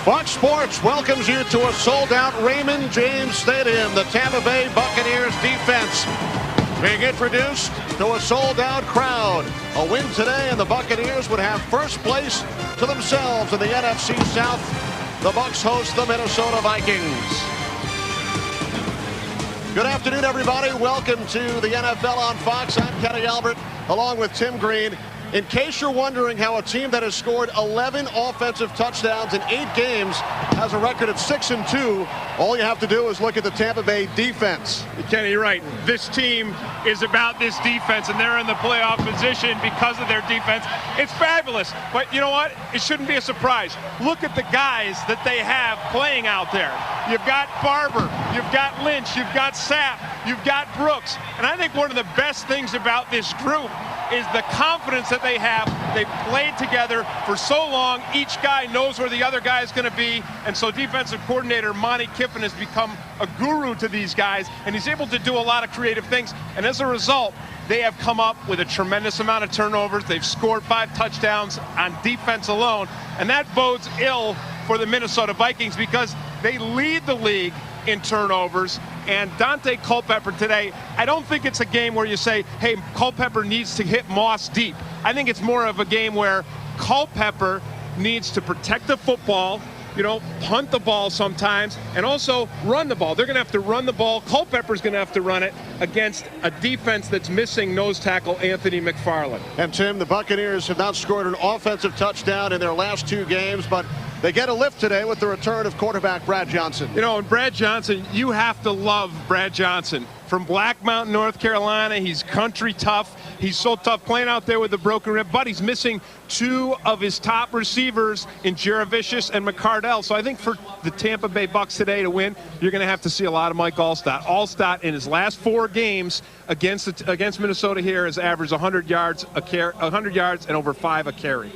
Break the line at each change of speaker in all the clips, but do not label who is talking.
Fox Sports welcomes you to a sold-out Raymond James Stadium. The Tampa Bay Buccaneers defense being introduced to a sold-out crowd. A win today and the Buccaneers would have first place to themselves in the NFC South. The Bucs host the Minnesota Vikings. Good afternoon, everybody. Welcome to the NFL on Fox. I'm Kenny Albert, along with Tim Green. In case you're wondering how a team that has scored 11 offensive touchdowns in 8 games has a record of 6-2, all you have to do is look at the Tampa Bay defense.
Kenny, you're right. This team is about this defense, and they're in the playoff position because of their defense. It's fabulous. But you know what? It shouldn't be a surprise. Look at the guys that they have playing out there. You've got Barber, you've got Lynch, you've got Sapp, you've got Brooks. And I think one of the best things about this group is the confidence that they have. They've played together for so long. Each guy knows where the other guy is going to be. And so defensive coordinator Monty Kiffin has become a guru to these guys. And he's able to do a lot of creative things. And as a result, they have come up with a tremendous amount of turnovers. They've scored 5 touchdowns on defense alone. And that bodes ill for the Minnesota Vikings because they lead the league in turnovers. And Dante Culpepper today, I don't think it's a game where you say, hey, Culpepper needs to hit Moss deep. I think it's more of a game where Culpepper needs to protect the football, punt the ball sometimes, and also run the ball. They're going to have to run the ball. Culpepper's going to have to run it against a defense that's missing nose tackle Anthony McFarland.
And Tim, the Buccaneers have not scored an offensive touchdown in their last 2 games, but they get a lift today with the return of quarterback Brad Johnson.
And Brad Johnson, you have to love Brad Johnson. From Black Mountain, North Carolina, he's country tough. He's so tough playing out there with the broken rib, but he's missing 2 of his top receivers in Jaravicius and McCardell. So I think for the Tampa Bay Bucs today to win, you're going to have to see a lot of Mike Allstott. Allstott in his last 4 games against Minnesota here has averaged 100 yards and over 5 a carry.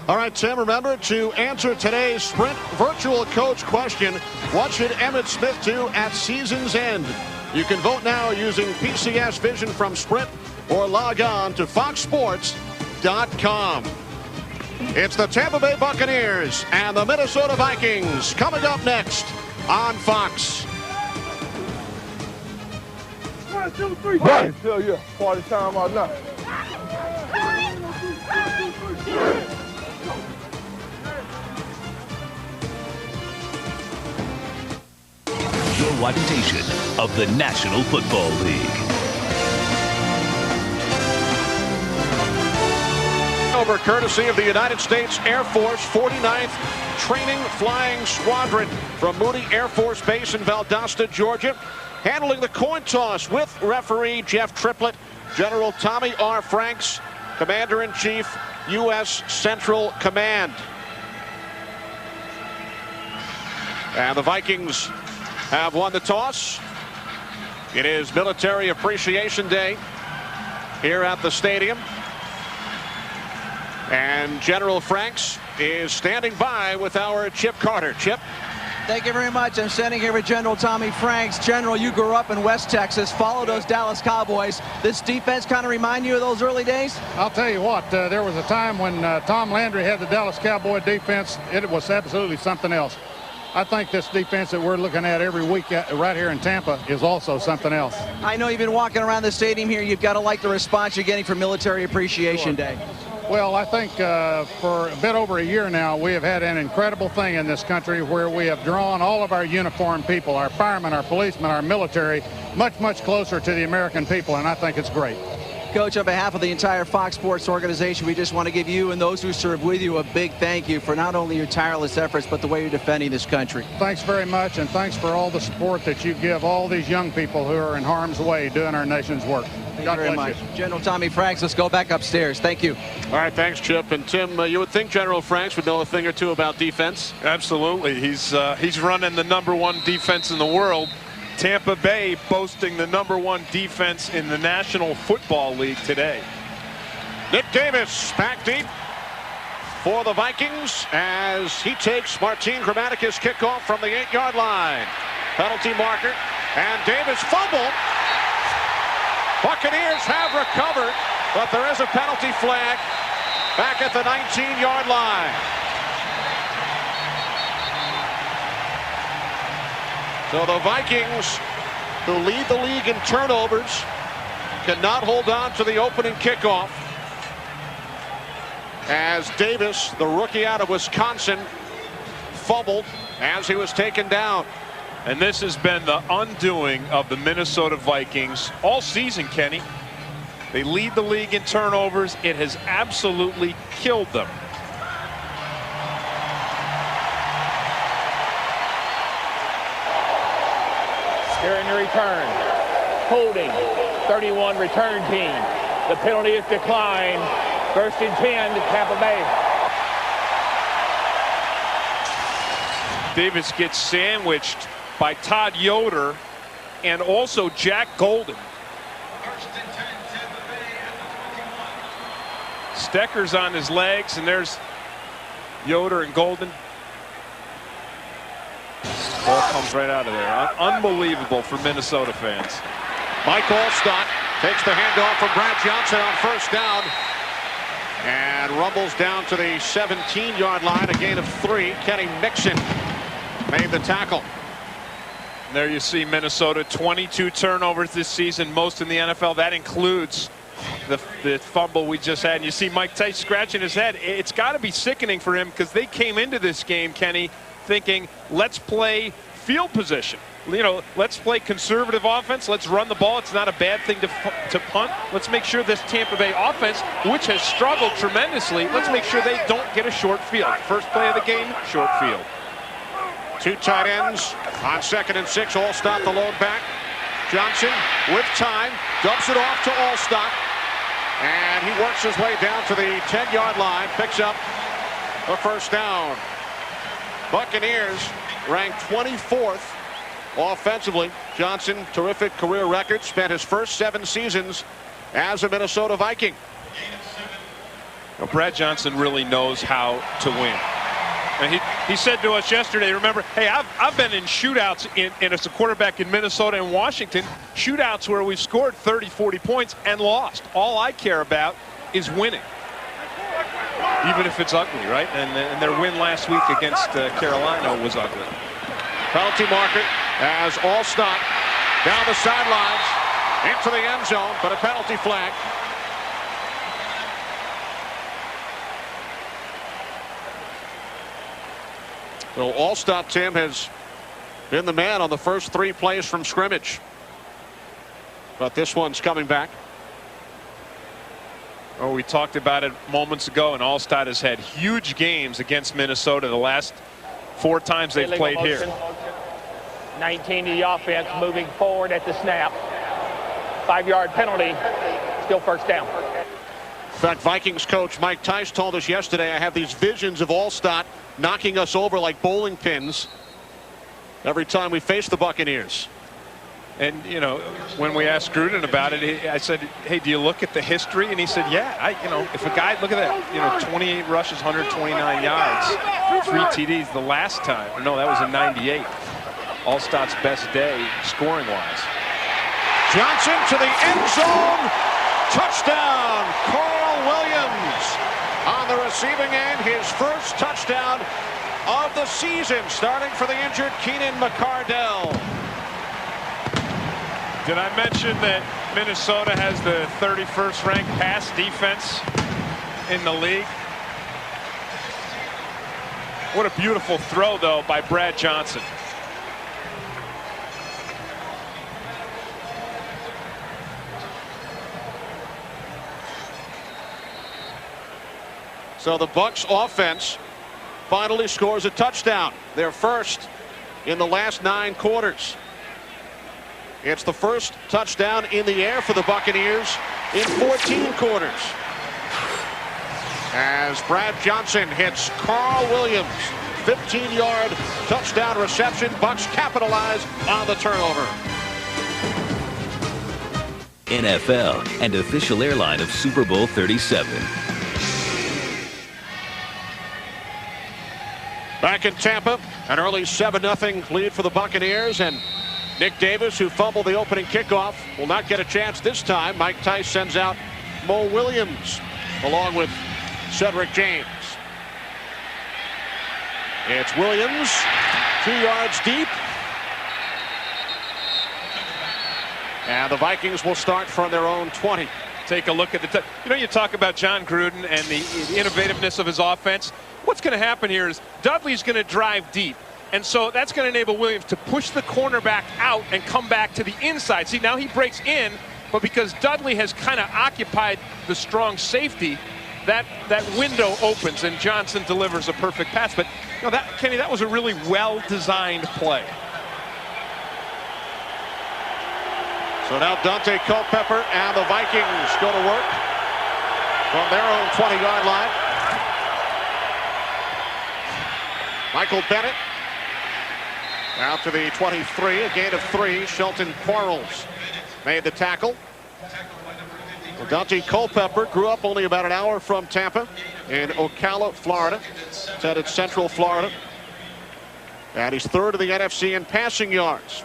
All right, Tim, remember to answer today's Sprint virtual coach question. What should Emmitt Smith do at season's end? You can vote now using PCS Vision from Sprint or log on to foxsports.com. It's the Tampa Bay Buccaneers and the Minnesota Vikings coming up next on Fox.
1, 2, 3. Right. Hell yeah, party time all night.
Your presentation of the National Football League.
Over courtesy of the United States Air Force 49th Training Flying Squadron from Moody Air Force Base in Valdosta, Georgia. Handling the coin toss with referee Jeff Triplett, General Tommy R. Franks, Commander-in-Chief, U.S. Central Command. And the Vikings have won the toss. It is Military Appreciation Day here at the stadium. And General Franks is standing by with our Chip Carter. Chip.
Thank you very much. I'm standing here with General Tommy Franks. General, you grew up in West Texas, followed those Dallas Cowboys. This defense kind of remind you of those early days?
I'll tell you what, there was a time when Tom Landry had the Dallas Cowboy defense. It was absolutely something else. I think this defense that we're looking at every week right here in Tampa is also something else.
I know you've been walking around the stadium here. You've got to like the response you're getting for Military Appreciation Day.
Well, I think for a bit over a year now, we have had an incredible thing in this country where we have drawn all of our uniformed people, our firemen, our policemen, our military, much, much closer to the American people, and I think it's great.
Coach, on behalf of the entire Fox Sports organization, we just want to give you and those who serve with you a big thank you for not only your tireless efforts, but the way you're defending this country.
Thanks very much, and thanks for all the support that you give all these young people who are in harm's way doing our nation's work.
God bless you very much. General Tommy Franks, let's go back upstairs. Thank you.
All right, thanks, Chip. And Tim, you would think General Franks would know a thing or two about defense.
Absolutely. He's running the #1 defense in the world. Tampa Bay boasting the #1 defense in the National Football League today.
Nick Davis back deep for the Vikings as he takes Martin Gramaticus kickoff from the 8-yard line. Penalty marker, and Davis fumble. Buccaneers have recovered, but there is a penalty flag back at the 19-yard line. So the Vikings, who lead the league in turnovers, cannot hold on to the opening kickoff, as Davis, the rookie out of Wisconsin, fumbled as he was taken down.
And this has been the undoing of the Minnesota Vikings all season, Kenny. They lead the league in turnovers. It has absolutely killed them.
Here in the return, holding, 31 return team. The penalty is declined. 1st and 10 to Tampa Bay.
Davis gets sandwiched by Todd Yoder and also Jack Golden. Stecker's on his legs, and there's Yoder and Golden. Ball comes right out of there. Unbelievable for Minnesota fans.
Mike Allstott takes the handoff from Brad Johnson on 1st down and rumbles down to the 17-yard line, a gain of 3. Kenny Mixon made the tackle.
And there you see Minnesota, 22 turnovers this season, most in the NFL. That includes the fumble we just had. And you see Mike Tice scratching his head. It's got to be sickening for him, because they came into this game, Kenny, thinking, let's play field position. You know, let's play conservative offense. Let's run the ball. It's not a bad thing to punt. Let's make sure this Tampa Bay offense, which has struggled tremendously, let's make sure they don't get a short field. First play of the game, short field.
2 tight ends on 2nd and 6. Allstott, the lone back. Johnson with time dumps it off to Allstott, and he works his way down to the 10-yard line, picks up a 1st down. Buccaneers ranked 24th offensively. Johnson, terrific career record, spent his first 7 seasons as a Minnesota Viking.
Well, Brad Johnson really knows how to win. And he said to us yesterday, remember, hey, I've been in shootouts as a quarterback in Minnesota and Washington, shootouts where we've scored 30, 40 points and lost. All I care about is winning, even if it's ugly, right? And their win last week against Carolina was ugly.
Penalty marker as Allstott down the sidelines into the end zone, but a penalty flag. So Allstott, Tim, has been the man on the first 3 plays from scrimmage, but this one's coming back.
Oh, we talked about it moments ago, and Allstott has had huge games against Minnesota the last 4 times they've played here.
19 to the offense, moving forward at the snap. 5-yard penalty, still 1st down.
In fact, Vikings coach Mike Tice told us yesterday, I have these visions of Allstott knocking us over like bowling pins every time we face the Buccaneers.
And, you know, when we asked Gruden about it, I said, hey, do you look at the history? And he said, yeah, you know, if a guy, look at that, 28 rushes, 129 yards, 3 TDs the last time. No, that was in '98. Allstott's best day scoring-wise.
Johnson to the end zone. Touchdown, Carl Williams on the receiving end. His first touchdown of the season, starting for the injured Keenan McCardell.
Did I mention that Minnesota has the 31st ranked pass defense in the league? What a beautiful throw, though, by Brad Johnson.
So the Bucs offense finally scores a touchdown, their first in the last 9 quarters. It's the first touchdown in the air for the Buccaneers in 14 quarters, as Brad Johnson hits Carl Williams, 15-yard touchdown reception. Bucs capitalize on the turnover.
NFL and official airline of Super Bowl 37.
Back in Tampa, an early 7-0 lead for the Buccaneers, and Nick Davis, who fumbled the opening kickoff, will not get a chance this time. Mike Tice sends out Mo Williams along with Cedric James. It's Williams, 2 yards deep, And the Vikings will start from their own 20.
Take a look at the you talk about John Gruden and the innovativeness of his offense. What's going to happen here is Dudley's going to drive deep. And so that's going to enable Williams to push the cornerback out and come back to the inside. See, now he breaks in, but because Dudley has kind of occupied the strong safety, that window opens and Johnson delivers a perfect pass. But Kenny, that was a really well-designed play.
So now Dante Culpepper and the Vikings go to work from their own 20-yard line. Michael Bennett out to the 23, a gain of 3. Shelton Quarles made the tackle. Well, Dante Culpepper grew up only about an hour from Tampa in Ocala, Florida. It's headed Central Florida. And he's third in the NFC in passing yards.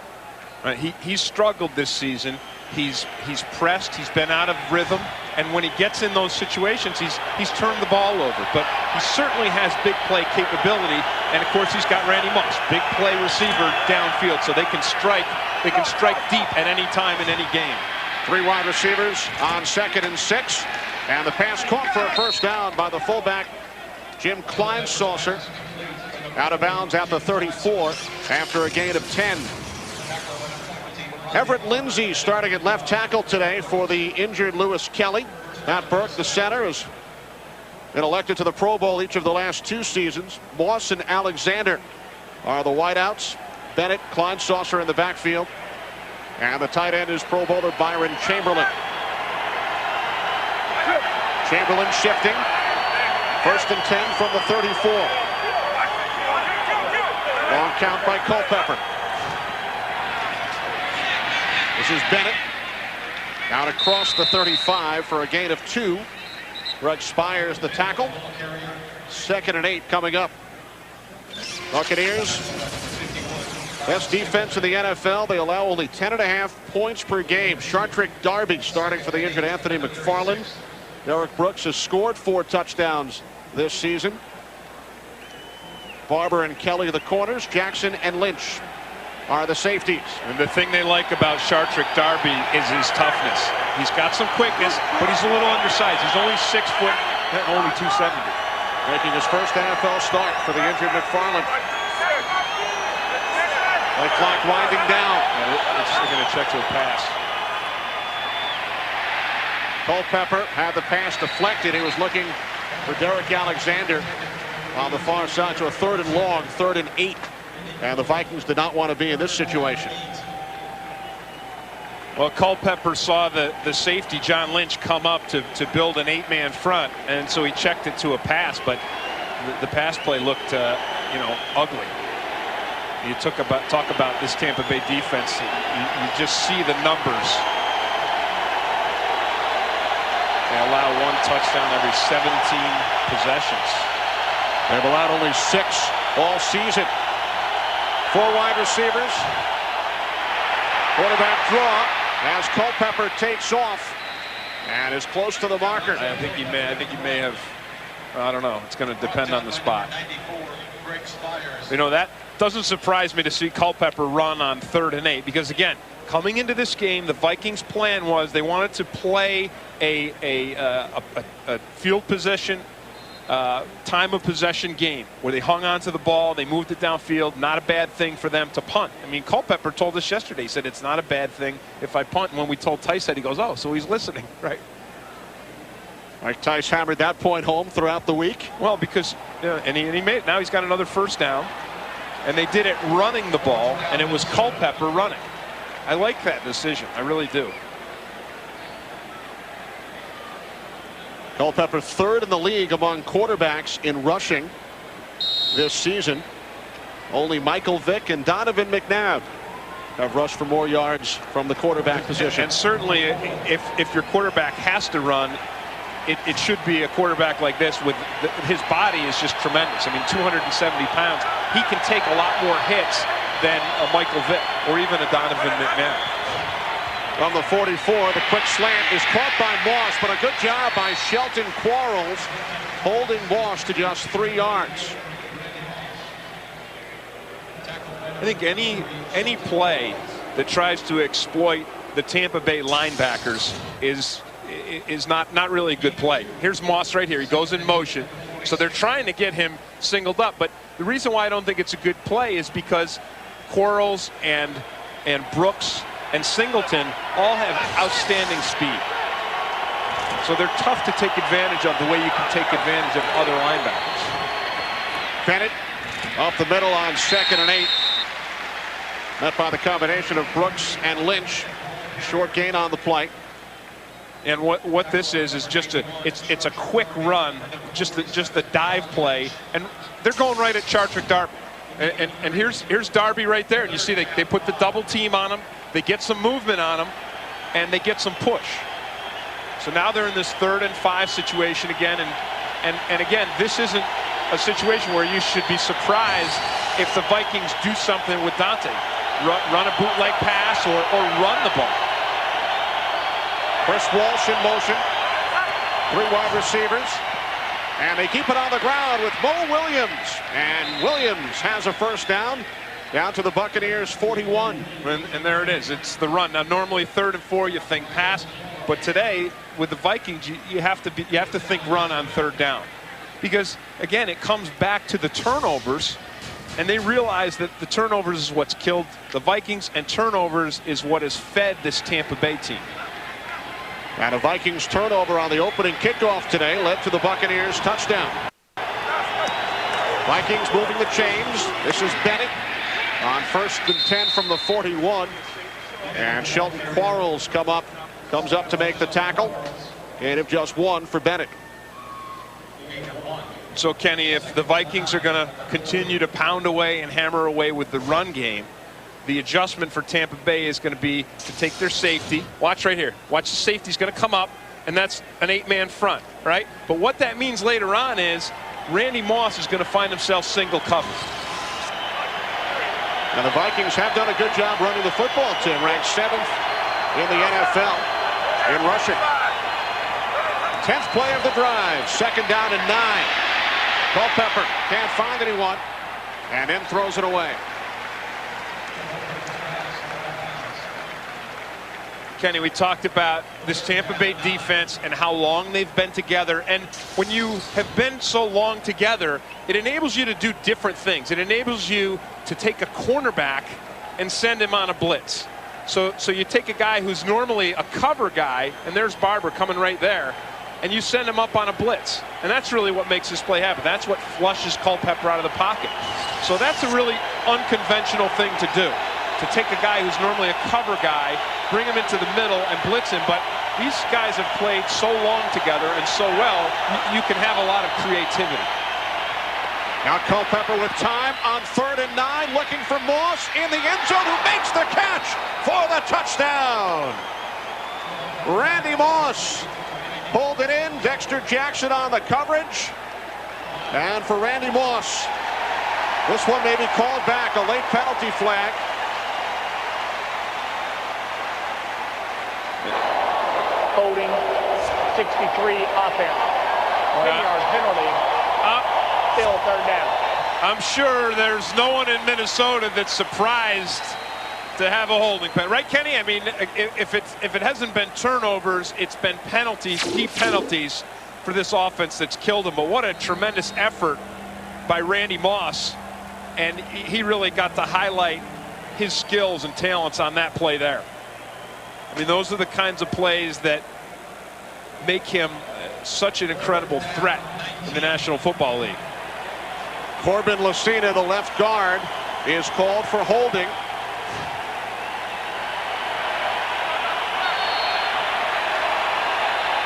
He's struggled this season. He's pressed. He's been out of rhythm. And when he gets in those situations, he's turned the ball over. But he certainly has big play capability. And of course, he's got Randy Moss, big play receiver downfield, so they can strike deep at any time in any game.
3 wide receivers on 2nd and 6. And the pass caught for a first down by the fullback, Jim Kleinsaucer. Out of bounds at the 34 after a gain of 10. Everett Lindsey starting at left tackle today for the injured Lewis Kelly. Matt Burke, the center, has been elected to the Pro Bowl each of the last 2 seasons. Moss and Alexander are the wideouts. Bennett, Kleinsaucer in the backfield. And the tight end is Pro Bowler Byron Chamberlain. Chamberlain shifting. 1st and 10 from the 34. Long count by Culpepper. This is Bennett. Out across the 35 for a gain of 2. Greg Spires the tackle. 2nd and 8 coming up. Buccaneers, best defense in the NFL. They allow only 10.5 points per game. Shartrick Darby starting for the injured Anthony McFarland. Derek Brooks has scored 4 touchdowns this season. Barber and Kelly the corners. Jackson and Lynch are the safeties.
And the thing they like about Shartrick Darby is his toughness. He's got some quickness, but he's a little undersized. He's only 6 foot and only 270.
Making his first NFL start for the injured McFarland. Play clock winding down.
It's going to check to a pass.
Culpepper had the pass deflected. He was looking for Derek Alexander on the far side to a 3rd and long, 3rd and 8. And the Vikings did not want to be in this situation.
Well, Culpepper saw the safety, John Lynch, come up to build an 8-man front, and so he checked it to a pass, but the pass play looked, ugly. You talk about this Tampa Bay defense. You just see the numbers. They allow 1 touchdown every 17 possessions.
They've allowed only 6 all season. 4 wide receivers. Quarterback draw as Culpepper takes off and is close to the marker.
I think he may have. I don't know. It's going to depend on the spot. That doesn't surprise me to see Culpepper run on 3rd and 8 because, again, coming into this game, the Vikings' plan was they wanted to play a field position, time of possession game where they hung on to the ball, they moved it downfield. Not a bad thing for them to punt. I mean, Culpepper told us yesterday, he said it's not a bad thing if I punt. And when we told Tice that, he goes, oh, so he's listening, right?
Mike Tice hammered that point home throughout the week.
Well, because and he made it. Now he's got another first down, and they did it running the ball, and it was Culpepper running. I like that decision. I really do.
Culpepper 3rd in the league among quarterbacks in rushing this season. Only Michael Vick and Donovan McNabb have rushed for more yards from the quarterback position.
And certainly if your quarterback has to run, it should be a quarterback like this with his body is just tremendous. I mean, 270 pounds. He can take a lot more hits than a Michael Vick or even a Donovan McNabb.
From the 44, the quick slant is caught by Moss, but a good job by Shelton Quarles holding Moss to just 3 yards. I
think any play that tries to exploit the Tampa Bay linebackers is not really a good play. Here's Moss right here. He goes in motion. So they're trying to get him singled up. But the reason why I don't think it's a good play is because Quarles and Brooks and Singleton all have outstanding speed. So they're tough to take advantage of the way you can take advantage of other linebackers.
Bennett off the middle on 2nd and 8. Met by the combination of Brooks and Lynch. Short gain on the play.
And what this is just it's a quick run, just the dive play, and they're going right at Chartrick Darby. And here's Darby right there, and you see they put the double team on him, they get some movement on him, and they get some push. So now they're in this 3rd and 5 situation again, and again, this isn't a situation where you should be surprised if the Vikings do something with Dante, run a bootleg pass or run the ball.
Chris Walsh in motion. 3 wide receivers. And they keep it on the ground with Mo Williams. And Williams has a first down to the Buccaneers 41.
And there it is. It's the run. Now normally 3rd and 4 you think pass, but today with the Vikings you have to think run on 3rd down. Because again, it comes back to the turnovers, and they realize that the turnovers is what's killed the Vikings, and turnovers is what has fed this Tampa Bay team.
And a Vikings turnover on the opening kickoff today led to the Buccaneers touchdown. Vikings moving the chains. This is Bennett on 1st and 10 from the 41. And Shelton Quarles comes up to make the tackle. And of just 1 for Bennett.
So Kenny, if the Vikings are going to continue to pound away and hammer away with the run game, the adjustment for Tampa Bay is going to be to take their safety. Watch right here. Watch the safety's going to come up, and that's an 8-man front, right? But what that means later on is Randy Moss is going to find himself single covered.
And the Vikings have done a good job running the football, Tim. Ranked 7th in the NFL in rushing. 10th play of the drive. 2nd down and 9. Culpepper can't find anyone, and then throws it away.
Kenny, we talked about this Tampa Bay defense and how long they've been together. And when you have been so long together, it enables you to do different things. It enables you to take a cornerback and send him on a blitz. So you take a guy who's normally a cover guy, and there's Barber coming right there, and you send him up on a blitz. And that's really what makes this play happen. That's what flushes Culpepper out of the pocket. So that's a really unconventional thing to do, to take a guy who's normally a cover guy, bring him into the middle and blitz him. But these guys have played so long together and so well, you can have a lot of creativity.
Now Culpepper with time on 3rd and 9, looking for Moss in the end zone, who makes the catch for the touchdown. Randy Moss pulled it in. Dexter Jackson on the coverage. And for Randy Moss, this one may be called back, a late penalty flag.
Holding, 63 offense. 10-yard penalty. Still 3rd down.
I'm sure there's no one in Minnesota that's surprised to have a holding penalty, right, Kenny? I mean, if it hasn't been turnovers, it's been penalties, key penalties for this offense that's killed them. But what a tremendous effort by Randy Moss, and he really got to highlight his skills and talents on that play there. I mean, those are the kinds of plays that make him such an incredible threat in the National Football League.
Corbin Lucina, the left guard, is called for holding.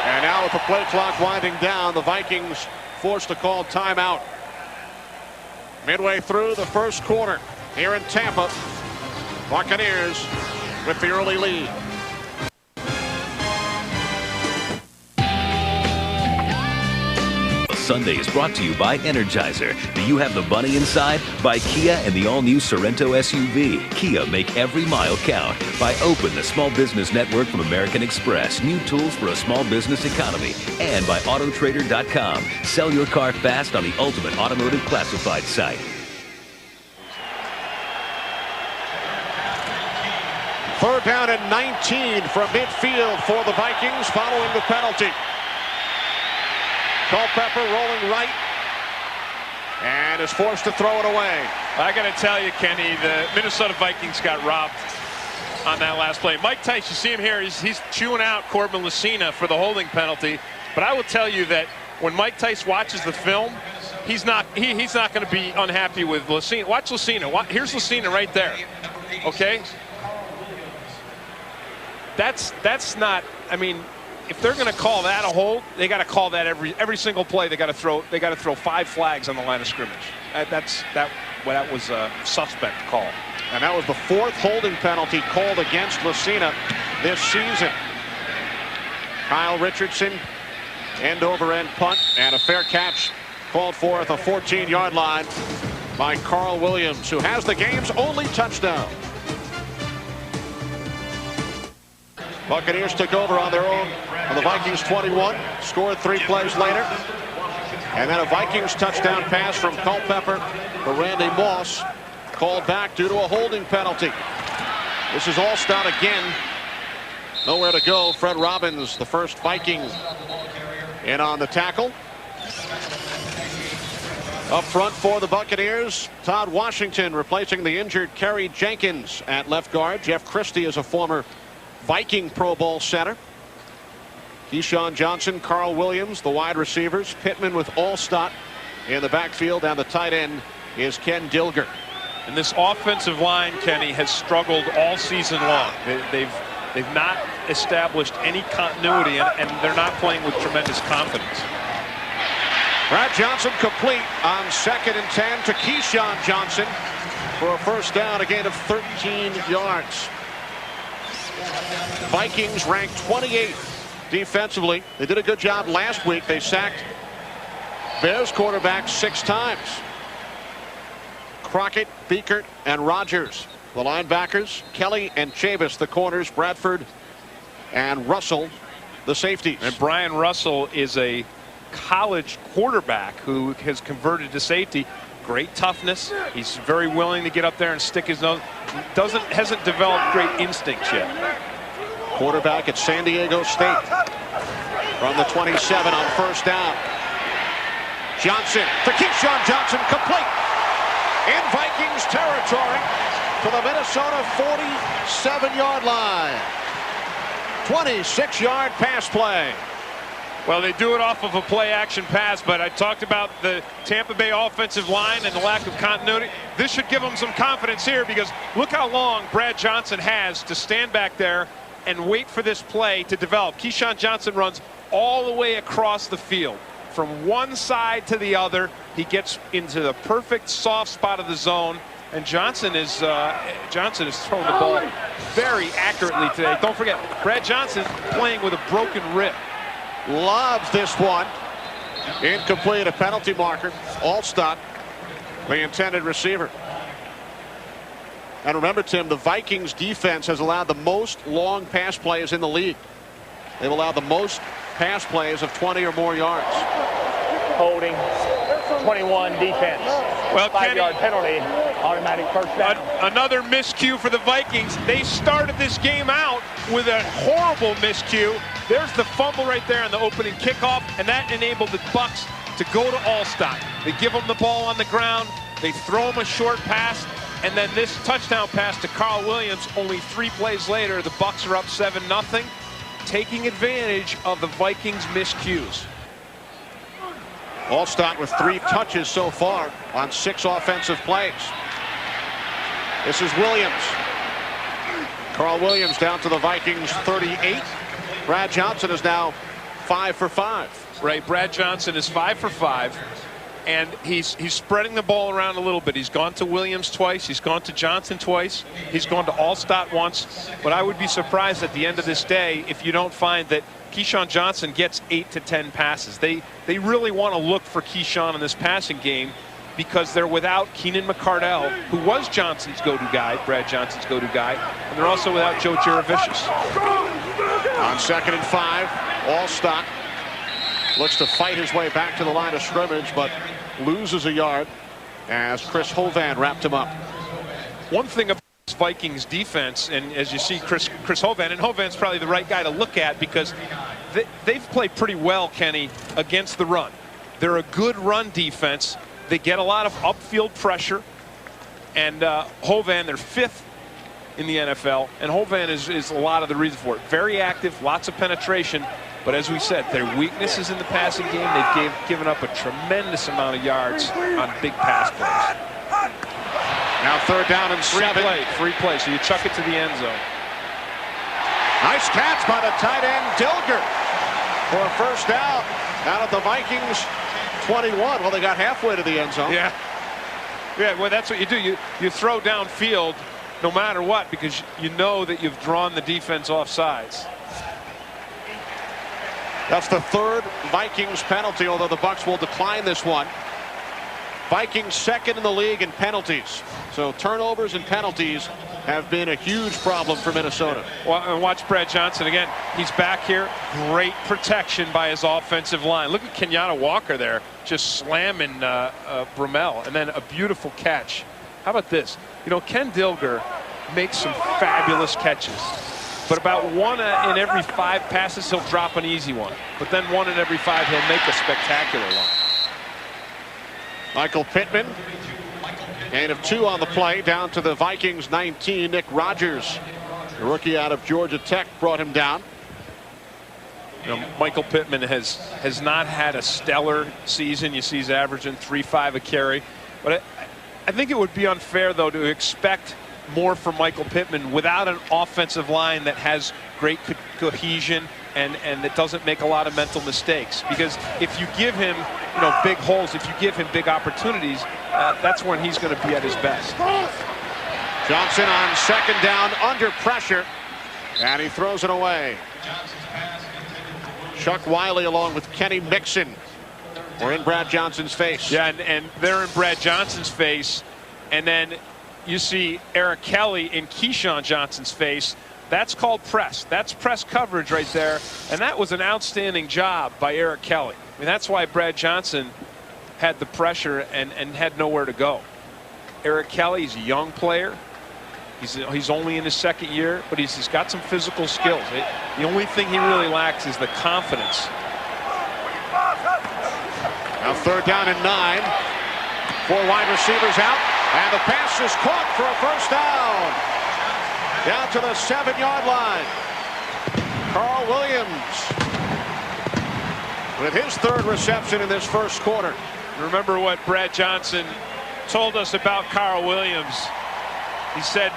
And now with the play clock winding down, the Vikings forced to call timeout. Midway through the 1st quarter here in Tampa, Buccaneers with the early lead.
Sunday is brought to you by Energizer. Do you have the bunny inside? By Kia and the all-new Sorento SUV. Kia, make every mile count. By Open, the small business network from American Express. New tools for a small business economy. And by Autotrader.com. Sell your car fast on the ultimate automotive classified site.
3rd down and 19 from midfield for the Vikings following the penalty. Culpepper rolling right and is forced to throw it away.
I got to tell you, Kenny, the Minnesota Vikings got robbed on that last play. Mike Tice, you see him here, he's chewing out Corbin Lucina for the holding penalty. But I will tell you that when Mike Tice watches the film, he's not going to be unhappy with Lucina. Watch Lucina. Here's Lucina right there. Okay? That's not, I mean, if they're going to call that a hold, they got to call that every single play. They got to throw 5 flags on the line of scrimmage. That was a suspect call.
And that was the 4th holding penalty called against Lucina this season. Kyle Richardson, end over end punt, and a fair catch called for at the 14-yard line by Carl Williams, who has the game's only touchdown. Buccaneers took over on their own on the Vikings 21, scored 3 plays later. And then a Vikings touchdown pass from Culpepper to Randy Moss, called back due to a holding penalty. This is Allstott again. Nowhere to go. Fred Robbins, the first Viking, in on the tackle. Up front for the Buccaneers, Todd Washington replacing the injured Kerry Jenkins at left guard. Jeff Christie is a former Viking Pro Bowl center. Keyshawn Johnson, Carl Williams, the wide receivers. Pittman with Allstott in the backfield, and the tight end is Ken Dilger.
And this offensive line, Kenny, has struggled all season long. They've not established any continuity, and they're not playing with tremendous confidence.
Brad Johnson complete on 2nd and 10 to Keyshawn Johnson for a first down, a gain of 13 yards. Vikings ranked 28th defensively. They did a good job last week. They sacked Bears quarterback 6 times. Crockett, Beekert, and Rogers, the linebackers. Kelly and Chavis, the corners. Bradford and Russell, the safeties.
And Brian Russell is a college quarterback who has converted to safety. Great toughness. He's very willing to get up there and stick his nose. Hasn't developed great instincts yet.
Quarterback at San Diego State from the 27 on first down. Johnson to Keyshawn Johnson, complete in Vikings territory to the Minnesota 47-yard line. 26-yard pass play.
Well, they do it off of a play-action pass, but I talked about the Tampa Bay offensive line and the lack of continuity. This should give them some confidence here, because look how long Brad Johnson has to stand back there and wait for this play to develop. Keyshawn Johnson runs all the way across the field. From one side to the other, he gets into the perfect soft spot of the zone, and Johnson is throwing the ball very accurately today. Don't forget, Brad Johnson playing with a broken rib.
Loves this one. Incomplete, a penalty marker. Allstott, the intended receiver. And remember, Tim, the Vikings defense has allowed the most long pass plays in the league. They've allowed the most pass plays of 20 or more yards.
Holding, 21 defense.
Well,
5-yard penalty, automatic first down.
Another miscue for the Vikings. They started this game out with a horrible miscue. There's the fumble right there on the opening kickoff, and that enabled the Bucs to go to Allstott. They give him the ball on the ground, they throw him a short pass, and then this touchdown pass to Carl Williams. Only 3 plays later, the Bucs are up 7-0, taking advantage of the Vikings' miscues.
Allstott with 3 touches so far on 6 offensive plays. This is Williams. Carl Williams down to the Vikings 38. Brad Johnson is now 5 for 5.
Right, Brad Johnson is 5 for 5, and he's spreading the ball around a little bit. He's gone to Williams twice, he's gone to Johnson twice, he's gone to Allstott once. But I would be surprised at the end of this day if you don't find that Keyshawn Johnson gets 8 to 10 passes. They really want to look for Keyshawn in this passing game, because they're without Keenan McCardell, who was Johnson's go-to guy, Brad Johnson's go-to guy, and they're also without Joe Juravicius.
On 2nd and 5, Allstott looks to fight his way back to the line of scrimmage, but loses a yard as Chris Hovan wrapped him up.
One thing about Vikings defense, and as you see, Chris Hovan, and Hovan's probably the right guy to look at because they've played pretty well, Kenny, against the run. They're a good run defense. They get a lot of upfield pressure, and Hovan, they're 5th in the NFL, and Hovan is a lot of the reason for it. Very active, lots of penetration, but as we said, their weakness is in the passing game. They've given up a tremendous amount of yards on big pass plays.
Now 3rd down and 7.
Free play, so you chuck it to the end zone.
Nice catch by the tight end Dilger for a 1st down. Down at the Vikings 21. Well, they got halfway to the end zone.
Yeah, well, that's what you do. You throw downfield no matter what, because you know that you've drawn the defense off sides.
That's the 3rd Vikings penalty, although the Bucs will decline this one. Vikings 2nd in the league in penalties. So turnovers and penalties have been a huge problem for Minnesota.
Well, and watch Brad Johnson again. He's back here. Great protection by his offensive line. Look at Kenyatta Walker there, just slamming Brummel, and then a beautiful catch. How about this? You know, Ken Dilger makes some fabulous catches, but about 1 in every 5 passes he'll drop an easy one, but then 1 in every 5 he'll make a spectacular one.
Michael Pittman, gain of 2 on the play, down to the Vikings 19. Nick Rogers, the rookie out of Georgia Tech, brought him down.
You know, Michael Pittman has not had a stellar season. You see he's averaging 3.5 a carry, but I think it would be unfair though to expect more from Michael Pittman without an offensive line that has great cohesion and that doesn't make a lot of mental mistakes. Because if you give him, you know, big holes, if you give him big opportunities, that's when he's going to be at his best.
Johnson on 2nd down under pressure, and he throws it away. Chuck Wiley along with Kenny Mixon were in Brad Johnson's face.
Yeah, and they're in Brad Johnson's face, and then you see Eric Kelly in Keyshawn Johnson's face. That's called press. That's press coverage right there, and that was an outstanding job by Eric Kelly. I mean, that's why Brad Johnson had the pressure and had nowhere to go. Eric Kelly's a young player. He's only in his 2nd year, but he's got some physical skills. The only thing he really lacks is the confidence.
Now 3rd down and 9. 4 wide receivers out, and the pass is caught for a 1st down. Down to the 7-yard line. Carl Williams with his 3rd reception in this 1st quarter.
Remember what Brad Johnson told us about Carl Williams. He said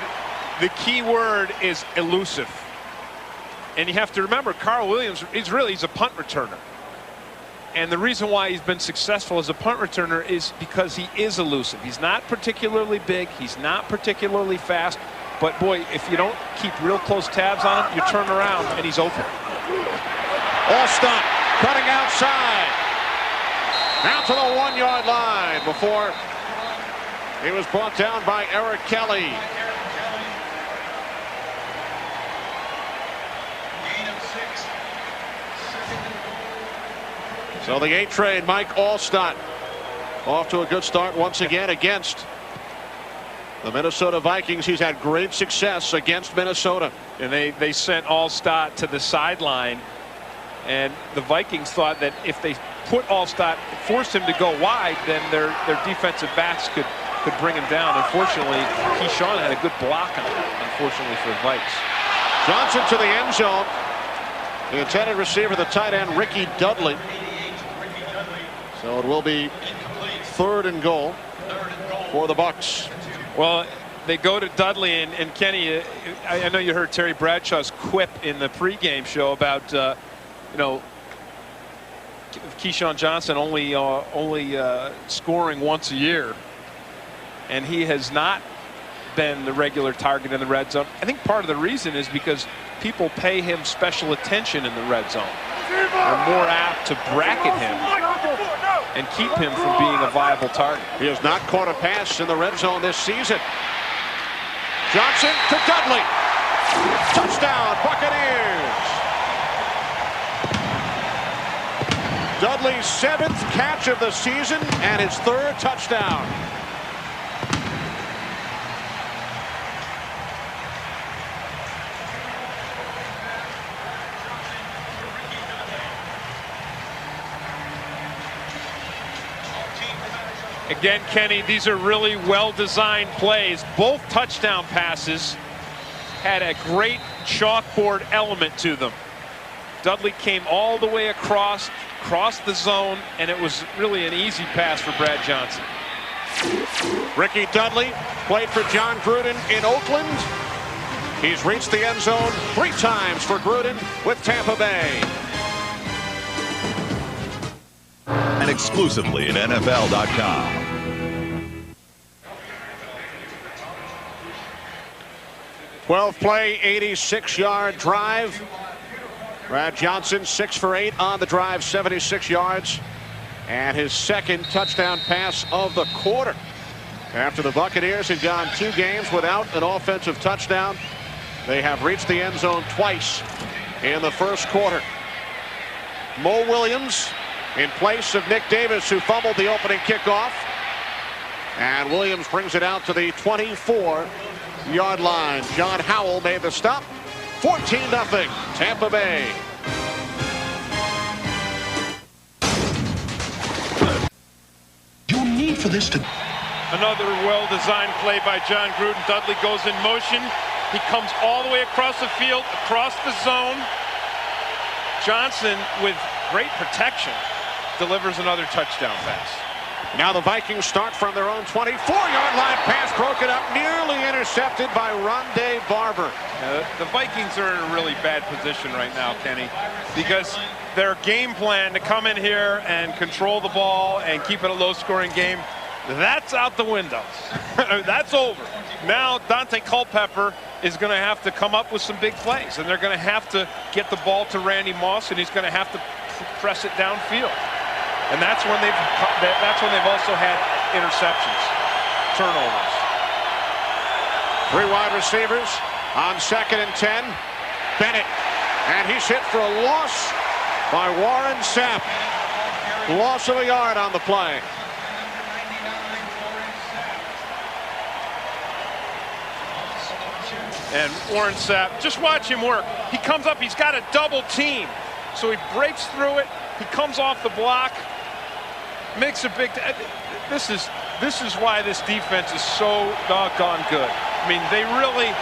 the key word is elusive. And you have to remember, Carl Williams, he's a punt returner. And the reason why he's been successful as a punt returner is because he is elusive. He's not particularly big. He's not particularly fast. But boy, if you don't keep real close tabs on him, you turn around and he's open.
Alstott cutting outside. Now to the 1-yard line before he was brought down by Eric Kelly. So the A-Train, Mike Alstott, off to a good start once again against the Minnesota Vikings. He's had great success against Minnesota.
And they sent Alstott to the sideline, and the Vikings thought that if they put Alstott, forced him to go wide, then their defensive backs could bring him down. Unfortunately, Keyshawn had a good block on it, unfortunately for the Vikes.
Johnson to the end zone. The intended receiver, the tight end, Ricky Dudley. So it will be 3rd and goal for the Bucs.
Well, they go to Dudley, and Kenny, I know you heard Terry Bradshaw's quip in the pregame show about you know, Keyshawn Johnson only scoring once a year, and he has not been the regular target in the red zone. I think part of the reason is because people pay him special attention in the red zone. They're more apt to bracket him and keep him from being a viable target.
He has not caught a pass in the red zone this season. Johnson to Dudley. Touchdown, Buccaneers. Dudley's 7th catch of the season and his 3rd touchdown.
Again, Kenny, these are really well-designed plays. Both touchdown passes had a great chalkboard element to them. Dudley came all the way across the zone, and it was really an easy pass for Brad Johnson.
Ricky Dudley played for John Gruden in Oakland. He's reached the end zone 3 times for Gruden with Tampa Bay.
And exclusively at NFL.com.
12-play, 86-yard drive. Brad Johnson 6 for 8 on the drive, 76 yards. And his second touchdown pass of the quarter. After the Buccaneers had gone 2 games without an offensive touchdown, they have reached the end zone twice in the first quarter. Mo Williams in place of Nick Davis, who fumbled the opening kickoff. And Williams brings it out to the 24-yard line. John Howell made the stop. 14-0 Tampa Bay.
You need for this to...
Another well-designed play by John Gruden. Dudley goes in motion. He comes all the way across the field, across the zone. Johnson, with great protection, delivers another touchdown pass.
Now the Vikings start from their own 24-yard line. Pass broken up, nearly intercepted by Rondé Barber.
The Vikings are in a really bad position right now, Kenny, because their game plan to come in here and control the ball and keep it a low-scoring game, that's out the window. That's over. Now Dante Culpepper is going to have to come up with some big plays, and they're going to have to get the ball to Randy Moss, and he's going to have to press it downfield. And that's when they've also had interceptions, turnovers.
3 wide receivers on 2nd and 10. Bennett, and he's hit for a loss by Warren Sapp. Loss of a yard on the play.
And Warren Sapp, just watch him work. He comes up, he's got a double team. So he breaks through it, he comes off the block, makes a big... This is why this defense is so doggone good. I mean, they really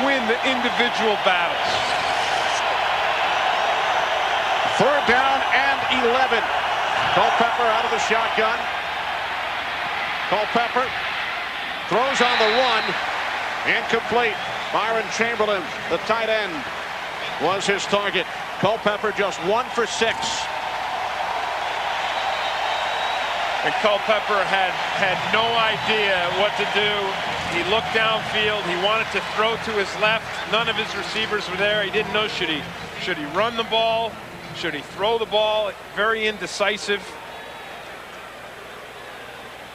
win the individual battles.
3rd down and 11. Culpepper out of the shotgun. Culpepper throws on the run. Incomplete. Byron Chamberlain, the tight end, was his target. Culpepper just 1 for 6.
And Culpepper had no idea what to do. He looked downfield. He wanted to throw to his left. None of his receivers were there. He didn't know, should he run the ball? Should he throw the ball? Very indecisive.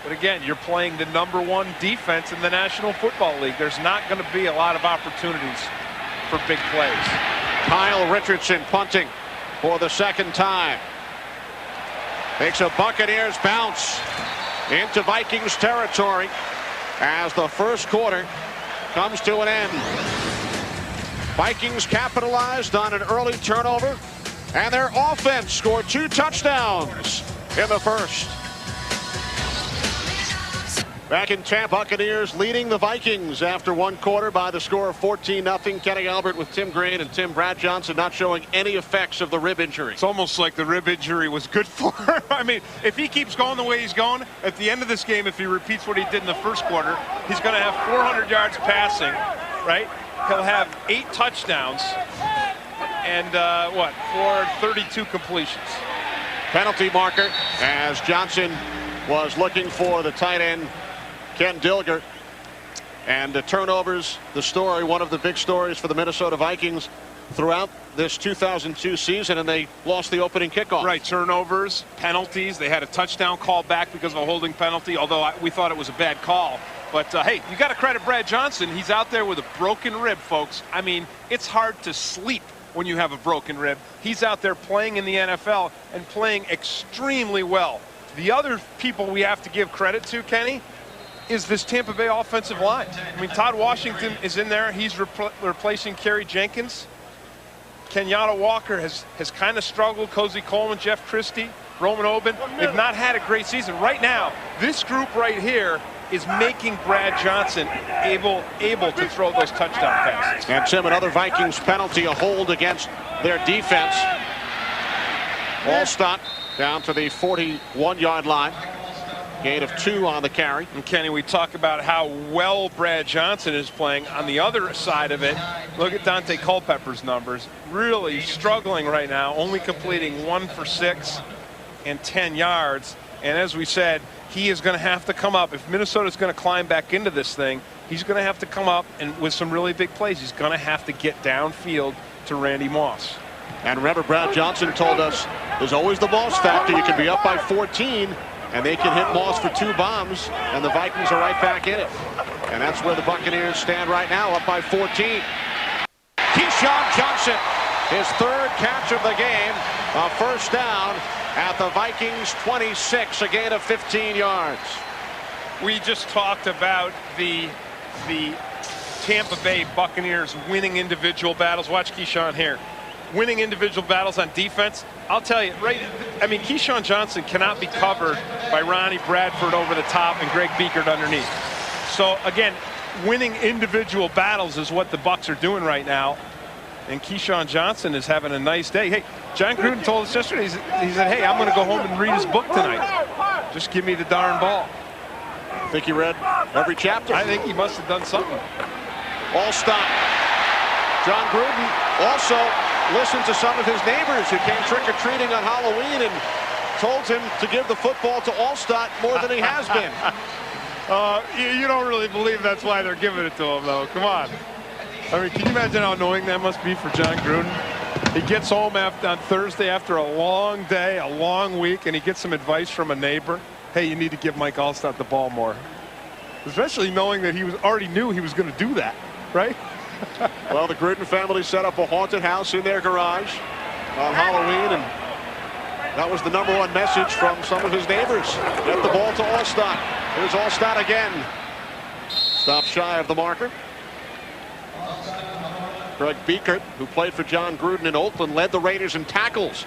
But again, you're playing the #1 defense in the National Football League. There's not going to be a lot of opportunities for big plays.
Kyle Richardson punting for the 2nd time. Makes a Buccaneers bounce into Vikings territory as the first quarter comes to an end. Vikings capitalized on an early turnover, and their offense scored 2 touchdowns in the first. Back in Tampa, Buccaneers leading the Vikings after 1 quarter by the score of 14-0. Kenny Albert with Tim Green and Brad Johnson not showing any effects of the rib injury.
It's almost like the rib injury was good for him. I mean, if he keeps going the way he's going, at the end of this game, if he repeats what he did in the first quarter, he's going to have 400 yards passing, right? He'll have 8 touchdowns and, 432 completions.
Penalty marker as Johnson was looking for the tight end, Ken Dilger. And the turnovers, the story, one of the big stories for the Minnesota Vikings throughout this 2002 season, and they lost the opening kickoff.
Right, turnovers, penalties. They had a touchdown call back because of a holding penalty, although we thought it was a bad call. But, hey, you got to credit Brad Johnson. He's out there with a broken rib, folks. I mean, it's hard to sleep when you have a broken rib. He's out there playing in the NFL and playing extremely well. The other people we have to give credit to, Kenny, is this Tampa Bay offensive line. I mean, Todd Washington is in there. He's replacing Kerry Jenkins. Kenyatta Walker has kind of struggled. Cozy Coleman, Jeff Christie. Roman Oben, they've not had a great season. Right now, this group right here is making Brad Johnson able to throw those touchdown passes.
And Tim, another Vikings penalty, a hold against their defense. Allstott down to the 41-yard line. Gain of 2 on the carry.
And Kenny, we talk about how well Brad Johnson is playing. On the other side of it, look at Dante Culpepper's numbers. Really struggling right now, only completing 1 for 6 and 10 yards. And as we said, he is going to have to come up. If Minnesota's going to climb back into this thing, he's going to have to come up and with some really big plays. He's going to have to get downfield to Randy Moss.
And remember, Brad Johnson told us there's always the Moss factor. You can be up by 14. And they can hit Moss for 2 bombs, and the Vikings are right back in it. And that's where the Buccaneers stand right now, up by 14. Keyshawn Johnson, his 3rd catch of the game, a first down at the Vikings 26, a gain of 15 yards.
We just talked about the Tampa Bay Buccaneers winning individual battles. Watch Keyshawn here. Winning individual battles on defense. I'll tell you, Keyshawn Johnson cannot be covered by Ronnie Bradford over the top and Greg Biekert underneath. So again, winning individual battles is what the Bucs are doing right now. And Keyshawn Johnson is having a nice day. Hey, John Gruden told us yesterday, he said, hey, I'm going to go home and read his book tonight. Just give me the darn ball.
I think he read every chapter.
I think he must have done something.
Allstott. John Gruden also listened to some of his neighbors who came trick-or-treating on Halloween and told him to give the football to Allstott more than he has been.
You don't really believe that's why they're giving it to him, though. Come on. I mean, can you imagine how annoying that must be for John Gruden? He gets home on Thursday after a long day, a long week, and he gets some advice from a neighbor. Hey, you need to give Mike Allstott the ball more. Especially knowing that he already knew he was going to do that, right?
Well, the Gruden family set up a haunted house in their garage on Halloween, and that was the #1 message from some of his neighbors. Get the ball to Allstott. Here's Allstott again. Stop shy of the marker. Greg Biekert, who played for John Gruden in Oakland, led the Raiders in tackles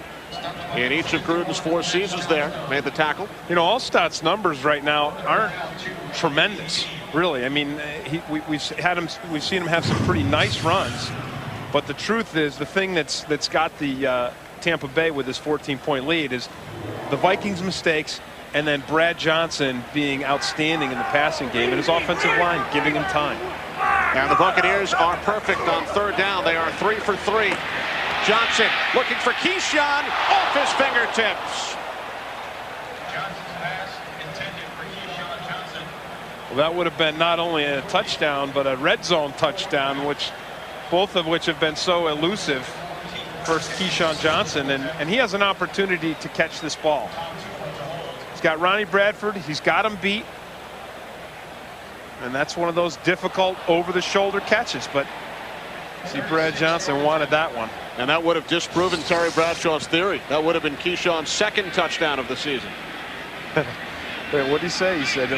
in each of Gruden's 4 seasons there. Made the tackle.
You know, Allstott's numbers right now aren't tremendous, really. I mean, we've seen him have some pretty nice runs, but the truth is, the thing that's got the Tampa Bay with his 14-point lead is the Vikings' mistakes, and then Brad Johnson being outstanding in the passing game and his offensive line giving him time.
And the Buccaneers are perfect on 3rd down. They are 3 for 3. Johnson looking for Keyshawn, off his fingertips.
Well, that would have been not only a touchdown, but a red zone touchdown, both of which have been so elusive for Keyshawn Johnson, and he has an opportunity to catch this ball. He's got Ronnie Bradford. He's got him beat. And that's one of those difficult over-the-shoulder catches. But see, Brad Johnson wanted that one.
And that would have disproven Terry Bradshaw's theory. That would have been Keyshawn's 2nd touchdown of the season.
Wait, what did he say? He said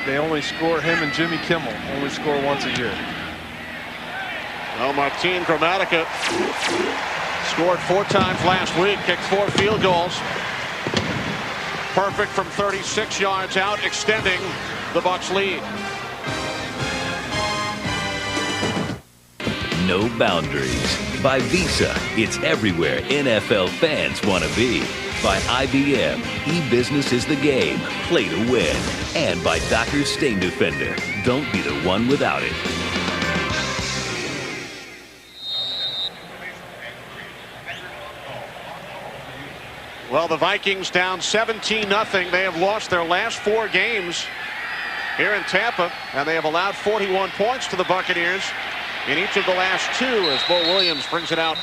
they only score, him and Jimmy Kimmel only score once a year.
Well, Martin Gramatica scored 4 times last week, kicked 4 field goals. Perfect from 36 yards out, extending the Bucs lead.
No boundaries. By Visa, it's everywhere NFL fans want to be. By IBM, e-business is the game. Play to win. And by Docker Stain Defender. Don't be the one without it.
Well, the Vikings down 17-0. They have lost their last 4 games here in Tampa, and they have allowed 41 points to the Buccaneers in each of the last 2 as Bo Williams brings it out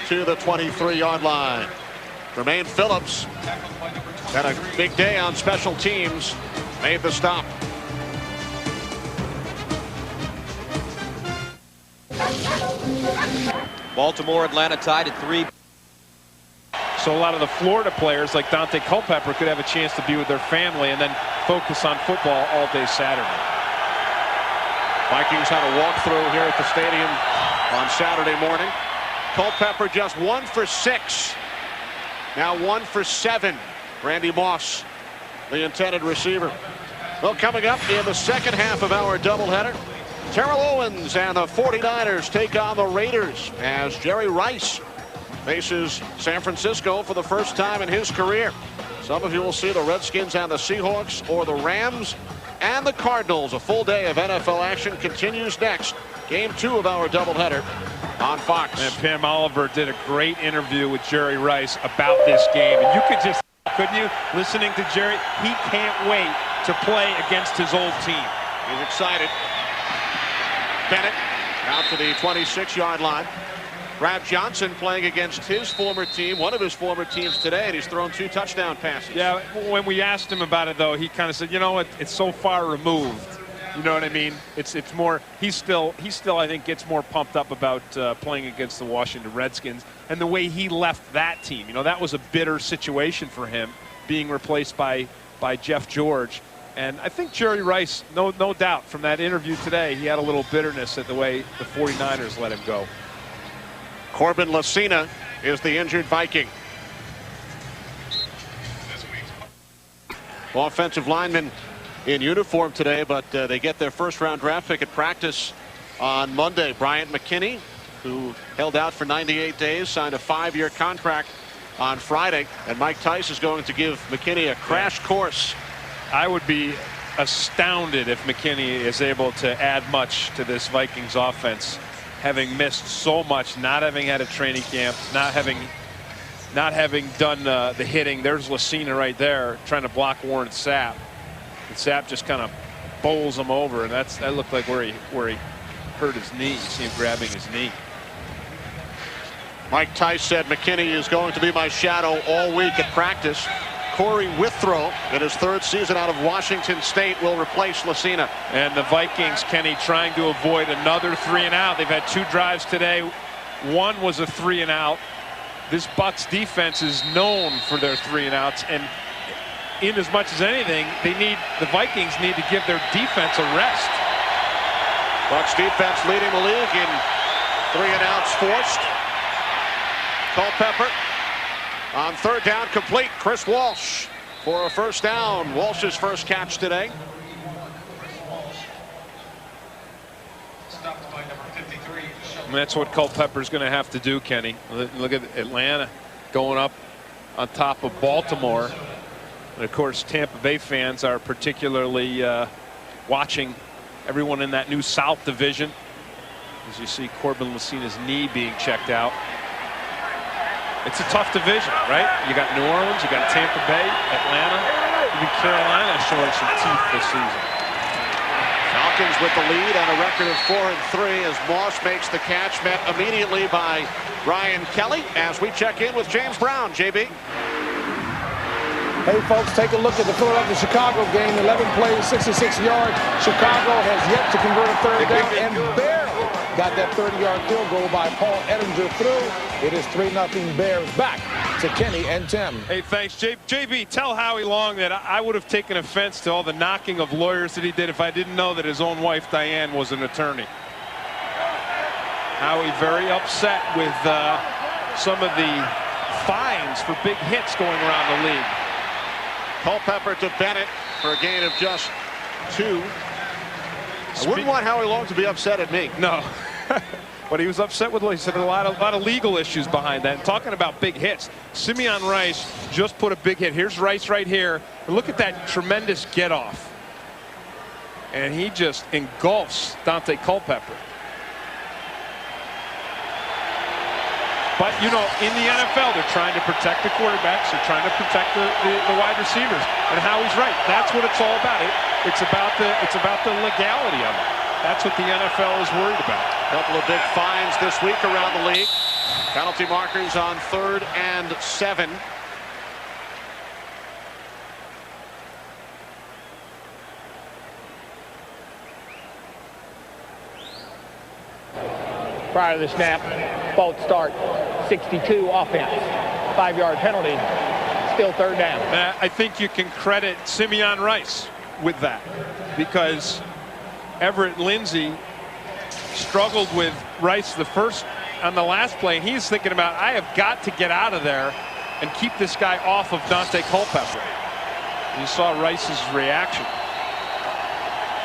to the 23-yard line. Jermaine Phillips had a big day on special teams, made the stop.
Baltimore, Atlanta tied at 3.
So a lot of the Florida players like Dante Culpepper could have a chance to be with their family and then focus on football all day Saturday.
Vikings had a walkthrough here at the stadium on Saturday morning. Culpepper just 1 for 6 Now 1 for 7. Randy Moss, the intended receiver. Well, coming up in the second half of our doubleheader, Terrell Owens and the 49ers take on the Raiders as Jerry Rice faces San Francisco for the first time in his career. Some of you will see the Redskins and the Seahawks, or the Rams and the Cardinals. A full day of NFL action continues next. Game 2 of our doubleheader on Fox.
And Pam Oliver did a great interview with Jerry Rice about this game. And you could just, couldn't you, listening to Jerry, he can't wait to play against his old team.
He's excited. Bennett out to the 26-yard line. Brad Johnson playing against his former team, one of his former teams today, and he's thrown 2 touchdown passes.
Yeah, when we asked him about it, though, he kind of said, you know what, it's so far removed. You know what I mean? It's more, he still I think gets more pumped up about playing against the Washington Redskins and the way he left that team. You know, that was a bitter situation for him, being replaced by Jeff George. And I think Jerry Rice, no doubt, from that interview today, he had a little bitterness at the way the 49ers let him go.
Corbin Lucina is the injured Viking. Offensive lineman in uniform today, but they get their first-round draft pick at practice on Monday. Bryant McKinney, who held out for 98 days, signed a 5-year contract on Friday, and Mike Tice is going to give McKinney a crash course.
I would be astounded if McKinney is able to add much to this Vikings offense, having missed so much, not having had a training camp, not having done the hitting. There's Lucina right there trying to block Warren Sapp. And Sapp just kind of bowls him over, and that looked like where he hurt his knee. You see him grabbing his knee.
Mike Tice said McKinney is going to be my shadow all week at practice. Corey Withrow, in his 3rd season out of Washington State, will replace Lucina.
And the Vikings, Kenny, trying to avoid another 3-and-out. They've had 2 drives today. One was a 3-and-out. This Bucs defense is known for their 3-and-outs, and in as much as anything, the Vikings need to give their defense a rest.
Bucs defense leading the league in 3-and-outs forced. Culpepper on 3rd down complete. Chris Walsh for a first down. Walsh's first catch today.
And that's what Culpepper's going to have to do, Kenny. Look at Atlanta going up on top of Baltimore. And of course, Tampa Bay fans are particularly watching everyone in that new South division. As you see Corbin Lucina's knee being checked out. It's a tough division, right? You got New Orleans, you got Tampa Bay, Atlanta, even Carolina showing some teeth this season.
Falcons with the lead on a record of 4-3 as Moss makes the catch, met immediately by Brian Kelly as we check in with James Brown. JB.
Hey, folks, take a look at the Philadelphia-Chicago game. 11 plays, 66 yards. Chicago has yet to convert a 3rd down and barely got that 30-yard field goal by Paul Ettinger through. It is 3-0 Bears. Back to Kenny and Tim.
Hey, thanks, JB. Tell Howie Long that I would have taken offense to all the knocking of lawyers that he did if I didn't know that his own wife, Diane, was an attorney. Howie very upset with some of the fines for big hits going around the league.
Culpepper to Bennett for a gain of just 2. I wouldn't want Howie Long to be upset at me.
No. But he was upset with, he said, a lot of legal issues behind that. And talking about big hits, Simeon Rice just put a big hit. Here's Rice right here. And look at that tremendous get off. And he just engulfs Dante Culpepper. But, you know, in the NFL, they're trying to protect the quarterbacks. They're trying to protect the wide receivers. And Howie's right. That's what it's all about. It's about the legality of it. That's what the NFL is worried about.
A couple of big fines this week around the league. Penalty markers on 3rd and 7.
Prior to the snap, false start, 62 offense, 5-yard penalty, still 3rd down.
I think you can credit Simeon Rice with that, because Everett Lindsey struggled with Rice on the last play, and he's thinking about, I have got to get out of there and keep this guy off of Dante Culpepper. You saw Rice's reaction.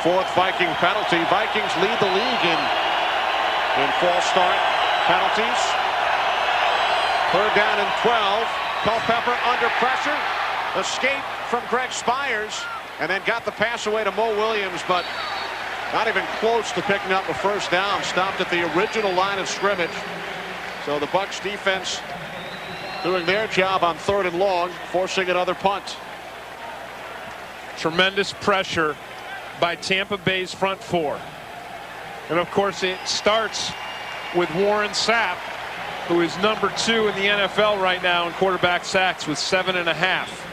Fourth Viking penalty. Vikings lead the league in false start penalties. Third down and 12. Culpepper under pressure. Escape from Greg Spires, and then got the pass away to Mo Williams, but not even close to picking up a first down. Stopped at the original line of scrimmage. So the Bucs defense doing their job on 3rd and long, forcing another punt.
Tremendous pressure by Tampa Bay's front four. And of course it starts with Warren Sapp, who is number 2 in the NFL right now in quarterback sacks with 7.5.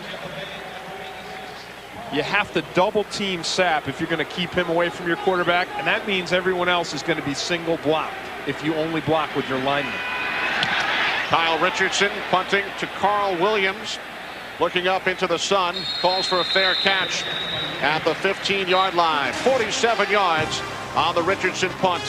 You have to double team Sapp if you're going to keep him away from your quarterback, and that means everyone else is going to be single blocked if you only block with your lineman.
Kyle Richardson punting to Carl Williams, looking up into the sun, calls for a fair catch at the 15-yard line. 47 yards on the Richardson punt.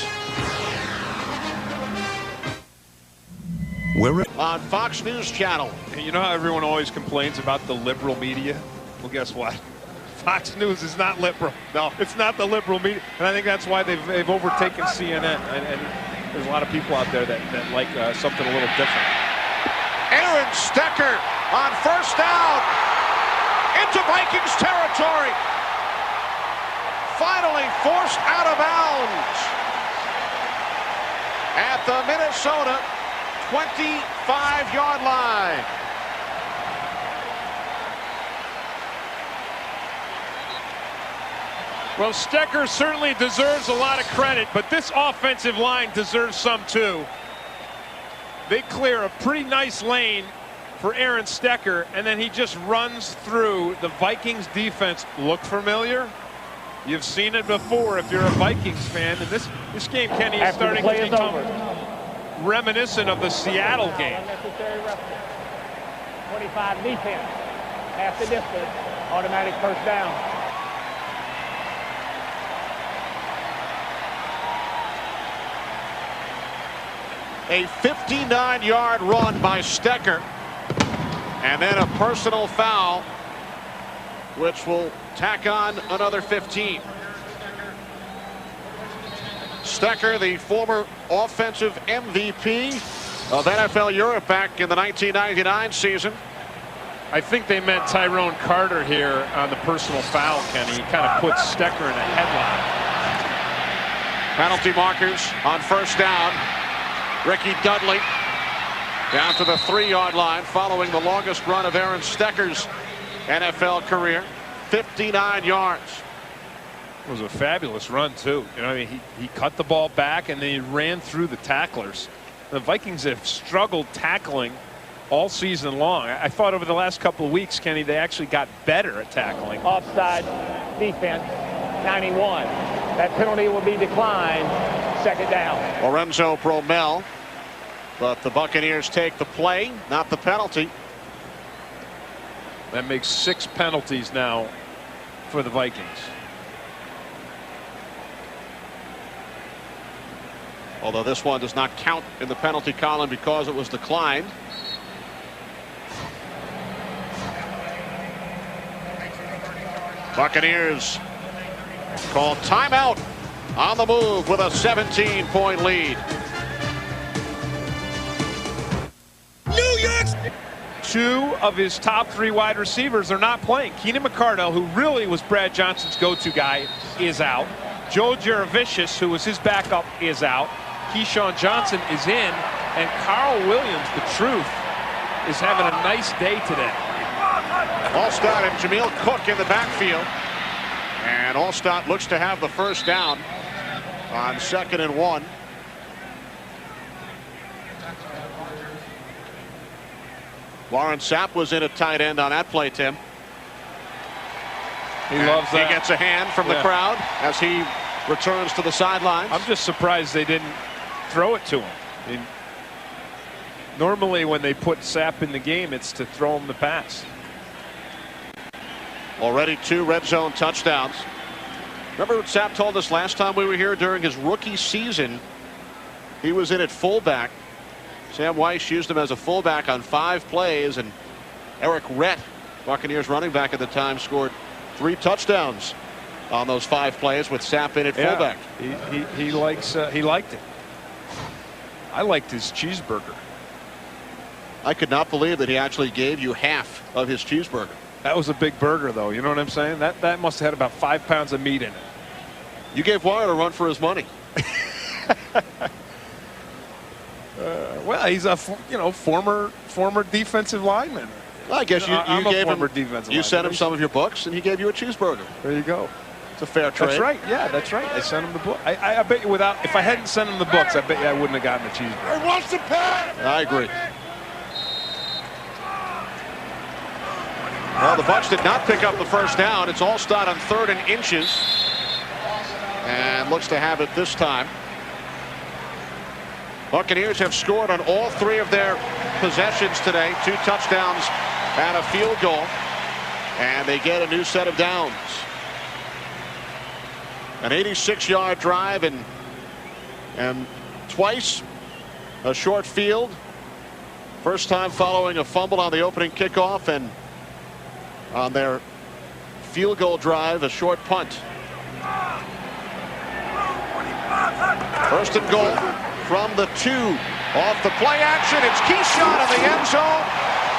We're
on Fox News Channel.
You know how everyone always complains about the liberal media? Well, guess what? Fox News is not liberal. No, it's not the liberal media, and I think that's why they've overtaken CNN. And there's a lot of people out there that like something a little different.
Aaron Stecker on first down into Vikings territory. Finally forced out of bounds at the Minnesota 25-yard line.
Well, Stecker certainly deserves a lot of credit, but this offensive line deserves some too. They clear a pretty nice lane for Aaron Stecker, and then he just runs through the Vikings defense. Look familiar? You've seen it before if you're a Vikings fan. And this game, Kenny, is starting to become reminiscent of the Seattle game.
25 defense. Half the distance. Automatic first down.
A 59-yard run by Stecker, and then a personal foul, which will tack on another 15. Stecker, the former offensive MVP of NFL Europe back in the 1999 season.
I think they meant Tyrone Carter here on the personal foul, Kenny. He kind of puts Stecker in a headlock.
Penalty markers on first down. Ricky Dudley down to the 3-yard line following the longest run of Aaron Stecker's NFL career. 59 yards.
It was a fabulous run too. You know, I mean, he cut the ball back and then he ran through the tacklers. The Vikings have struggled tackling all season long. I thought over the last couple of weeks, Kenny, they actually got better at tackling.
Offside defense, 91. That penalty will be declined. Second down.
Lorenzo Bromell, but the Buccaneers take the play, not the penalty.
That makes 6 penalties now for the Vikings.
Although this one does not count in the penalty column because it was declined. Buccaneers call timeout on the move with a 17-point lead.
New York! 2 of his top 3 wide receivers are not playing. Keenan McCardell, who really was Brad Johnson's go-to guy, is out. Joe Jurevicius, who was his backup, is out. Keyshawn Johnson is in. And Carl Williams, the truth, is having a nice day today.
Allstott and Jameel Cook in the backfield. And Allstott looks to have the first down on 2nd and 1. Warren Sapp was in at tight end on that play, Tim.
He loves that.
He gets a hand from the crowd as he returns to the sidelines.
I'm just surprised they didn't throw it to him. I mean, normally when they put Sapp in the game, it's to throw him the pass.
Already 2 red zone touchdowns. Remember what Sapp told us last time we were here during his rookie season? He was in at fullback Sam Weiss used him as a fullback on 5 plays, and Eric Rett, Buccaneers running back at the time, scored 3 touchdowns on those 5 plays with Sapp in at fullback.
He liked it. I liked his cheeseburger.
I could not believe that he actually gave you half of his cheeseburger.
That was a big burger, though. You know what I'm saying? That must have had about 5 pounds of meat in it.
You gave Wyatt a run for his money.
Well, he's a former defensive lineman.
Well, I guess you gave him. You sent him some of your books, and he gave you a cheeseburger.
There you go.
It's a fair trade.
That's right. Yeah, that's right. I sent him the book. I bet you if I hadn't sent him the books, I bet you I wouldn't have gotten the cheeseburger.
He wants to pass.
I agree. Well, the Bucs did not pick up the first down. It's Allstott on 3rd and inches, and looks to have it this time. Buccaneers have scored on all 3 of their possessions today. 2 touchdowns and a field goal, and they get a new set of downs. An 86-yard drive and twice a short field. First time following a fumble on the opening kickoff, and on their field goal drive, a short punt. First and goal from the 2. Off the play action, it's Keyshawn in the end zone.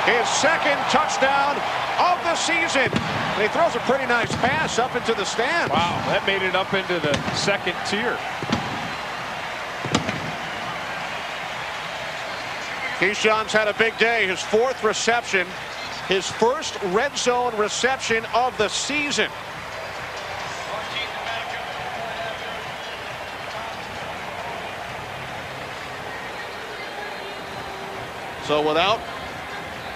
His 2nd touchdown of the season. And he throws a pretty nice pass up into the stands.
Wow, that made it up into the 2nd tier.
Keyshawn's had a big day. His 4th reception. His first red zone reception of the season. So without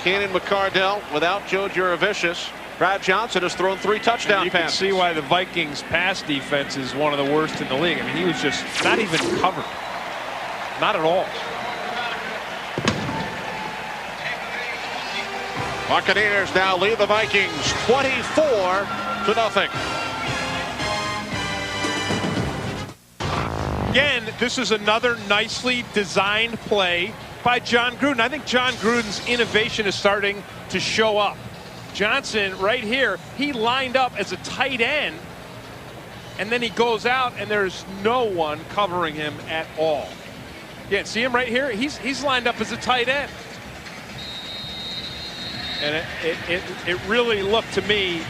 Keenan McCardell, without Joe Juravicius, Brad Johnson has thrown 3 touchdown passes.
You can see why the Vikings pass defense is one of the worst in the league. I mean, he was just not even covered. Not at all.
Buccaneers now lead the Vikings 24-0.
Again, this is another nicely designed play by John Gruden. I think John Gruden's innovation is starting to show up. Johnson right here, he lined up as a tight end, and then he goes out and there's no one covering him at all. Yeah, see him right here? He's lined up as a tight end. And it really looked to me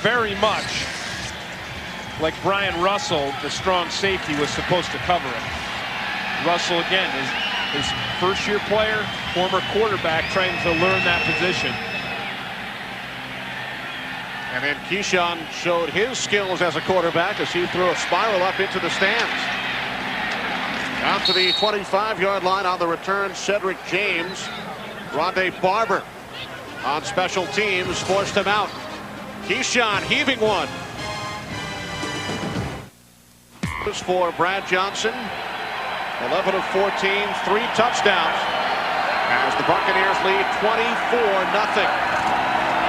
very much like Brian Russell, the strong safety, was supposed to cover him. Russell, again, is his first-year player, former quarterback, trying to learn that position.
And then Keyshawn showed his skills as a quarterback as he threw a spiral up into the stands. Out to the 25-yard line on the return, Cedric James. Rondé Barber on special teams forced him out. Keyshawn heaving one. This for Brad Johnson. 11 of 14, 3 touchdowns. As the Buccaneers lead 24-0.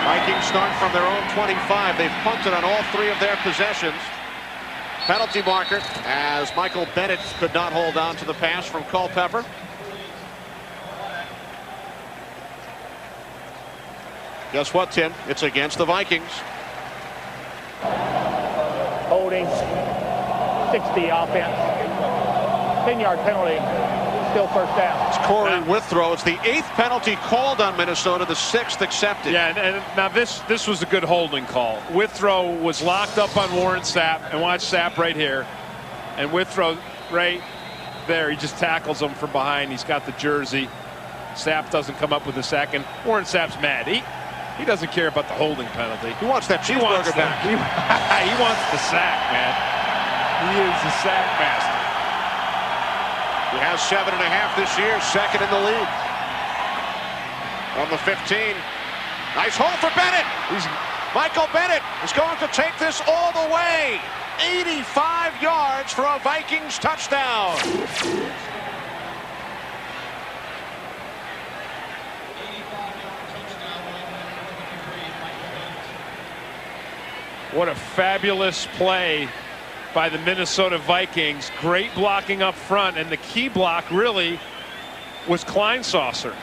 Vikings start from their own 25. They've punted on all 3 of their possessions. Penalty marker as Michael Bennett could not hold on to the pass from Culpepper. Guess what, Tim? It's against the Vikings.
Holding. 60 offense. 10-yard penalty. Still first down.
It's Corey Withrow. It's the 8th penalty called on Minnesota, the 6th accepted.
Yeah, and now this was a good holding call. Withrow was locked up on Warren Sapp, and watch Sapp right here. And Withrow right there, he just tackles him from behind. He's got the jersey. Sapp doesn't come up with a sack, and Warren Sapp's mad. He doesn't care about the holding penalty.
He wants that cheeseburger back.
He wants the sack, man. He is the sack master.
He has 7.5 this year, 2nd in the league. From the 15. Nice hole for Bennett. Michael Bennett is going to take this all the way. 85 yards for a Vikings touchdown.
What a fabulous play by the Minnesota Vikings. Great blocking up front, and the key block really was Kleinsasser,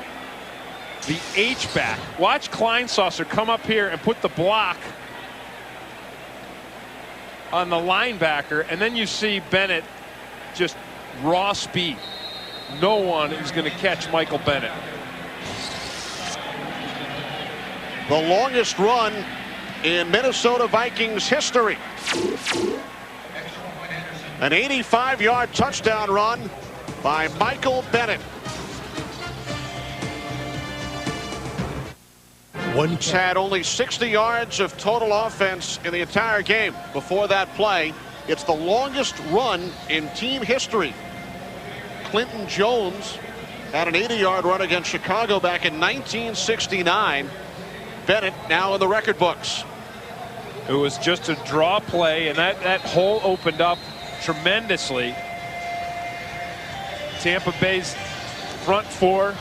the H-back. Watch Kleinsasser come up here and put the block on the linebacker, and then you see Bennett just raw speed. No one is going to catch Michael Bennett.
The longest run in Minnesota Vikings history. An 85-yard touchdown run by Michael Bennett. He's had only 60 yards of total offense in the entire game before that play. It's the longest run in team history. Clinton Jones had an 80-yard run against Chicago back in 1969. Bennett now in the record books.
It was just a draw play, and that hole opened up tremendously. Tampa Bay's front four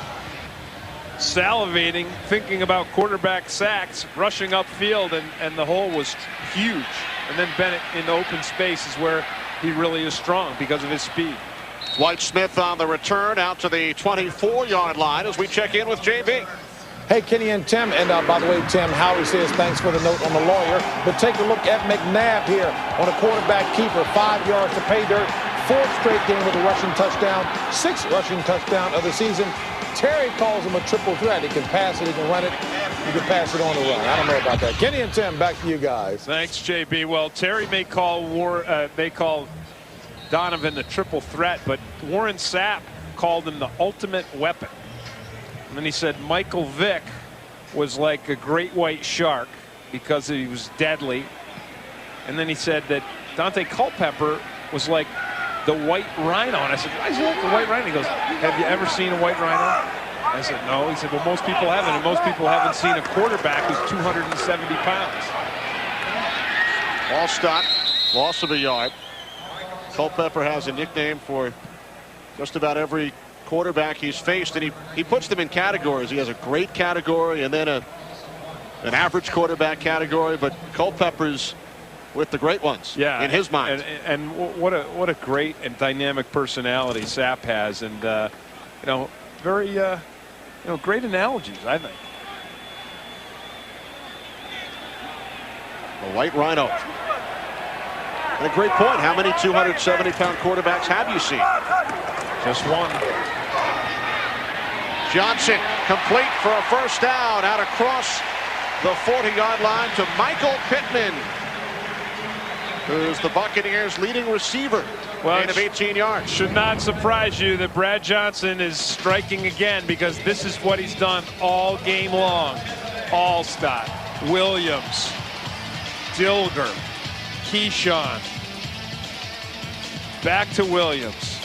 salivating, thinking about quarterback sacks, rushing upfield, and the hole was huge. And then Bennett in the open space is where he really is strong because of his speed.
Dwight Smith on the return out to the 24-yard line as we check in with JB.
Hey, Kenny and Tim, and by the way, Tim, Howie says thanks for the note on the lawyer. But take a look at McNabb here on a quarterback keeper, 5 yards to pay dirt, 4th straight game with a rushing touchdown, 6th rushing touchdown of the season. Terry calls him a triple threat. He can pass it, he can run it, he can pass it on the run. I don't know about that. Kenny and Tim, back to you guys.
Thanks, JB. Well, Terry may call Donovan the triple threat, but Warren Sapp called him the ultimate weapon. And then he said Michael Vick was like a great white shark because he was deadly. And then he said that Dante Culpepper was like the white rhino. And I said, why is he like the white rhino? He goes, have you ever seen a white rhino? I said, no. He said, well, most people haven't. And most people haven't seen a quarterback who's 270 pounds.
Ball stop, loss of a yard. Culpepper has a nickname for just about every quarterback he's faced, and he puts them in categories. He has a great category and then an average quarterback category, but Culpepper's with the great ones, yeah, in his mind.
And what a great and dynamic personality Sapp has, and you know, very great analogies, I think.
The white rhino. And a great point. How many 270-pound quarterbacks have you seen?
Just one.
Johnson complete for a first down out across the 40-yard line to Michael Pittman, who's the Buccaneers' leading receiver.
Well,
gain of 18 yards.
Should not surprise you that Brad Johnson is striking again, because this is what he's done all game long. Allstott, Williams, Dilger, Keyshawn, back to Williams.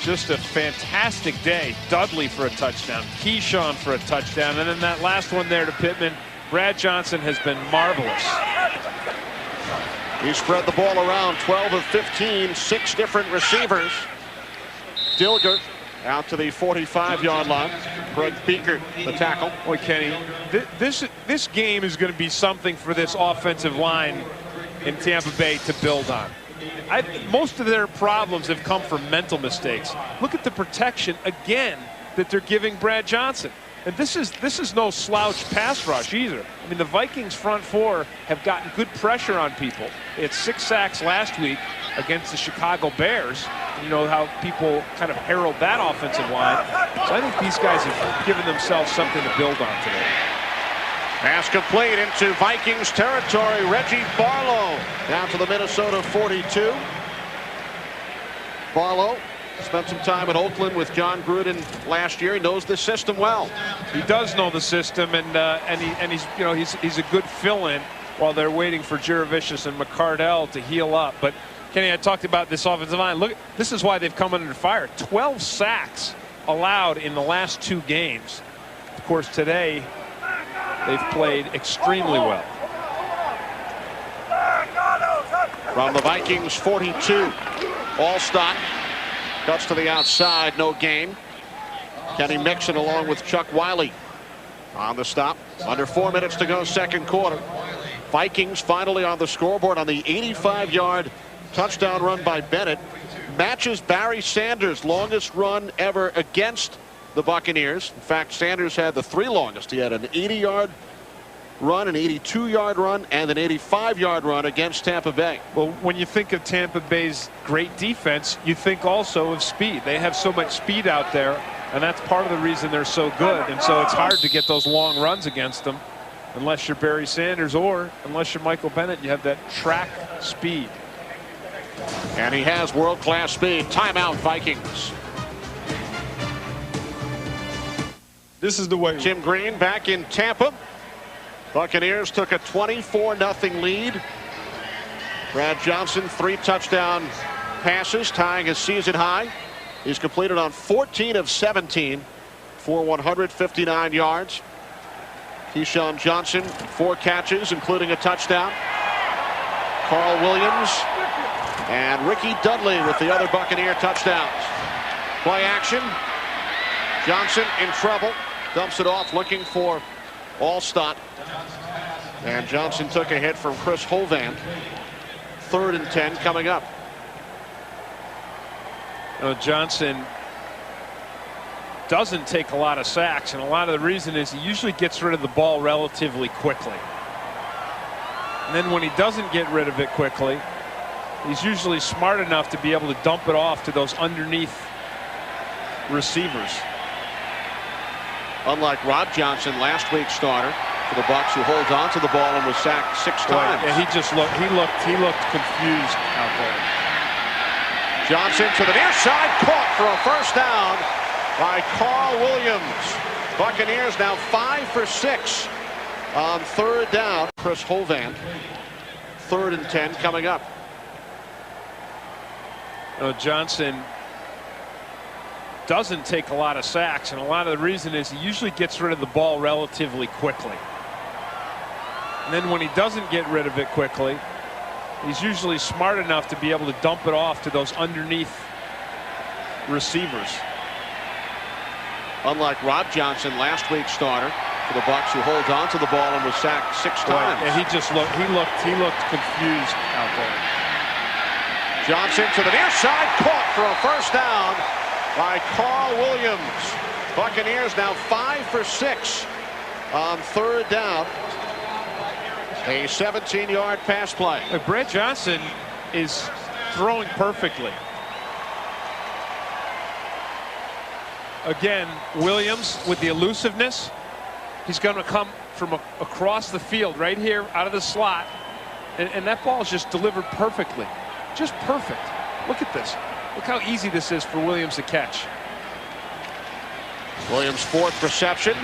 Just a fantastic day. Dudley for a touchdown, Keyshawn for a touchdown, and then that last one there to Pittman. Brad Johnson has been marvelous.
He spread the ball around, 12 of 15, 6 different receivers. Dilger out to the 45-yard line. Greg Beaker, the tackle.
Boy, Kenny, this game is going to be something for this offensive line in Tampa Bay to build on. Most of their problems have come from mental mistakes. Look at the protection again that they're giving Brad Johnson. And this is no slouch pass rush either. I mean, the Vikings front four have gotten good pressure on people. They had 6 sacks last week against the Chicago Bears. You know how people kind of herald that offensive line. So I think these guys have given themselves something to build on today.
Pass complete into Vikings territory. Reggie Barlow down to the Minnesota 42. Barlow spent some time at Oakland with John Gruden last year. He knows this system well.
He does know the system, and he's a good fill-in while they're waiting for Jurevicius and McCardell to heal up. But Kenny, I talked about this offensive line. Look, this is why they've come under fire. 12 sacks allowed in the last 2 games. Of course, today they've played extremely well.
From the Vikings 42, Allstott cuts to the outside, no gain. Kenny Mixon along with Chuck Wiley on the stop. Under 4 minutes to go, second quarter. Vikings finally on the scoreboard on the 85-yard touchdown run by Bennett. matches Barry Sanders' longest run ever against the Buccaneers. In fact, Sanders had the 3 longest. He had an 80-yard run, an 82-yard run, and an 85-yard run against Tampa Bay.
Well, when you think of Tampa Bay's great defense, you think also of speed. They have so much speed out there, and that's part of the reason they're so good. And so it's hard to get those long runs against them unless you're Barry Sanders, or unless you're Michael Bennett, you have that track speed.
And he has world-class speed. Timeout, Vikings.
This is the way.
Jim Green back in Tampa. Buccaneers took a 24-0 lead. Brad Johnson, 3 touchdown passes, tying his season high. He's completed on 14 of 17 for 159 yards. Keyshawn Johnson, 4 catches, including a touchdown. Carl Williams and Ricky Dudley with the other Buccaneer touchdowns. Play action. Johnson in trouble. Dumps it off, looking for Allstott. And Johnson took a hit from Chris Hovan. 3rd and 10 coming up.
Johnson doesn't take a lot of sacks, and a lot of the reason is he usually gets rid of the ball relatively quickly. And then when he doesn't get rid of it quickly, he's usually smart enough to be able to dump it off to those underneath receivers.
Unlike Rob Johnson, last week's starter for the Bucs, who holds on to the ball and was sacked 6 times.
Yeah, he looked confused out there.
Johnson to the near side, caught for a first down by Carl Williams. Buccaneers now 5 for 6 on 3rd down. Chris Hovan. 3rd and 10 coming up.
Johnson doesn't take a lot of sacks, and a lot of the reason is he usually gets rid of the ball relatively quickly. And then when he doesn't get rid of it quickly, he's usually smart enough to be able to dump it off to those underneath receivers.
Unlike Rob Johnson, last week's starter for the Bucs, who holds on to the ball and was sacked 6 times.
Yeah, he looked confused out there.
Johnson to the near side, caught for a first down by Carl Williams. Buccaneers now 5 for 6 on 3rd down. A 17-yard pass play.
Brad Johnson is throwing perfectly. Again, Williams with the elusiveness. He's going to come from across the field right here out of the slot. And that ball is just delivered perfectly. Just perfect. Look at this. Look how easy this is for Williams to catch.
Williams' 4th reception.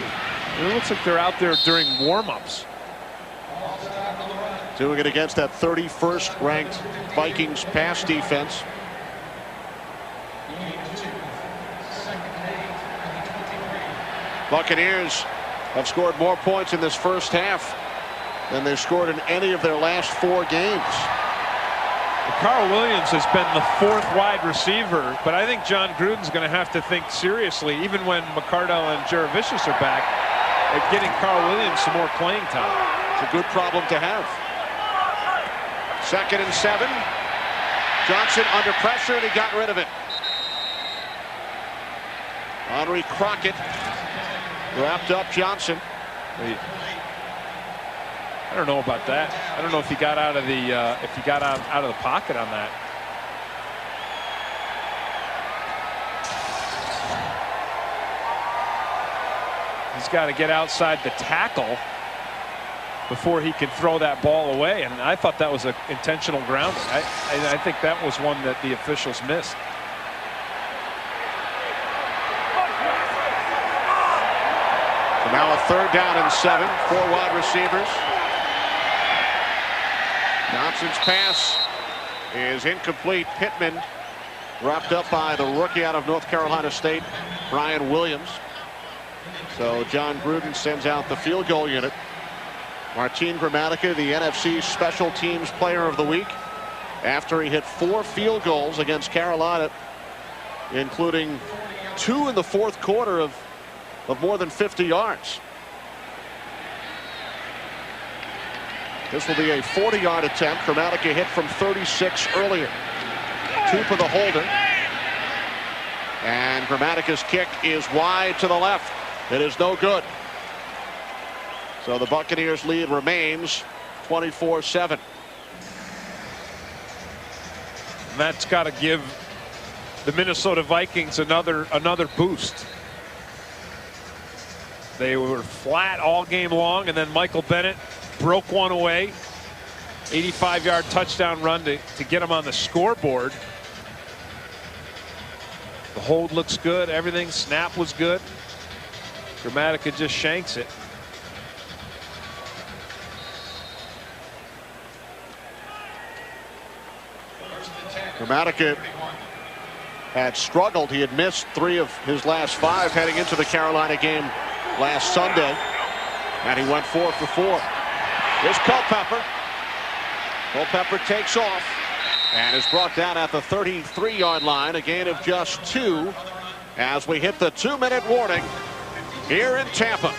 It looks like they're out there during warm-ups.
Doing it against that 31st ranked Vikings pass defense. Buccaneers have scored more points in this first half than they've scored in any of their last 4 games.
Carl Williams has been the 4th wide receiver, but I think John Gruden's going to have to think seriously, even when McCardell and Jaravicius are back, at getting Carl Williams some more playing time.
It's a good problem to have. 2nd and 7. Johnson under pressure, and he got rid of it. Henry Crockett wrapped up Johnson.
I don't know about that. I don't know if he got out of the out of the pocket on that. He's got to get outside the tackle before he can throw that ball away, and I thought that was an intentional grounding. I think that was one that the officials missed.
So now a 3rd down and 7. 4 wide receivers. Johnson's pass is incomplete. Pittman wrapped up by the rookie out of North Carolina State, Brian Williams. So John Gruden sends out the field goal unit. Martin Gramatica, the NFC Special Teams Player of the Week, after he hit 4 field goals against Carolina, including 2 in the 4th quarter of more than 50 yards. This will be a 40-yard attempt. Gramatica hit from 36 earlier. Two for the holder. And Grammatica's kick is wide to the left. It is no good. So the Buccaneers lead remains 24-7.
That's got to give the Minnesota Vikings another boost. They were flat all game long, and then Michael Bennett broke one away. 85-yard touchdown run to get him on the scoreboard. The hold looks good. Everything. Snap was good. Grammatica just shanks it.
Grammatica had struggled. He had missed 3 of his last 5 heading into the Carolina game last Sunday. And he went 4 for 4. Here's Culpepper. Culpepper takes off and is brought down at the 33-yard line. A gain of just 2 as we hit the 2-minute warning here in Tampa.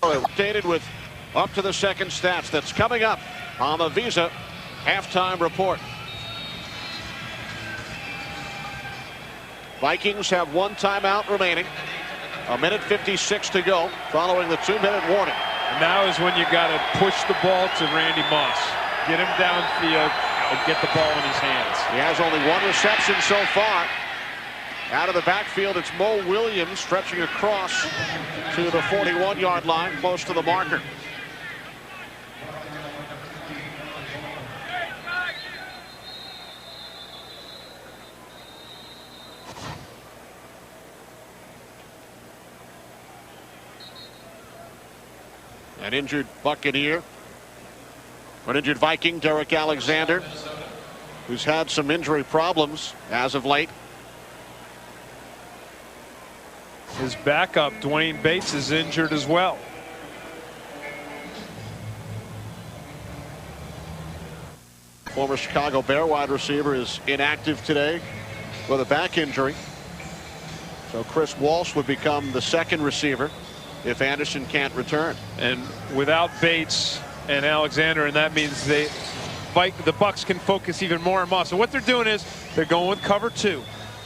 Updated with up to the second stats. That's coming up on the Visa halftime report. Vikings have 1 timeout remaining. 1:56 to go following the 2-minute warning.
And now is when you got to push the ball to Randy Moss. Get him downfield and get the ball in his hands.
He has only 1 reception so far. Out of the backfield, it's Mo Williams stretching across to the 41-yard line, close to the marker. An injured Buccaneer, an injured Viking, Derek Alexander, who's had some injury problems as of late.
His backup, Dwayne Bates, is injured as well.
Former Chicago Bear wide receiver is inactive today with a back injury. So Chris Walsh would become the second receiver if Anderson can't return.
And without Bates and Alexander, and that means the Bucs can focus even more on Moss. So what they're doing is they're going with cover 2.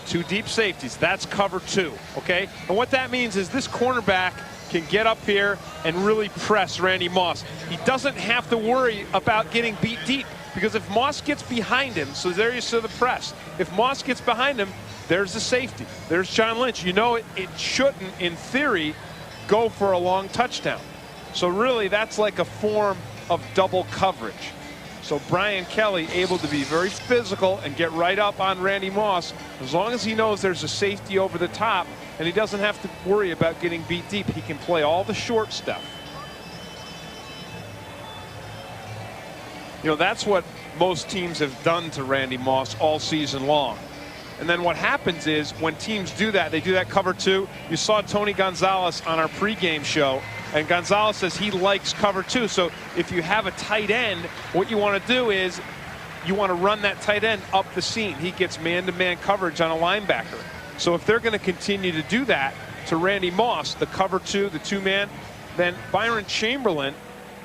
2 deep safeties. That's cover 2. Okay. And what that means is this cornerback can get up here and really press Randy Moss. He doesn't have to worry about getting beat deep, because if Moss gets behind him, so there you see the press. If Moss gets behind him, there's the safety. There's John Lynch. You know, it shouldn't, in theory, go for a long touchdown. So really, that's like a form of double coverage. So Brian Kelly able to be very physical and get right up on Randy Moss, as long as he knows there's a safety over the top and he doesn't have to worry about getting beat deep. He can play all the short stuff. You know, that's what most teams have done to Randy Moss all season long. And then what happens is when teams do that, they do that cover 2. You saw Tony Gonzalez on our pregame show, and Gonzalez says he likes cover 2. So if you have a tight end, what you want to do is you want to run that tight end up the seam. He gets man-to-man coverage on a linebacker. So if they're going to continue to do that to Randy Moss, the cover 2, the 2-man, then Byron Chamberlain,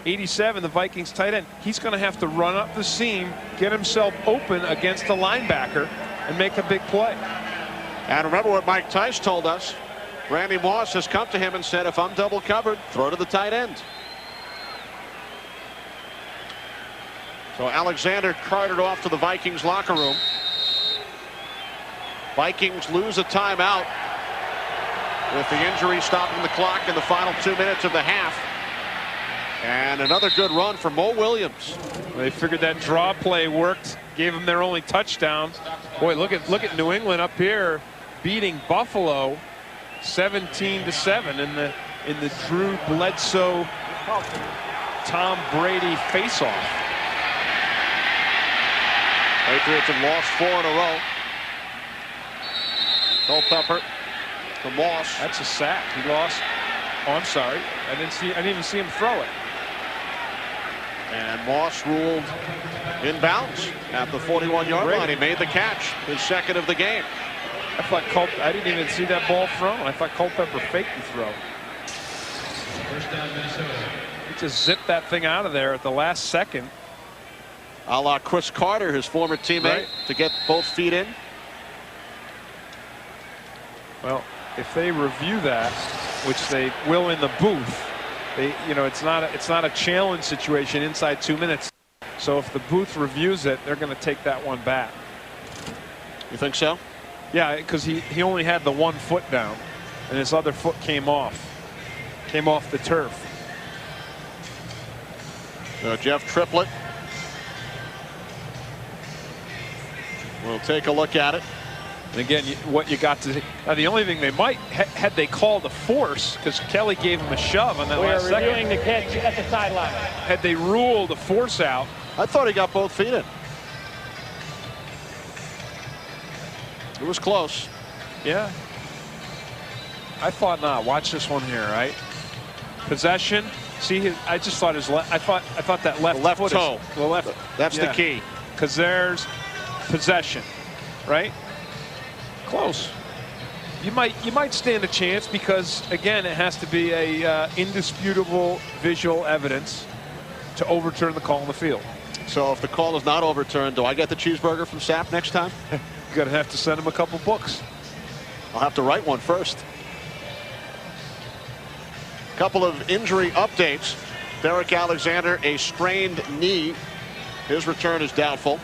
87, the Vikings tight end, he's going to have to run up the seam, get himself open against the linebacker, and make a big play.
And remember what Mike Tice told us. Randy Moss has come to him and said, if I'm double covered, throw to the tight end. So Alexander carted off to the Vikings locker room. Vikings lose a timeout with the injury stopping the clock in the final 2 minutes of the half. And another good run for Mo Williams.
They figured that draw play worked, gave them their only touchdown. Boy, look at New England up here beating Buffalo 17-7 in the Drew Bledsoe Tom Brady face-off.
Patriots have lost 4 in a row. Culpepper to Moss.
That's a sack. He lost. Oh, I'm sorry. I didn't even see him throw it.
And Moss ruled inbounds at the 41-yard line. He made the catch, his second of the game.
I didn't even see that ball thrown. I thought Culpepper faked the throw.
First down, Minnesota.
He just zipped that thing out of there at the last second.
A la Chris Carter, his former teammate, to get both feet in.
Well, if they review that, which they will in the booth, it's not a challenge situation inside 2 minutes. So if the booth reviews it, they're going to take that one back.
You think so?
Yeah, because he only had the 1 foot down, and his other foot came off the turf.
So Jeff Triplett will take a look at it.
And again, what you got to the only thing they might had they called a force, because Kelly gave him a shove on that last second.
We are reviewing the catch at the sideline.
Had they ruled a force out,
I thought he got both feet in. It was close.
Yeah. I thought not. Watch this one here, right? Possession. See, I just thought his left. I thought that left foot
toe.
The left.
That's the key.
Because there's possession, right? Close. You might stand a chance because again it has to be a indisputable visual evidence to overturn the call on the field.
So if the call is not overturned, do I get the cheeseburger from Sapp next time?
You're gonna have to send him a couple books.
I'll have to write one first. Couple of injury updates. Derek Alexander, a sprained knee. His return is doubtful.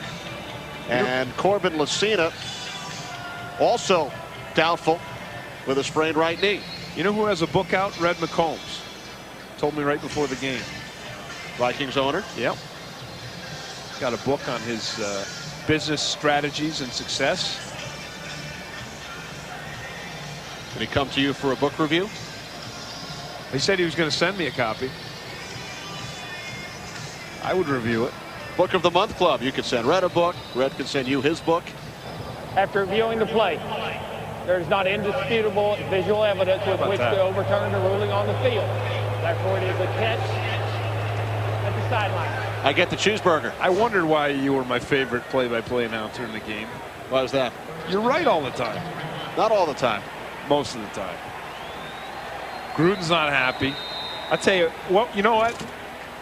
And Corbin Lucina, also doubtful with a sprained right knee.
You know who has a book out? Red McCombs. Told me right before the game.
Vikings owner.
Yep. Got a book on his business strategies and success.
Did he come to you for a book review?
He said he was going to send me a copy. I would review it.
Book of the Month Club. You could send Red a book. Red could send you his book.
After reviewing the play, there is not indisputable visual evidence with which to overturn the ruling on the field. Therefore, it is a catch at the sideline.
I get the cheeseburger.
I wondered why you were my favorite play-by-play announcer in the game.
Why is that?
You're right all the time.
Not all the time.
Most of the time. Gruden's not happy. I tell you what, you know what?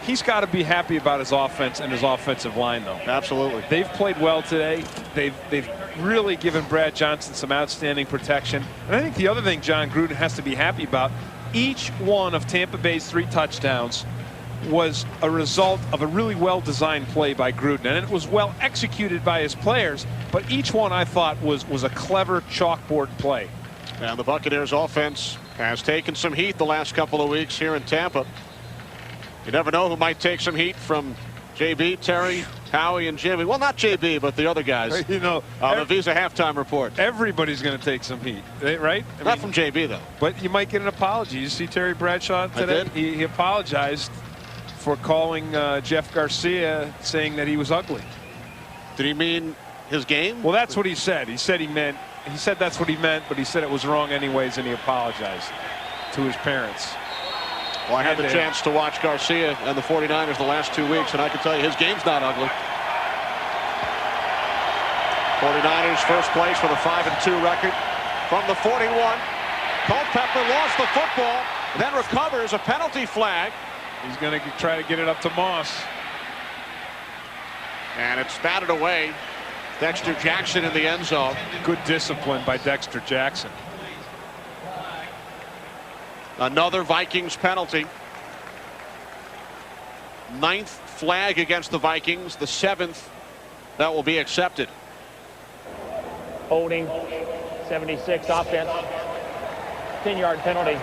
He's got to be happy about his offense and his offensive line, though.
Absolutely.
They've played well today. They've really given Brad Johnson some outstanding protection. And I think the other thing John Gruden has to be happy about, each one of Tampa Bay's 3 touchdowns was a result of a really well-designed play by Gruden. And it was well executed by his players, but each one I thought was a clever chalkboard play.
And the Buccaneers offense has taken some heat the last couple of weeks here in Tampa. You never know who might take some heat from JB, Terry, Howie, and Jimmy. Well, not JB, but the other guys.
You know,
the Visa halftime report.
Everybody's going to take some heat, right?
Not from JB, though.
But you might get an apology. You see Terry Bradshaw today?
I did.
He apologized for calling Jeff Garcia, saying that he was ugly.
Did he mean his game?
Well, that's what he said. He said that's what he meant, but he said it was wrong anyways, and he apologized to his parents.
Well, I had the chance to watch Garcia and the 49ers the last 2 weeks, and I can tell you his game's not ugly. 49ers first place with a 5-2 record. From the 41, Culpepper lost the football, then recovers a penalty flag.
He's going to try to get it up to Moss.
And it's batted away. Dexter Jackson in the end zone.
Good discipline by Dexter Jackson.
Another Vikings penalty. 9th flag against the Vikings. The 7th that will be accepted.
Holding, 76 offense. 10-yard penalty.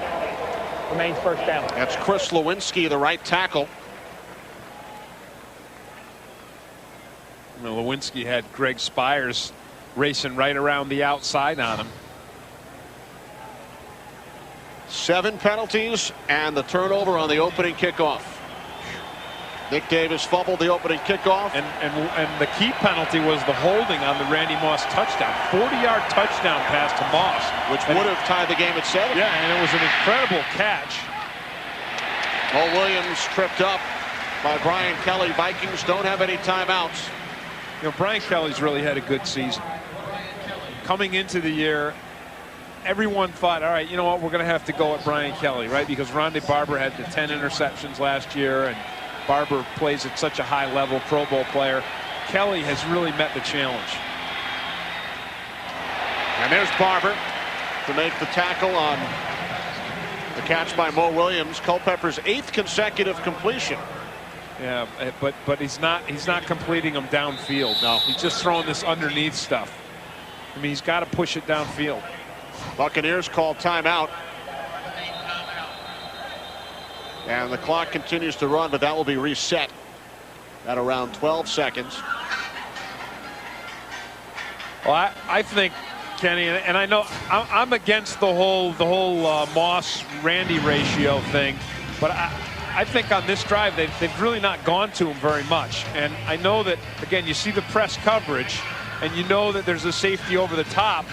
Remains first down.
That's Chris Lewinsky, the right tackle.
Lewinsky had Greg Spires racing right around the outside on him.
7 penalties and the turnover on the opening kickoff. Nick Davis fumbled the opening kickoff.
And the key penalty was the holding on the Randy Moss touchdown. 40-yard touchdown pass to Moss.
Which would have tied the game at 7.
Yeah, and it was an incredible catch.
Mo Williams tripped up by Brian Kelly. Vikings don't have any timeouts.
You know, Brian Kelly's really had a good season. Coming into the year, everyone thought, all right, you know what, we're going to have to go at Brian Kelly, right? Because Rondé Barber had the 10 interceptions last year, and Barber plays at such a high level, Pro Bowl player. Kelly has really met the challenge.
And there's Barber to make the tackle on the catch by Mo Williams. Culpepper's 8th consecutive completion.
Yeah, but he's not completing them downfield. No, he's just throwing this underneath stuff. I mean, he's got to push it downfield.
Buccaneers call timeout. And the clock continues to run, but that will be reset at around 12 seconds.
Well, I think, Kenny, and I know I'm against the whole Moss-Randy ratio thing, but I think on this drive they've really not gone to him very much. And I know that, again, you see the press coverage, and you know that there's a safety over the top,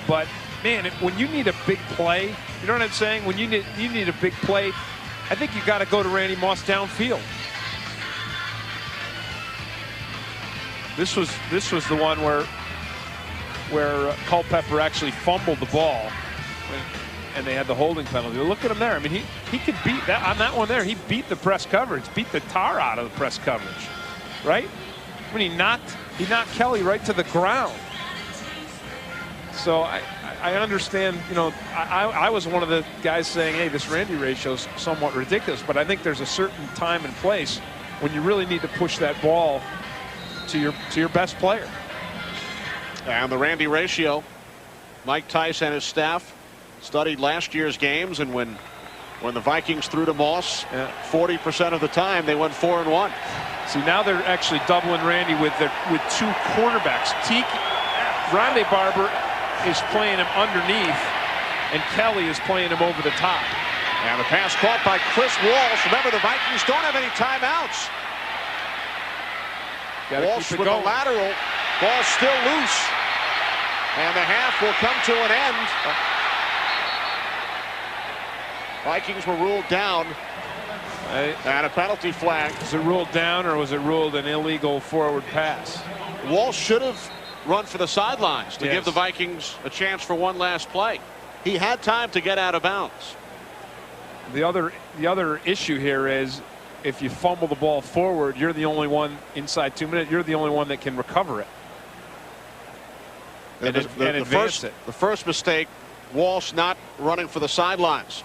but man, when you need a big play, you know what I'm saying? When you need a big play, I think you got to go to Randy Moss downfield. This was the one where Culpepper actually fumbled the ball, and they had the holding penalty. Look at him there. I mean, he could beat that on that one there. He beat the press coverage, beat the tar out of the press coverage, right? I mean, he knocked Kelly right to the ground. So I understand, you know, I was one of the guys saying, hey, this Randy ratio is somewhat ridiculous, but I think there's a certain time and place when you really need to push that ball to your best player.
And the Randy ratio, Mike Tice and his staff studied last year's games, and when the Vikings threw to Moss, 40% of the time they went 4-1.
See, now they're actually doubling Randy with 2 cornerbacks. Rondé Barber is playing him underneath, and Kelly is playing him over the top.
And the pass caught by Chris Walsh. Remember, the Vikings don't have any timeouts. Walsh with a lateral. Ball still loose. And the half will come to an end. Vikings were ruled down. And a penalty flag.
Was it ruled down, or was it ruled an illegal forward pass?
Walsh should have run for the sidelines to give the Vikings a chance for one last play. He had time to get out of bounds.
The other issue here is, if you fumble the ball forward, you're the only one inside 2 minutes. You're the only one that can recover it and advance it.
The first mistake, Walsh not running for the sidelines.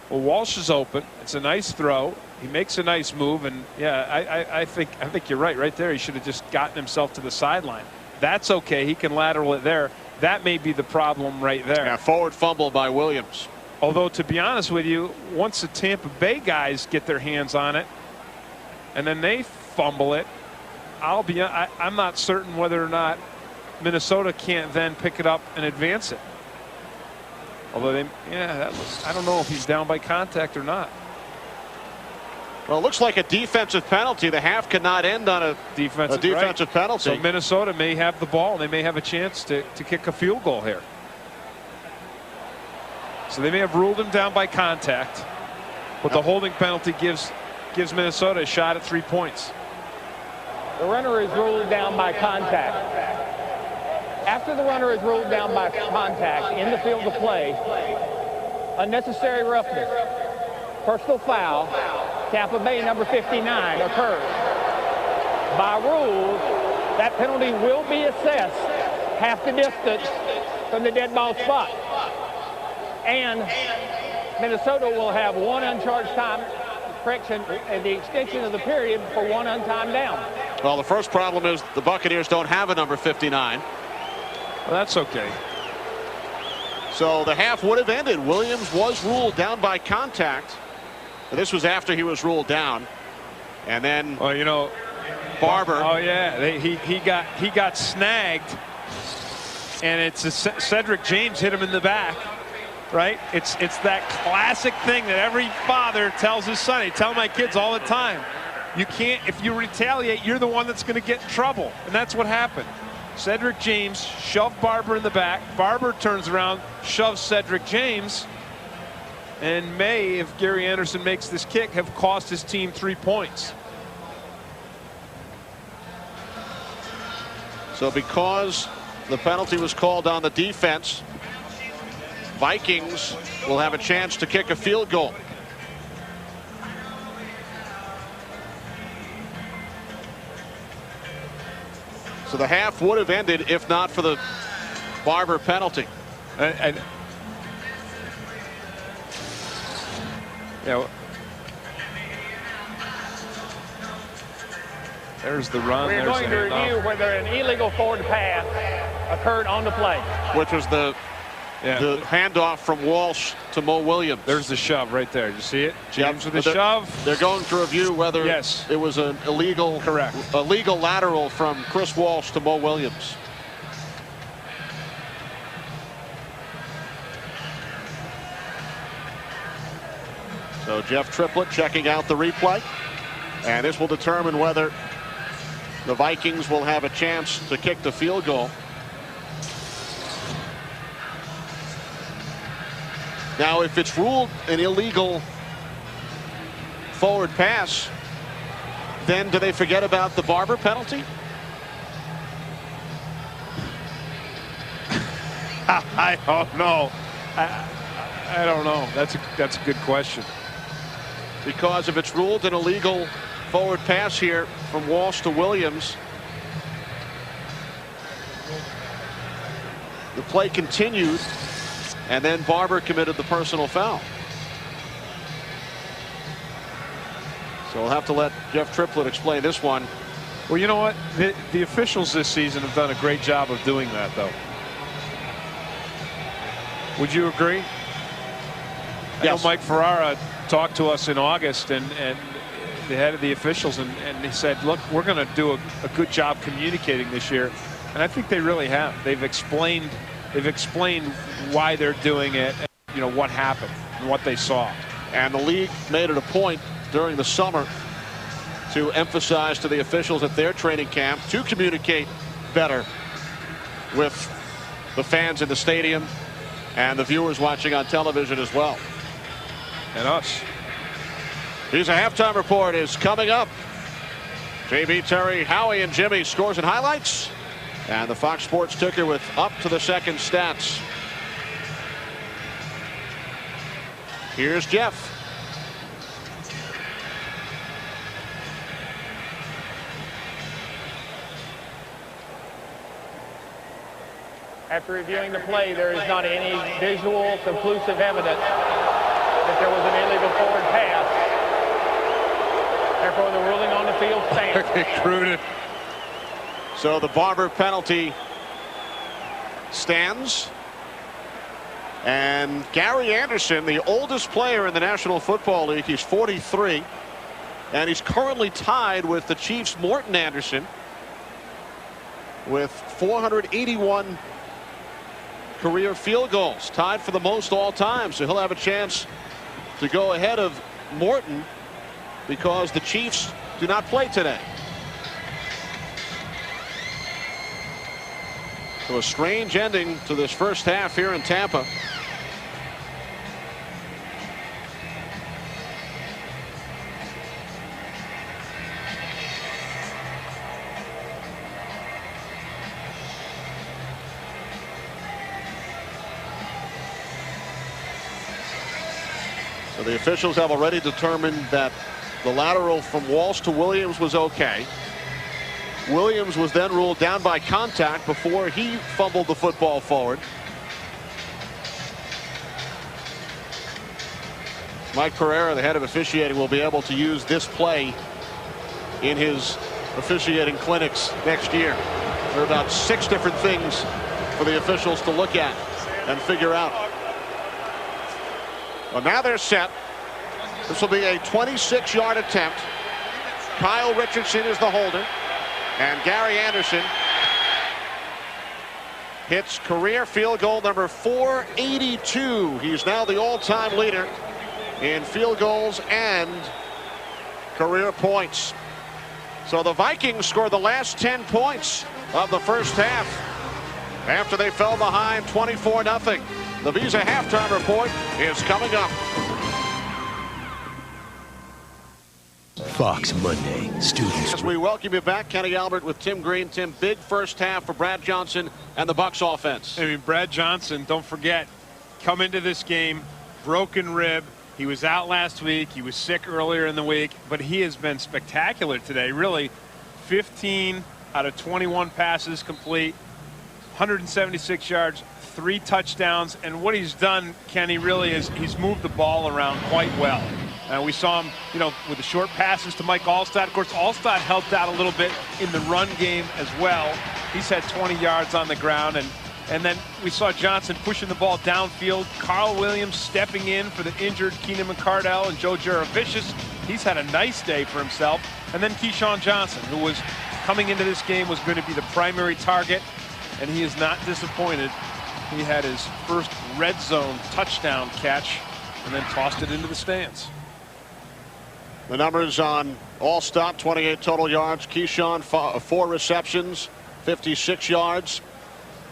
Well, Walsh is open. It's a nice throw. He makes a nice move, and yeah, I think you're right there. He should have just gotten himself to the sideline. That's okay. He can lateral it there. That may be the problem right there.
Yeah, forward fumble by Williams.
Although, to be honest with you, once the Tampa Bay guys get their hands on it and then they fumble it, I'm not certain whether or not Minnesota can't then pick it up and advance it. Although I don't know if he's down by contact or not.
Well, it looks like a defensive penalty. The half cannot end on a defensive penalty.
So Minnesota may have the ball. They may have a chance to kick a field goal here. So they may have ruled him down by contact, but the holding penalty gives Minnesota a shot at 3 points.
The runner is ruled down by contact. After the runner is ruled down by contact in the field of play, unnecessary roughness, personal foul, Tampa Bay number 59 occurs. By rules, that penalty will be assessed half the distance from the dead ball spot. And Minnesota will have one uncharged time correction and the extension of the period for one untimed down.
Well, the first problem is the Buccaneers don't have a number 59.
Well, that's okay.
So the half would have ended. Williams was ruled down by contact. This was after he was ruled down. And then,
well, you know,
Barber.
Oh yeah, he got snagged, and it's Cedric James hit him in the back. Right? It's that classic thing that every father tells his son. I tell my kids all the time, you can't, if you retaliate, you're the one that's going to get in trouble. And that's what happened. Cedric James shoved Barber in the back. Barber turns around, shoves Cedric James, and may, if Gary Anderson makes this kick, have cost his team 3 points.
So because the penalty was called on the defense, Vikings will have a chance to kick a field goal. So the half would have ended if not for the Barber penalty.
And you know, there's the run.
We're going to review whether an illegal forward pass occurred on the play.
Which was the handoff from Walsh to Mo Williams.
There's the shove right there. You see it? James with the shove.
They're going to review whether it was an illegal, illegal lateral from Chris Walsh to Mo Williams. So Jeff Triplett checking out the replay, and this will determine whether the Vikings will have a chance to kick the field goal. Now, if it's ruled an illegal forward pass, then do they forget about the Barber penalty?
I don't know. I don't know. That's a good question.
Because if it's ruled an illegal forward pass here from Walsh to Williams, the play continued, and then Barber committed the personal foul. So we'll have to let Jeff Triplett explain this one.
Well, you know what? The officials this season have done a great job of doing that, though. Would you agree?
Yes.
I know Mike Ferrara talked to us in August, and the head of the officials, and he said, look, we're going to do a good job communicating this year. And I think they really have. They've explained why they're doing it, and, you know, what happened and what they saw.
And the league made it a point during the summer to emphasize to the officials at their training camp to communicate better with the fans in the stadium and the viewers watching on television as well.
And us.
Here's a halftime report is coming up. JB, Terry, Howie, and Jimmy scores and highlights. And the Fox Sports ticker with up to the second stats. Here's Jeff.
After reviewing the play, there is not any visual conclusive evidence that there was an illegal forward pass. Therefore, the ruling on the field stands.
So the Barber penalty stands. And Gary Anderson, the oldest player in the National Football League, he's 43. And he's currently tied with the Chiefs' Morton Anderson with 481 career field goals, tied for the most all time. So he'll have a chance to go ahead of Morton because the Chiefs do not play today. So a strange ending to this first half here in Tampa. So the officials have already determined that the lateral from Walsh to Williams was okay. Williams was then ruled down by contact before he fumbled the football forward. Mike Pereira, the head of officiating, will be able to use this play in his officiating clinics next year. There are about 6 different things for the officials to look at and figure out. Well, now they're set. This will be a 26-yard attempt. Kyle Richardson is the holder. And Gary Anderson hits career field goal number 482. He's now the all-time leader in field goals and career points. So the Vikings scored the last 10 points of the first half after they fell behind 24-0. The Visa halftime report is coming up.
Fox Monday, students.
As we welcome you back, Kenny Albert with Tim Green. Tim, big first half for Brad Johnson and the Bucs offense.
I mean, Brad Johnson, don't forget, come into this game, broken rib. He was out last week. He was sick earlier in the week, but he has been spectacular today. Really, 15 out of 21 passes complete, 176 yards, 3 touchdowns. And what he's done, Kenny, really is he's moved the ball around quite well. We saw him, with the short passes to Mike Alstott. Of course, Alstott helped out a little bit in the run game as well. He's had 20 yards on the ground. And then we saw Johnson pushing the ball downfield. Carl Williams stepping in for the injured Keenan McCardell and Joe Juravicius. He's had a nice day for himself. And then Keyshawn Johnson, who was coming into this game, was going to be the primary target. And he is not disappointed. He had his first red zone touchdown catch and then tossed it into the stands.
The numbers on Alstott: 28 total yards. Keyshawn, 4 receptions, 56 yards.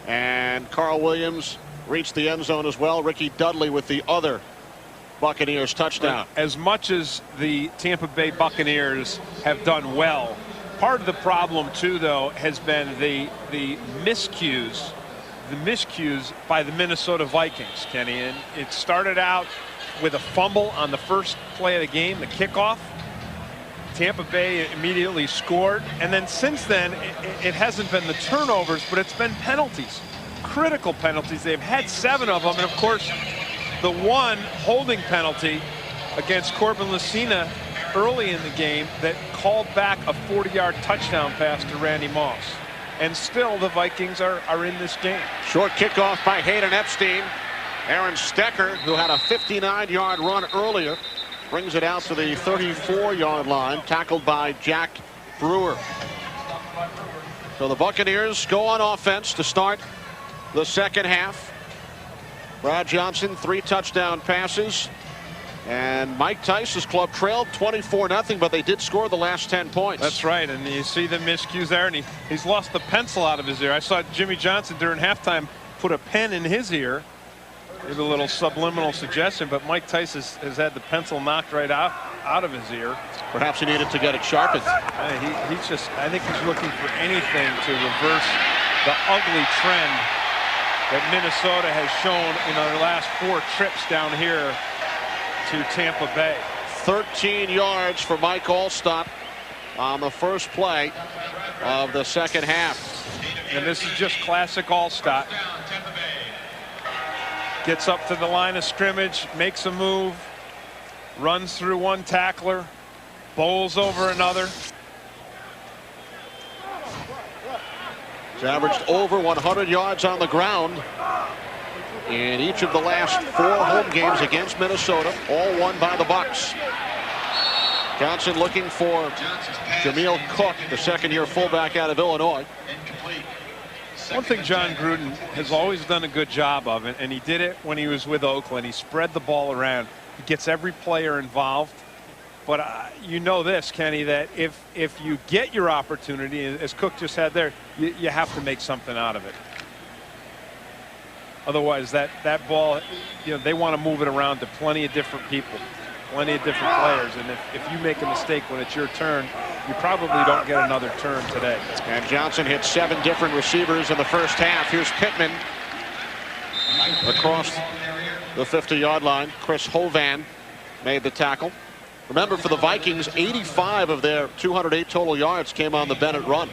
And Carl Williams reached the end zone as well. Ricky Dudley with the other Buccaneers touchdown.
As much as the Tampa Bay Buccaneers have done well, part of the problem too, though, has been the miscues by the Minnesota Vikings, Kenny. And it started out with a fumble on the first play of the game, the kickoff. Tampa Bay immediately scored, and then since then it hasn't been the turnovers, but it's been penalties, critical penalties. They've had 7 of them, and of course the one holding penalty against Corbin Lucina early in the game that called back a 40-yard touchdown pass to Randy Moss. And still the Vikings are in this game.
Short kickoff by Hayden Epstein. Aaron Stecker, who had a 59-yard run earlier, brings it out to the 34-yard line, tackled by Jack Brewer. So the Buccaneers go on offense to start the second half. Brad Johnson, 3 touchdown passes. And Mike Tice's club trailed 24-0, but they did score the last 10 points.
That's right, and you see the miscues there, and he's lost the pencil out of his ear. I saw Jimmy Johnson during halftime put a pen in his ear. Maybe a little subliminal suggestion, but Mike Tice has had the pencil knocked right out of his ear.
Perhaps he needed to get it sharpened.
I think he's looking for anything to reverse the ugly trend that Minnesota has shown in their last 4 trips down here to Tampa Bay.
13 yards for Mike Alstott on the first play of the second half.
And this is just classic Alstott. Gets up to the line of scrimmage, makes a move, runs through one tackler, bowls over another.
He's averaged over 100 yards on the ground in each of the last 4 home games against Minnesota, all won by the Bucs. Johnson looking for Jameel Cook, the second-year fullback out of Illinois.
One thing John Gruden has always done a good job of, and he did it when he was with Oakland, he spread the ball around. He gets every player involved. But you know this, Kenny, that if you get your opportunity, as Cook just had there, you have to make something out of it. Otherwise, that ball, they want to move it around to plenty of different people, plenty of different players. And if you make a mistake when it's your turn, you probably don't get another turn today.
And Johnson hit 7 different receivers in the first half. Here's Pittman across the 50-yard line. Chris Hovan made the tackle. Remember, for the Vikings, 85 of their 208 total yards came on the Bennett run.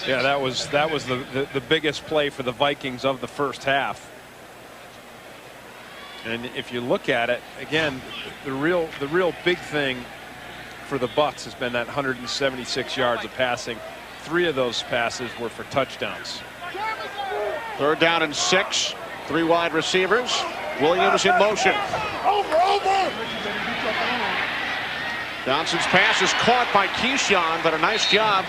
Yeah, that was the biggest play for the Vikings of the first half. And if you look at it again, the real big thing for the Bucs has been that 176 yards of passing. 3 of those passes were for touchdowns.
3rd down and 6. 3 wide receivers. Williams in motion. Johnson's pass is caught by Keyshawn, but a nice job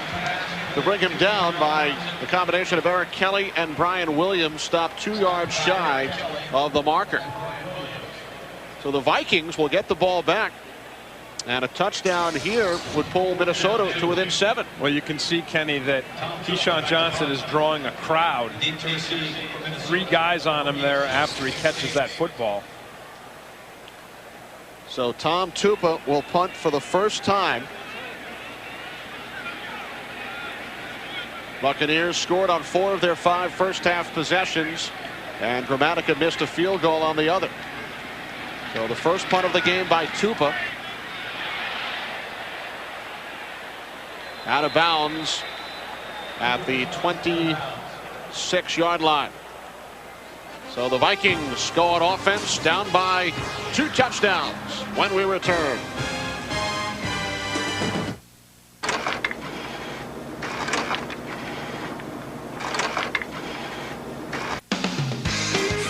to bring him down by the combination of Eric Kelly and Brian Williams. Stopped 2 yards shy of the marker. So the Vikings will get the ball back, and a touchdown here would pull Minnesota to within 7.
Well, you can see, Kenny, that Keyshawn Johnson is drawing a crowd. 3 guys on him there after he catches that football.
So Tom Tupa will punt for the first time. Buccaneers scored on 4 of their 5 first-half possessions, and Gramatica missed a field goal on the other. So the first punt of the game by Tupa. out of bounds at the 26-yard line. So the Vikings go on offense, down by 2 touchdowns when we return.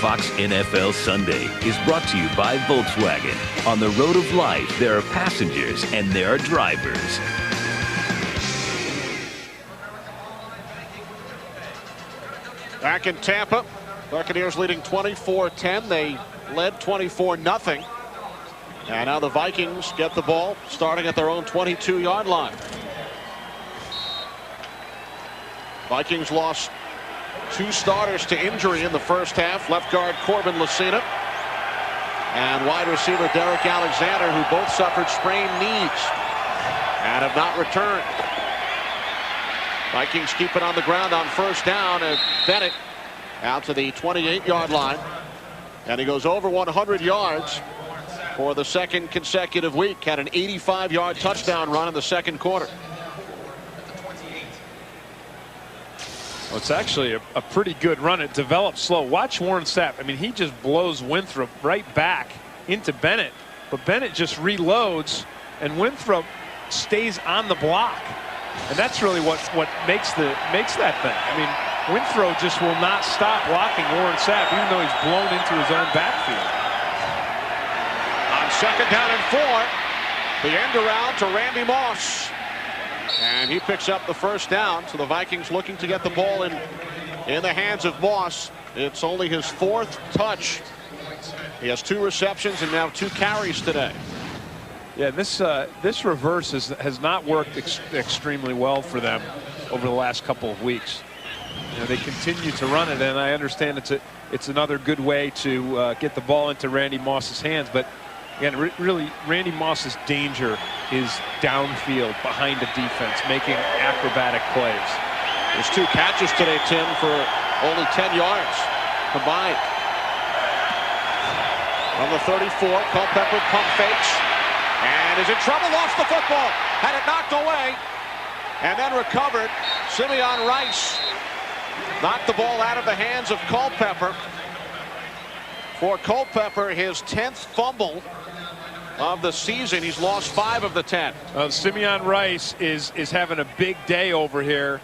Fox NFL Sunday is brought to you by Volkswagen. On the road of life, there are passengers and there are drivers.
Back in Tampa, Buccaneers leading 24-10. They led 24-0. And now the Vikings get the ball starting at their own 22-yard line. Vikings lost 2 starters to injury in the first half. Left guard Corbin Lucina and wide receiver Derek Alexander, who both suffered sprained knees and have not returned. Vikings keep it on the ground on first down, and Bennett out to the 28-yard line, and he goes over 100 yards for the second consecutive week. Had an 85-yard touchdown run in the second quarter.
Well, it's actually a pretty good run. It developed slow. Watch Warren Sapp. I mean, he just blows Winthrop right back into Bennett, but Bennett just reloads and Winthrop stays on the block, and that's really what makes that thing. I mean, Winthrop just will not stop blocking Warren Sapp, even though he's blown into his own backfield.
On second down and 4, the end around to Randy Moss. And he picks up the first down. So the Vikings looking to get the ball in the hands of Moss. It's only his 4th touch. He has 2 receptions and now 2 carries today.
Yeah, this reverse has not worked extremely well for them over the last couple of weeks. You know, they continue to run it, and I understand it's another good way to get the ball into Randy Moss's hands. But again, really, Randy Moss's danger is downfield behind the defense, making acrobatic plays.
There's 2 catches today, Tim, for only 10 yards combined. On the 34, Culpepper pump fakes and is in trouble. Lost the football. Had it knocked away and then recovered. Simeon Rice knocked the ball out of the hands of Culpepper. For Culpepper, his 10th fumble of the season. He's lost 5 of the 10.
Simeon Rice is having a big day over here.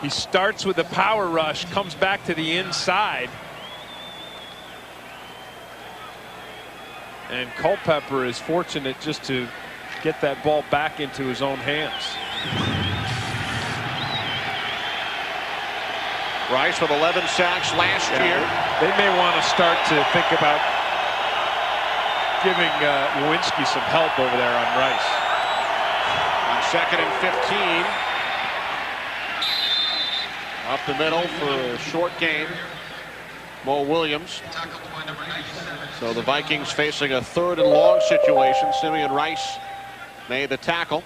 He starts with a power rush, comes back to the inside, and Culpepper is fortunate just to get that ball back into his own hands.
Rice with 11 sacks last year.
They may want to start to think about giving Lewinsky some help over there on Rice.
On second and 15. Up the middle for a short gain. Mo Williams. So the Vikings facing a 3rd and long situation. Simeon Rice made the tackle.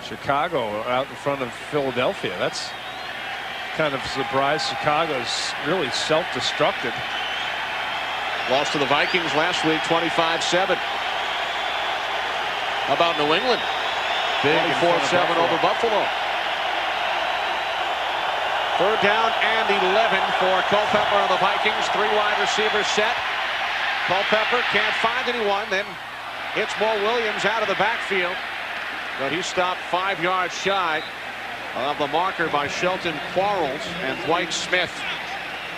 Chicago out in front of Philadelphia. That's kind of a surprise. Chicago's really self-destructed.
Lost to the Vikings last week, 25-7. How about New England? 24-7 over Buffalo. 3rd down and 11 for Culpepper on the Vikings. 3 wide receivers set. Culpepper can't find anyone. Then hits Mo Williams out of the backfield. But he stopped 5 yards shy of the marker by Shelton Quarles and Dwight Smith.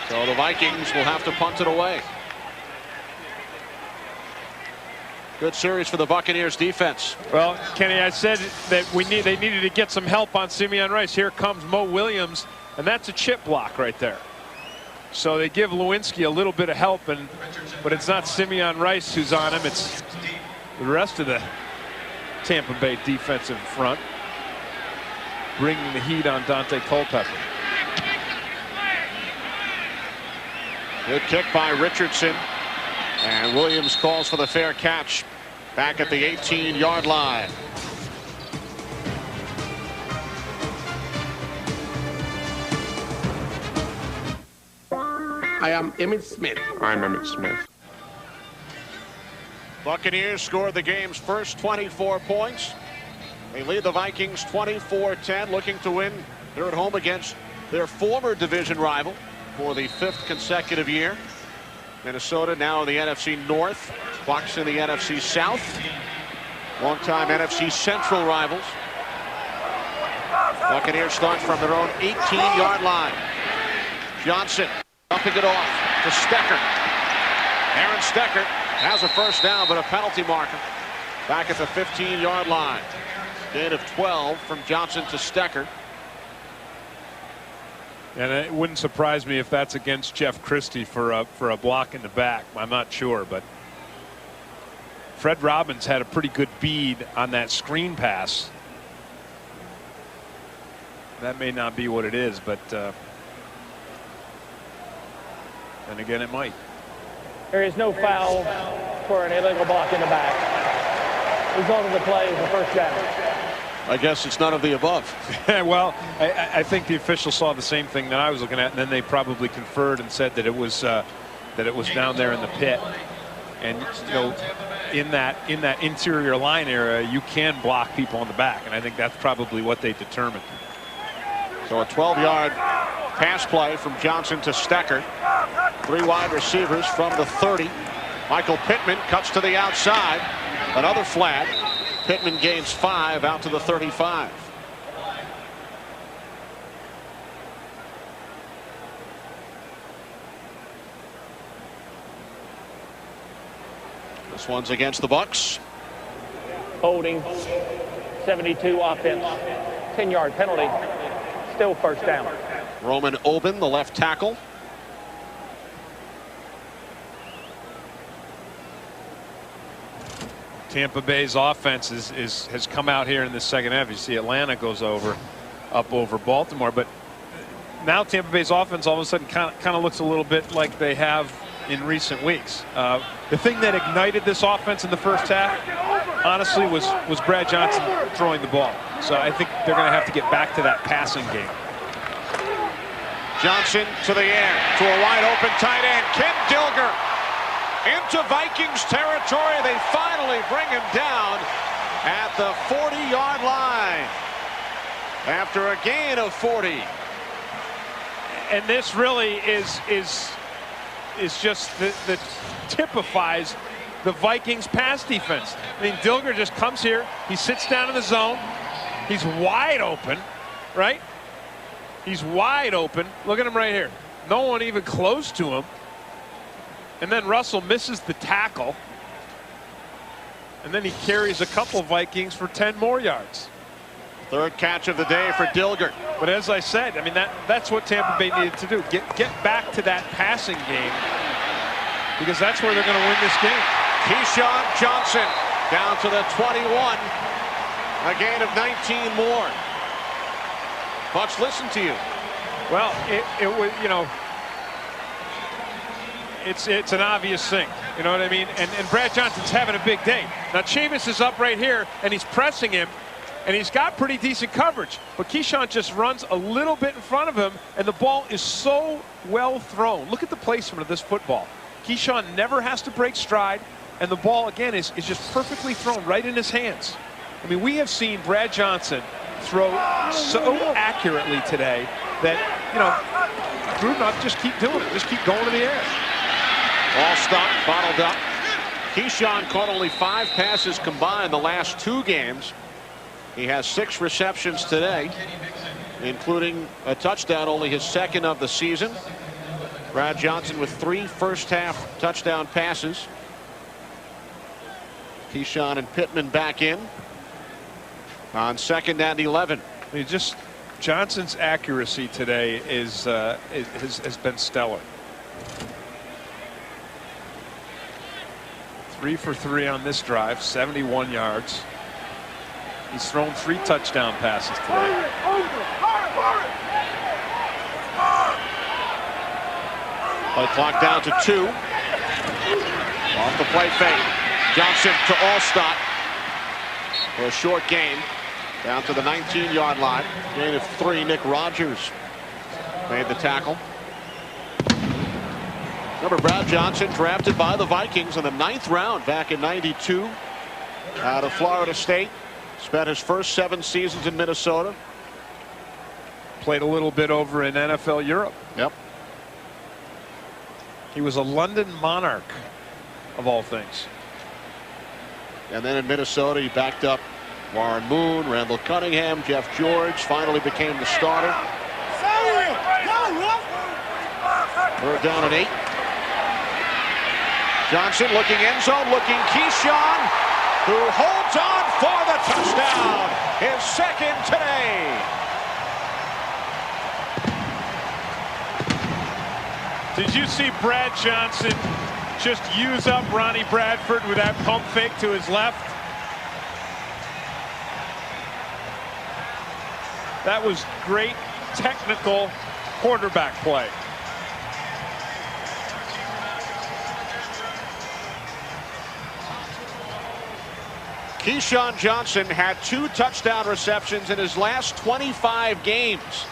So the Vikings will have to punt it away. Good series for the Buccaneers defense.
Well, Kenny, I said that they needed to get some help on Simeon Rice. Here comes Mo Williams, and that's a chip block right there. So they give Lewinsky a little bit of help, but it's not Simeon Rice who's on him. It's the rest of the Tampa Bay defensive front bringing the heat on Dante Culpepper.
Good kick by Richardson. And Williams calls for the fair catch back at the 18-yard line.
I am Emmitt Smith.
I'm Emmitt Smith.
Buccaneers scored the game's first 24 points. They lead the Vikings 24-10, looking to win. They're at home against their former division rival for the 5th consecutive year. Minnesota now in the NFC North, Bucs in the NFC South. Longtime NFC Central rivals. Buccaneers start from their own 18-yard line. Johnson dumping it off to Stecker. Aaron Stecker has a first down, but a penalty marker back at the 15-yard line. Gain of 12 from Johnson to Stecker.
And it wouldn't surprise me if that's against Jeff Christie for a block in the back. I'm not sure, but Fred Robbins had a pretty good bead on that screen pass. That may not be what it is, but and again, it might.
There is no foul for an illegal block in the back. Result of the play is a first down.
I guess it's none of the above.
Well, I think the officials saw the same thing that I was looking at, and then they probably conferred and said that it was down there in the pit. And you know, in that interior line area, you can block people on the back, and I think that's probably what they determined.
So a 12-yard pass play from Johnson to Stecker. 3 wide receivers from the 30. Michael Pittman cuts to the outside. Another flag. Pittman gains 5 out to the 35. This one's against the Bucs.
Holding, 72 offense, 10-yard penalty, still first down.
Roman Oben, the left tackle.
Tampa Bay's offense has come out here in the second half. You see Atlanta goes up over Baltimore, but now Tampa Bay's offense all of a sudden kind of looks a little bit like they have in recent weeks. The thing that ignited this offense in the first half, honestly, was Brad Johnson throwing the ball. So I think they're going to have to get back to that passing game.
Johnson to the air to a wide open tight end. Ken Dilger into Vikings territory. They finally bring him down at the 40-yard line after a gain of 40.
And this really is just that typifies the Vikings pass defense. I mean, Dilger just comes here, he sits down in the zone, he's wide open, right? He's wide open. Look at him right here. No one even close to him. And then Russell misses the tackle. And then he carries a couple Vikings for 10 more yards.
Third catch of the day for Dilger.
But as I said, I mean, that's what Tampa Bay needed to do. Get back to that passing game, because that's where they're going to win this game.
Keyshawn Johnson down to the 21. A gain of 19 more. Bucs, listen to you.
Well, it was, you know, it's an obvious thing. You know what I mean? And Brad Johnson's having a big day. Now Chavis is up right here, and he's pressing him, and he's got pretty decent coverage. But Keyshawn just runs a little bit in front of him, and the ball is so well thrown. Look at the placement of this football. Keyshawn never has to break stride, and the ball, again, is just perfectly thrown right in his hands. I mean, we have seen Brad Johnson throw so accurately today that, you know, Gruden, just keep doing it. Just keep going to the air.
All stopped, bottled up. Keyshawn caught only 5 passes combined the last 2 games. He has 6 receptions today, including a touchdown, only his 2nd of the season. Brad Johnson with 3 first-half touchdown passes. Keyshawn and Pittman back in on 2nd and 11.
I mean, just Johnson's accuracy today has been stellar. 3 for 3 on this drive, 71 yards. He's thrown 3 touchdown passes today.
Play clock down to 2. Off the play fake. Johnson to Allstott for a short gain. Down to the 19-yard line. Gain of 3. Nick Rogers made the tackle. Remember, Brad Johnson drafted by the Vikings in the 9th round back in '92 out of Florida State. Spent his first 7 seasons in Minnesota.
Played a little bit over in NFL Europe.
Yep.
He was a London Monarch, of all things.
And then in Minnesota, he backed up Warren Moon, Randall Cunningham, Jeff George, finally became the starter. 3rd down and 8. Johnson looking end zone, looking Keyshawn, who holds on for the touchdown. His 2nd today.
Did you see Brad Johnson just use up Ronnie Bradford with that pump fake to his left? That was great technical quarterback play.
Keyshawn Johnson had 2 touchdown receptions in his last 25 games.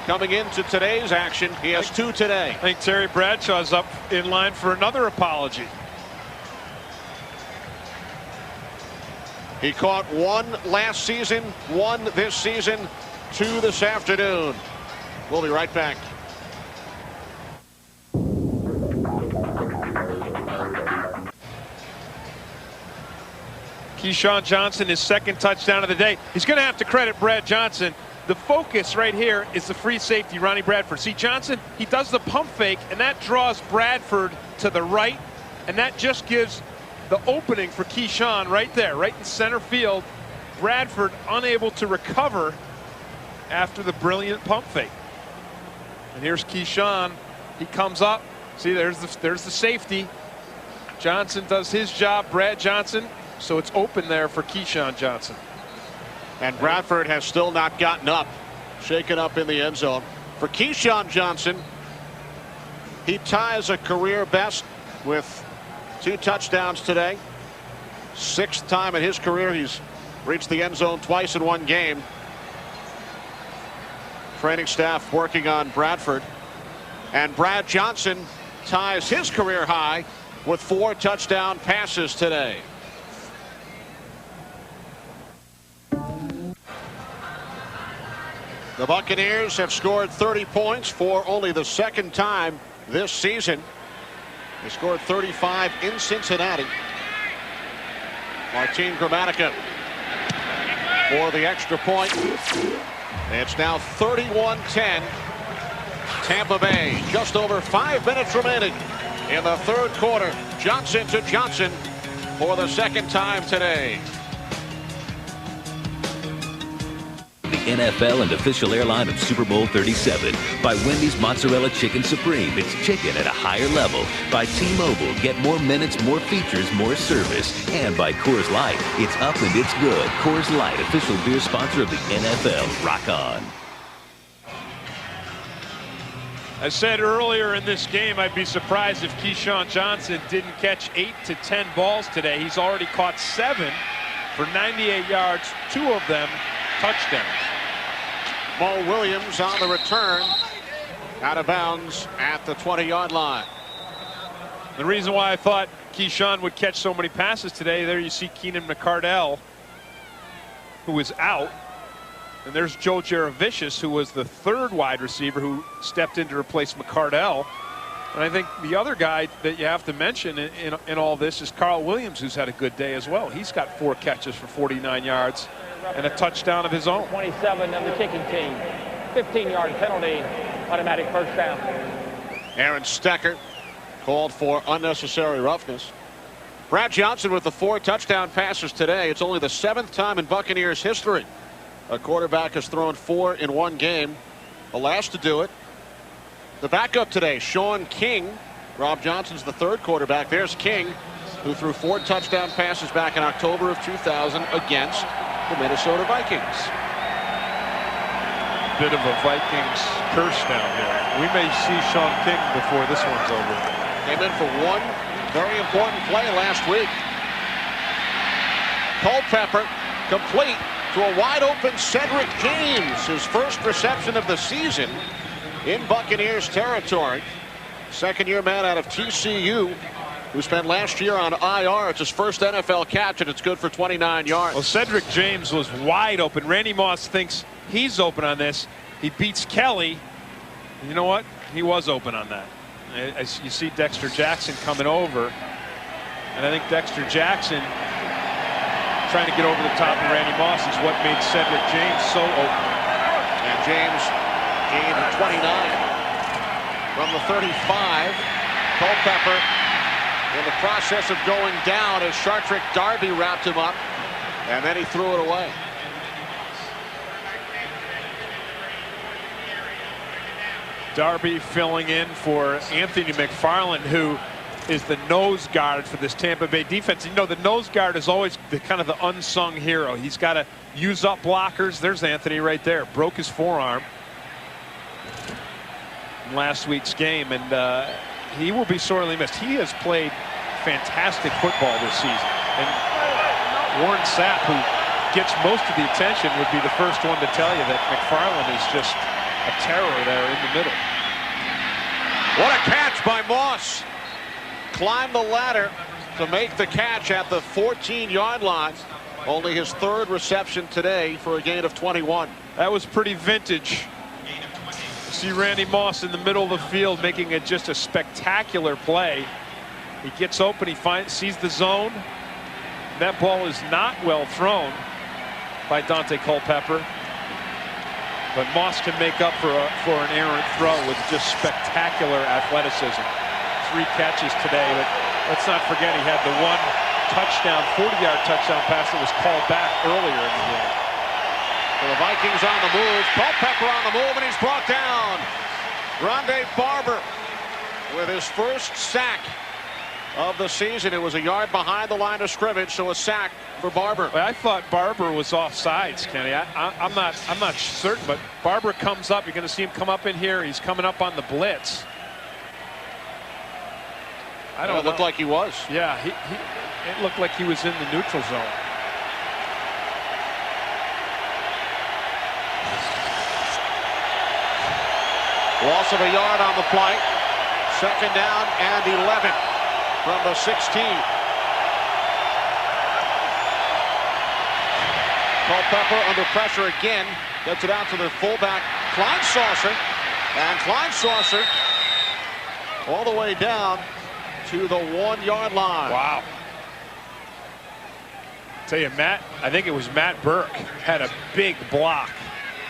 Coming into today's action, he has 2 today.
I think Terry Bradshaw's up in line for another apology.
He caught 1 last season, 1 this season, 2 this afternoon. We'll be right back.
Keyshawn Johnson, his 2nd touchdown of the day. He's going to have to credit Brad Johnson. The focus right here is the free safety, Ronnie Bradford. See, Johnson, he does the pump fake, and that draws Bradford to the right, and that just gives the opening for Keyshawn right there, right in center field. Bradford unable to recover after the brilliant pump fake. And here's Keyshawn. He comes up. See, there's the safety. Johnson does his job, Brad Johnson. So it's open there for Keyshawn Johnson.
And Bradford has still not gotten up. Shaken up in the end zone. For Keyshawn Johnson, he ties a career best with 2 touchdowns today. 6th time in his career he's reached the end zone twice in 1 game. Training staff working on Bradford. And Brad Johnson ties his career high with 4 touchdown passes today. The Buccaneers have scored 30 points for only the 2nd time this season. They scored 35 in Cincinnati. Martin Gramatica for the extra point. It's now 31-10. Tampa Bay, just over 5 minutes remaining in the 3rd quarter. Johnson to Johnson for the 2nd time today.
The NFL and official airline of Super Bowl 37. By Wendy's Mozzarella Chicken Supreme. It's chicken at a higher level. By T-Mobile. Get more minutes, more features, more service. And by Coors Light. It's up and it's good. Coors Light, official beer sponsor of the NFL. Rock on.
I said earlier in this game I'd be surprised if Keyshawn Johnson didn't catch 8 to 10 balls today. He's already caught 7 for 98 yards, 2 of them touchdowns.
Mo Williams on the return, out of bounds at the 20-yard line.
The reason why I thought Keyshawn would catch so many passes today, there you see Keenan McCardell, who is out. And there's Joe Jaravicius, who was the 3rd wide receiver who stepped in to replace McCardell. And I think the other guy that you have to mention in all this is Carl Williams, who's had a good day as well. He's got 4 catches for 49 yards and a touchdown of his own.
27 of the kicking team. 15-yard penalty, automatic 1st down.
Aaron Stecker called for unnecessary roughness. Brad Johnson with the 4 touchdown passes today. It's only the 7th time in Buccaneers history a quarterback has thrown 4 in 1 game. The last to do it. The backup today, Sean King. Rob Johnson's the 3rd quarterback. There's King, who threw 4 touchdown passes back in October of 2000 against the Minnesota Vikings.
Bit of a Vikings curse down here. We may see Sean King before this one's over.
Came in for 1 very important play last week. Culpepper complete to a wide open Cedric James, his first reception of the season in Buccaneers territory. second-year man out of TCU, who spent last year on IR. It's his first NFL catch, and it's good for 29 yards.
Well, Cedric James was wide open. Randy Moss thinks he's open on this. He beats Kelly. You know what? He was open on that. As you see Dexter Jackson coming over, and I think Dexter Jackson trying to get over the top of Randy Moss is what made Cedric James so open.
And James gained 29 from the 35. Culpepper in the process of going down as Shartrick Darby wrapped him up, and then he threw it away.
Darby filling in for Anthony McFarland, who is the nose guard for this Tampa Bay defense. You know, the nose guard is always the kind of the unsung hero. He's got to use up blockers. There's Anthony right there. Broke his forearm in last week's game, and he will be sorely missed. He has played fantastic football this season. And Warren Sapp, who gets most of the attention, would be the first one to tell you that McFarland is just a terror there in the middle.
What a catch by Moss. Climbed the ladder to make the catch at the 14-yard line. Only his third reception today for a gain of 21.
That was pretty vintage. See Randy Moss in the middle of the field making it just a spectacular play. He gets open, he sees the zone. That ball is not well thrown by Dante Culpepper, but Moss can make up for an errant throw with just spectacular athleticism. 3 catches today, but let's not forget he had the one touchdown, 40-yard touchdown pass that was called back earlier in the game.
So the Vikings on the move. Culpepper on the move, and he's brought down. Rondé Barber with his first sack of the season. It was a yard behind the line of scrimmage, so a sack for Barber.
I thought Barber was offsides, Kenny. I'm not certain, but Barber comes up. You're going to see him come up in here. He's coming up on the blitz. I don't know.
It looked like he was.
Yeah, it looked like he was in the neutral zone.
Loss of a yard on the play. Second down and 11 from the 16. Culpepper under pressure again. Gets it out to the fullback, Kleinsaucer. And Kleinsaucer all the way down to the 1-yard line.
Wow. Tell you, I think it was Matt Burke had a big block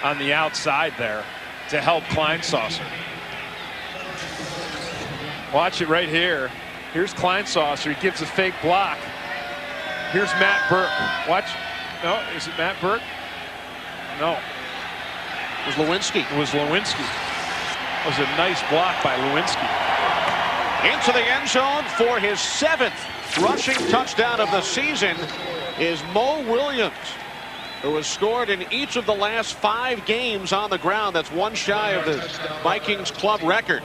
on the outside there to help Kleinsaucer. Watch it right here. Here's Kleinsaucer. He gives a fake block. Here's Matt Burke. Watch. No, is it Matt Burke? No.
It was Lewinsky.
It was Lewinsky. It was a nice block by Lewinsky.
Into the end zone for his 7th rushing touchdown of the season is Mo Williams, who has scored in each of the last 5 games on the ground. That's one shy of the Vikings club record.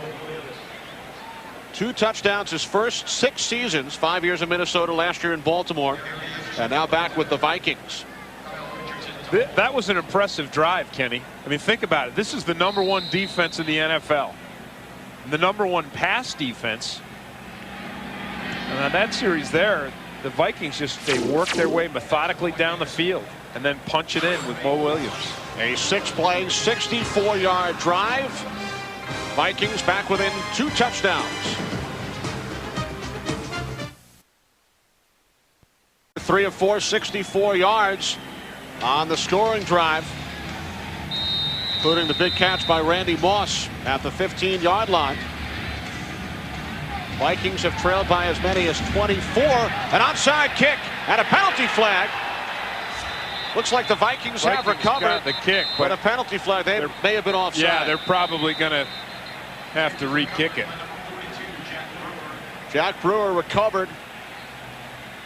2 touchdowns his first 6 seasons, 5 years in Minnesota, last year in Baltimore, and now back with the Vikings.
That was an impressive drive, Kenny. I mean, think about it. This is the #1 defense in the NFL. The #1 pass defense. And on that series there, the Vikings they work their way methodically down the field and then punch it in with Mo Williams.
A 6-play, 64-yard drive. Vikings back within 2 touchdowns. 3 of 4, 64 yards on the scoring drive, including the big catch by Randy Moss at the 15-yard line. Vikings have trailed by as many as 24. An onside kick and a penalty flag. Looks like the Vikings have recovered
got the kick,
but a penalty flag. They may have been offside.
Yeah, they're probably going to have to re-kick it.
Jack Brewer recovered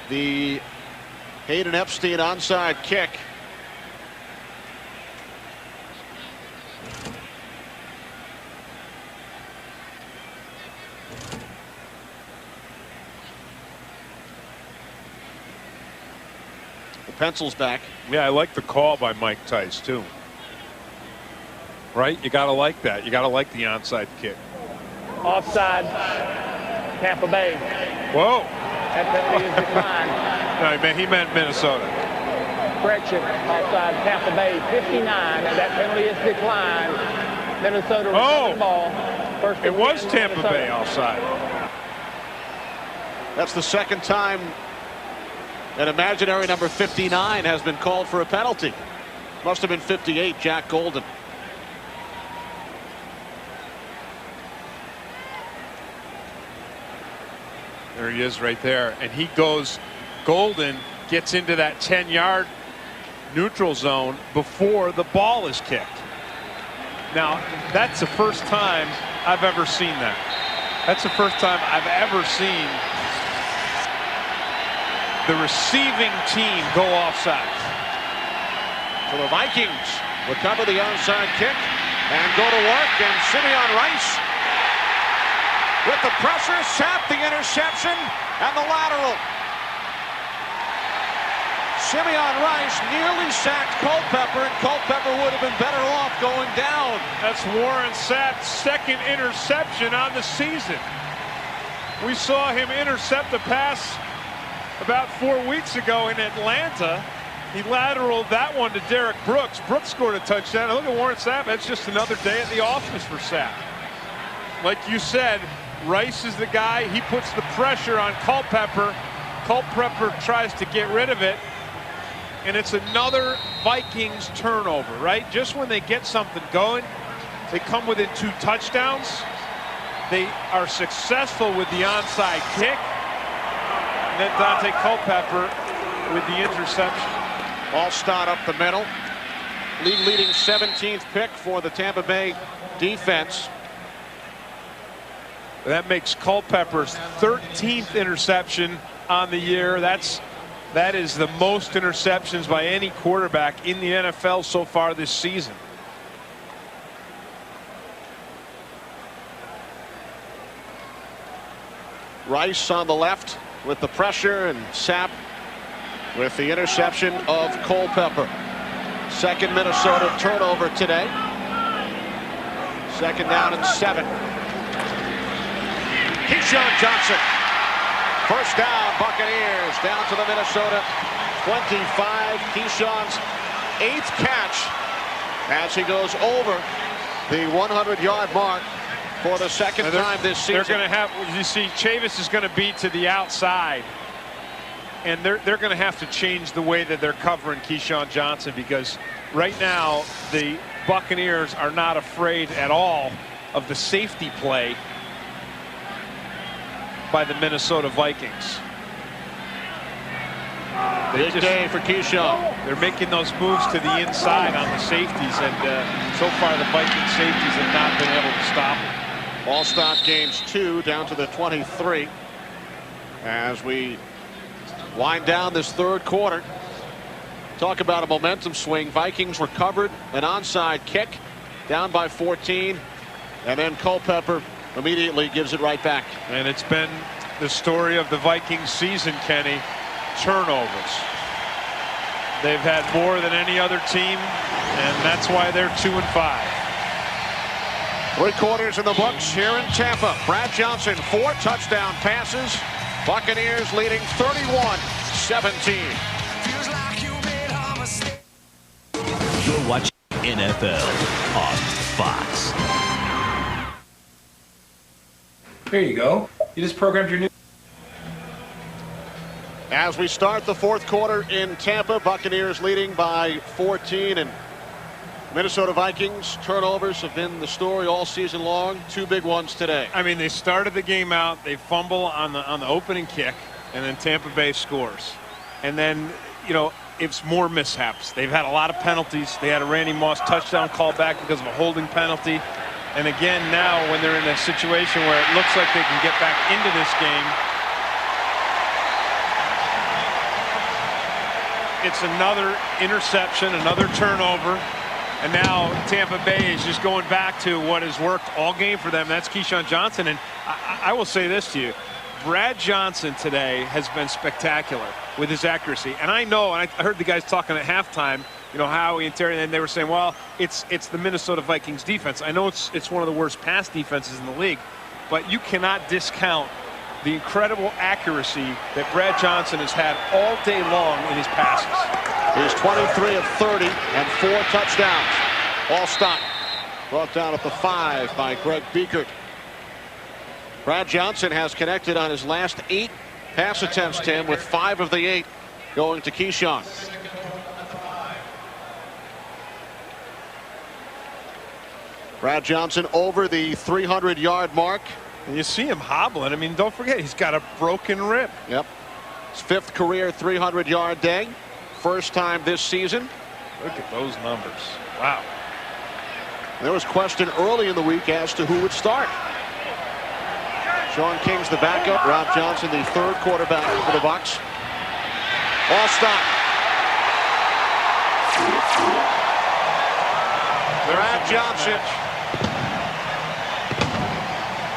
the Hayden Epstein onside kick. The pencil's back.
Yeah, I like the call by Mike Tice too. Right? You got to like that. You got to like the onside kick.
Offside, Tampa Bay.
Whoa.
That penalty is declined.
No, he meant Minnesota.
Correction, offside, Tampa Bay, 59. That penalty is declined. Minnesota receiving the ball. First
it was Tampa
Minnesota.
Bay offside.
That's the second time an imaginary number 59 has been called for a penalty. Must have been 58, Jack Golden.
There he is right there. And he goes, Golden gets into that 10-yard neutral zone before the ball is kicked. Now, that's the first time I've ever seen that. That's the first time I've ever seen the receiving team go offside.
So the Vikings recover the onside kick and go to work, and Simeon Rice with the pressure, sapped the interception and the lateral. Simeon Rice nearly sacked Culpepper, and Culpepper would have been better off going down.
That's Warren Sapp's second interception on the season. We saw him intercept a pass about 4 weeks ago in Atlanta. He lateraled that one to Derek Brooks. Brooks scored a touchdown. Look at Warren Sapp. That's just another day at the office for Sapp. Like you said, Rice is the guy. He puts the pressure on Culpepper. Culpepper tries to get rid of it. And it's another Vikings turnover, right? Just when they get something going, they come within 2 touchdowns. They are successful with the onside kick. And then Dante Culpepper with the interception.
Alstott up the middle. Leading 17th pick for the Tampa Bay defense.
That makes Culpepper's 13th interception on the year. That is the most interceptions by any quarterback in the NFL so far this season.
Rice on the left with the pressure, and Sapp with the interception of Culpepper. Second Minnesota turnover today. Second down and 7. Keyshawn Johnson. First down, Buccaneers, down to the Minnesota 25. Keyshawn's 8th catch as he goes over the 100-yard mark for the second time this season.
They're going to have, you see, Chavis is going to be to the outside. And they're going to have to change the way that they're covering Keyshawn Johnson, because right now the Buccaneers are not afraid at all of the safety play by the Minnesota Vikings.
Big day for Keyshawn.
They're making those moves to the inside on the safeties, and so far the Viking safeties have not been able to stop them.
Alstott gains 2, down to the 23 as we wind down this third quarter. Talk about a momentum swing. Vikings recovered an onside kick, down by 14, and then Culpepper immediately gives it right back.
And it's been the story of the Vikings season, Kenny. Turnovers. They've had more than any other team, and that's why they're 2-5.
3 quarters in the books here in Tampa. Brad Johnson, 4 touchdown passes. Buccaneers leading 31-17.
You're watching NFL on Fox.
There you go. You just programmed your new.
As we start the fourth quarter in Tampa, Buccaneers leading by 14, and Minnesota Vikings turnovers have been the story all season long. 2 big ones today.
I mean, they started the game out, they fumble on the opening kick, and then Tampa Bay scores. And then, you know, it's more mishaps. They've had a lot of penalties. They had a Randy Moss touchdown call back because of a holding penalty. And again, now when they're in a situation where it looks like they can get back into this game, it's another interception, another turnover, and now Tampa Bay is just going back to what has worked all game for them. That's Keyshawn Johnson. And I will say this to you. Brad Johnson today has been spectacular with his accuracy. And I know, and I heard the guys talking at halftime, you know, Howie and Terry, and they were saying, well, it's the Minnesota Vikings defense. I know it's one of the worst pass defenses in the league. but you cannot discount the incredible accuracy that Brad Johnson has had all day long in his passes.
He's 23 of 30 and 4 touchdowns. All stop. Brought down at the 5 by Greg Biekert. Brad Johnson has connected on his last 8 pass attempts, Tim, with 5 of the 8 going to Keyshawn. Brad Johnson over the 300-yard mark.
And you see him hobbling. I mean, don't forget, he's got a broken rib.
Yep. His 5th career 300-yard day. First time this season.
Look at those numbers. Wow.
There was question early in the week as to who would start. Sean King's the backup. Rob Johnson, the 3rd quarterback for the Bucs. All stop. Brad Johnson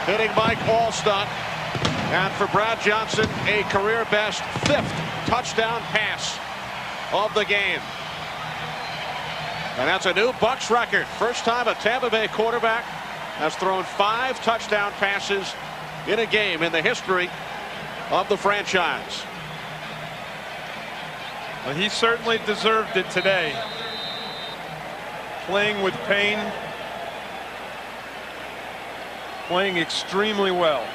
hitting Mike Allstott, and for Brad Johnson, a career best 5th touchdown pass of the game. And that's a new Bucs record. First time a Tampa Bay quarterback has thrown 5 touchdown passes in a game in the history of the franchise.
Well, he certainly deserved it today. Playing with pain. Playing extremely well.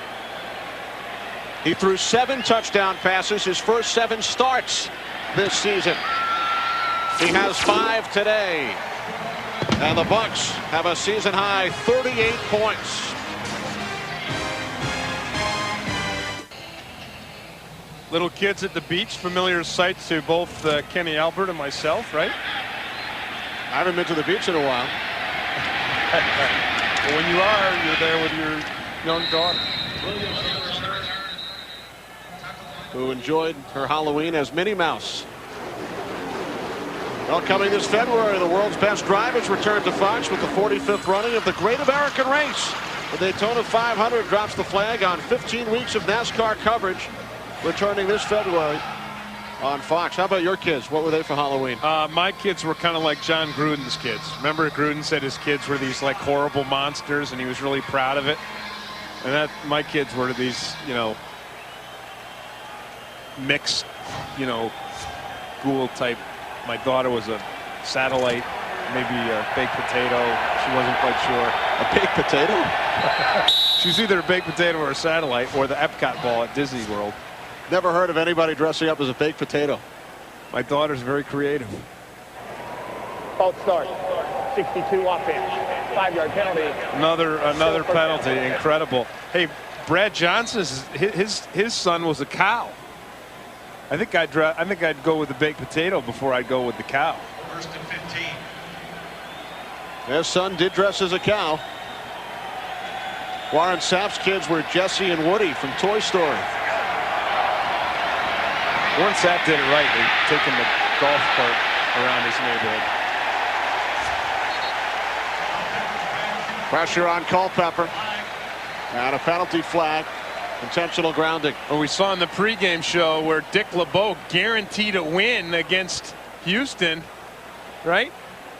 He threw 7 touchdown passes his first 7 starts this season. He has 5 today. And the Bucs have a season high 38 points.
Little kids at the beach, familiar sight to both Kenny Albert and myself, right?
I haven't been to the beach in a while.
Well, when you are, you're there with your young daughter,
who enjoyed her Halloween as Minnie Mouse. Well, coming this February, the world's best drivers return to Fox with the 45th running of the Great American Race. The Daytona 500 drops the flag on 15 weeks of NASCAR coverage, returning this February on Fox. How about your kids? What were they for Halloween?
My kids were kind of like John Gruden's kids. Remember, Gruden said his kids were these like horrible monsters, and he was really proud of it. And that my kids were these, you know, mixed, you know, ghoul type. My daughter was a satellite, maybe a baked potato. She wasn't quite sure.
A baked potato?
She's either a baked potato or a satellite, or the Epcot ball at Disney World.
Never heard of anybody dressing up as a baked potato.
My daughter's very creative.
False start. 62 offense. 5-yard penalty.
Another penalty. Incredible. Hey, Brad Johnson's his son was a cow. I think I'd go with the baked potato before I'd go with the cow.
First and 15.
His son did dress as a cow. Warren Sapp's kids were Jesse and Woody from Toy Story.
Warren Sapp did it right. They're taking the golf cart around his neighborhood.
Pressure on Culpepper. And a penalty flag. Intentional grounding.
Well, we saw in the pregame show where Dick LeBeau guaranteed a win against Houston, right?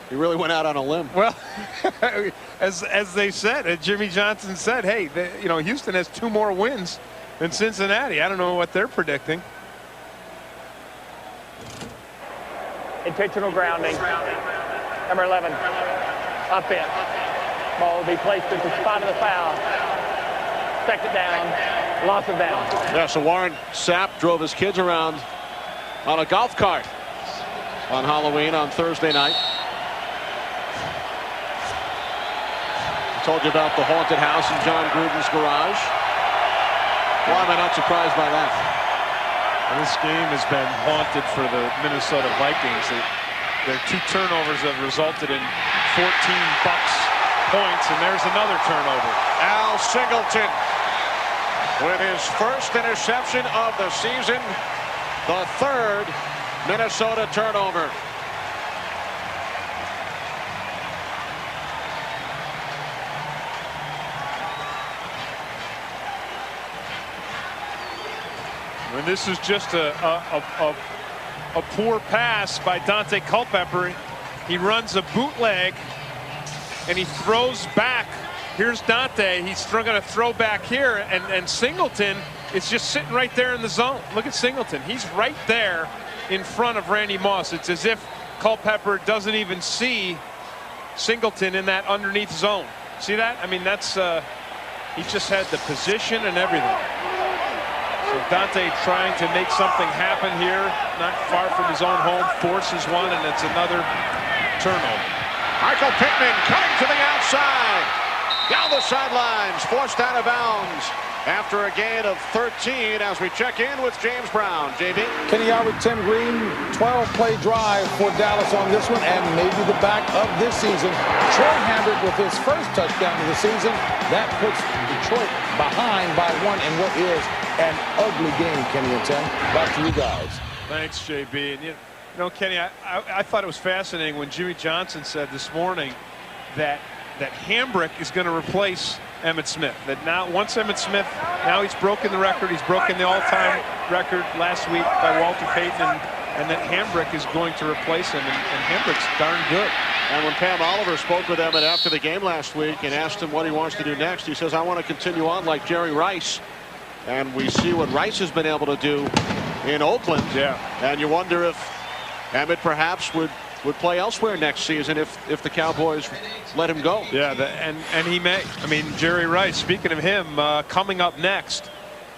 He really went out on a limb.
Well, as they said, Jimmy Johnson said, hey, you know, Houston has 2 more wins than Cincinnati. I don't know what they're predicting.
Intentional grounding. Number 11. Offense. Ball will be placed at the spot of the foul. Second down. Loss of down.
Yeah, so Warren Sapp drove his kids around on a golf cart on Halloween on Thursday night. I told you about the haunted house in John Gruden's garage. Why am I not surprised by that?
Well, this game has been haunted for the Minnesota Vikings. Their 2 turnovers have resulted in 14 Bucs points, and there's another turnover.
Al Singleton with his first interception of the season, the 3rd Minnesota turnover.
And this is just a poor pass by Dante Culpepper. He runs a bootleg and he throws back Here's Dante. He's going to throw back here, and Singleton is just sitting right there in the zone. Look at Singleton. He's right there in front of Randy Moss. It's as if Culpepper doesn't even see Singleton in that underneath zone. See that? I mean, that's he just had the position and everything. So Dante trying to make something happen here, not far from his own home, forces one, and it's another turnover.
Michael Pittman cutting to the outside. Down the sidelines, forced out of bounds after a gain of 13 as we check in with James Brown. JB.
Kenny Albert, Tim Green, 12-play drive for Dallas on this one, and maybe the back of this season. Troy Hambrick with his first touchdown of the season. That puts Detroit behind by one in what is an ugly game, Kenny and Tim. Back to you guys.
Thanks, JB. And you know, Kenny, I thought it was fascinating when Jimmy Johnson said this morning that Hambrick is going to replace Emmitt Smith. That now, once Emmitt Smith, now he's broken the record. He's broken the all-time record last week by Walter Payton, and that Hambrick is going to replace him, and Hambrick's darn good.
And when Pam Oliver spoke with Emmitt after the game last week and asked him what he wants to do next, he says, I want to continue on like Jerry Rice. And we see what Rice has been able to do in Oakland.
Yeah.
And you wonder if Emmitt perhaps would play elsewhere next season if the Cowboys let him go.
Yeah, and he may. I mean, Jerry Rice, speaking of him, coming up next,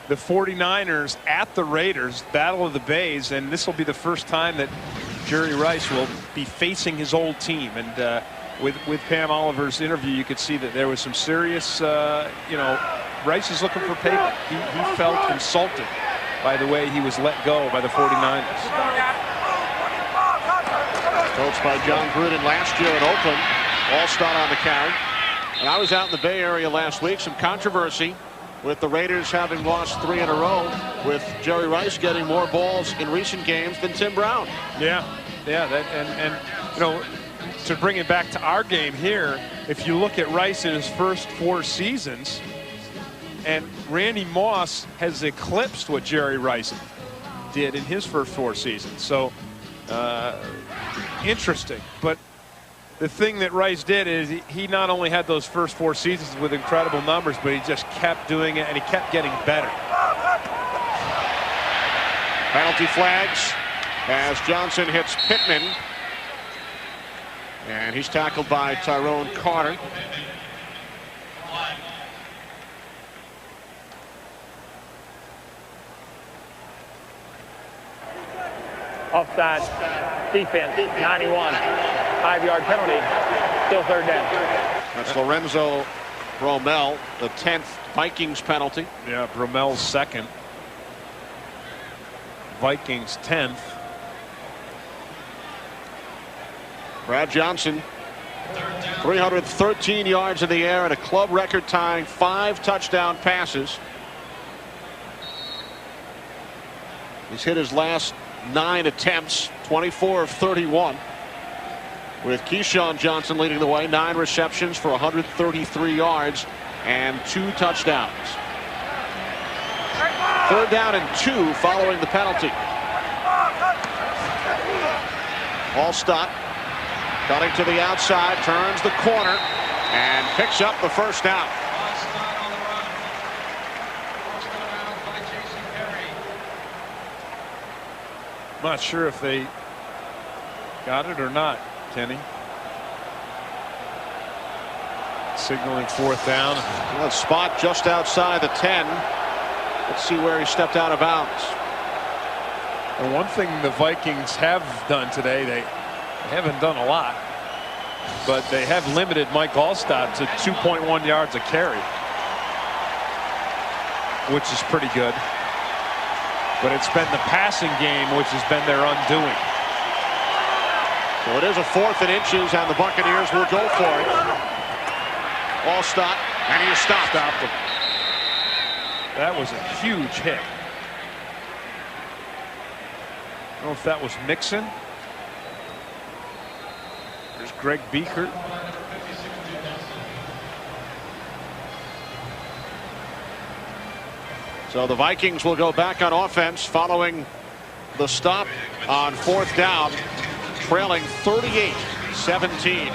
the 49ers at the Raiders, Battle of the Bays, and this will be the first time that Jerry Rice will be facing his old team. And with Pam Oliver's interview, you could see that there was some serious, you know, Rice is looking for payback. He felt insulted by the way he was let go by the 49ers.
Coached by John Gruden last year in Oakland. All-star on the carry. And I was out in the Bay Area last week. Some controversy with the Raiders having lost 3 in a row, with Jerry Rice getting more balls in recent games than Tim Brown.
Yeah, and you know, to bring it back to our game here, if you look at Rice in his first 4 seasons, and Randy Moss has eclipsed what Jerry Rice did in his first 4 seasons. So interesting. But the thing that Rice did is he not only had those first 4 seasons with incredible numbers, but he just kept doing it, and he kept getting better.
Penalty flags as Johnson hits Pittman. And he's tackled by Tyrone Carter.
Offside defense, 91. 5-yard penalty, still 3rd down.
That's Lorenzo Bromell, the 10th Vikings penalty.
Yeah, Bromel's 2nd. Vikings 10th.
Brad Johnson, 313 yards in the air and a club record tying 5 touchdown passes. He's hit his last 9 attempts, 24 of 31. With Keyshawn Johnson leading the way, 9 receptions for 133 yards and 2 touchdowns. 3rd down and 2 following the penalty. Allstott cutting to the outside, turns the corner and picks up the 1st down.
I'm not sure if they got it or not, Kenny. Signaling 4th down.
A spot just outside the 10. Let's see where he stepped out of bounds.
And one thing the Vikings have done today, they haven't done a lot, but they have limited Mike Allstott to 2.1 yards a carry, which is pretty good. But it's been the passing game which has been their undoing.
So it is a 4th and inches, and the Buccaneers will go for it. Allstott, and he stopped him.
That was a huge hit. I don't know if that was Mixon. There's Greg Biekert.
So the Vikings will go back on offense following the stop on 4th down, trailing 38-17.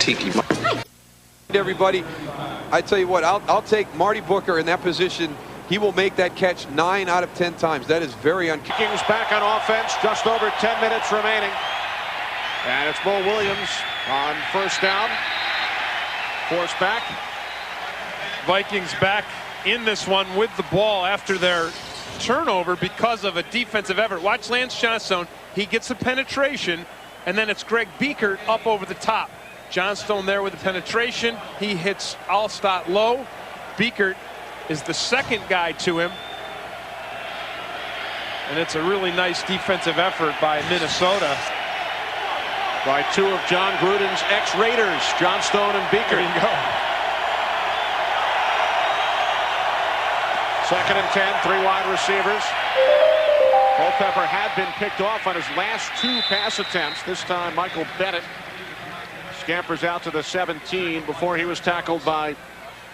Tiki. Everybody, I tell you what, I'll take Marty Booker in that position. He will make that catch 9 out of 10 times. That is very uncommon.
Vikings back on offense, just over 10 minutes remaining. And it's Mo Williams on first down. Forced back.
Vikings back in this one with the ball after their turnover because of a defensive effort. Watch Lance Johnstone. He gets the penetration, and then it's Greg Biekert up over the top. Johnstone there with the penetration. He hits Allstott low. Biekert is the second guy to him. And it's a really nice defensive effort by Minnesota.
By two of John Gruden's ex-Raiders, Johnstone and Biekert.
There you go.
2nd and 10, 3 wide receivers. Culpepper had been picked off on his last 2 pass attempts. This time Michael Bennett scampers out to the 17 before he was tackled by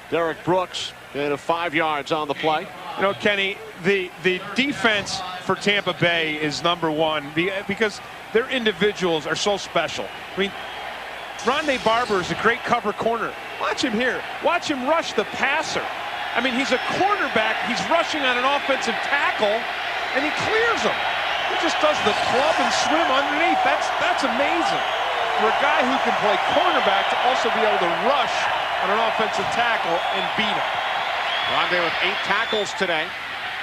Derek Brooks. Gain of 5 yards on the play.
You know, Kenny, the defense for Tampa Bay is #1 because their individuals are so special. I mean, Rondé Barber is a great cover corner. Watch him here. Watch him rush the passer. I mean, he's a cornerback. He's rushing on an offensive tackle, and he clears him. He just does the club and swim underneath. That's amazing for a guy who can play cornerback to also be able to rush on an offensive tackle and beat him.
Rondé with 8 tackles today.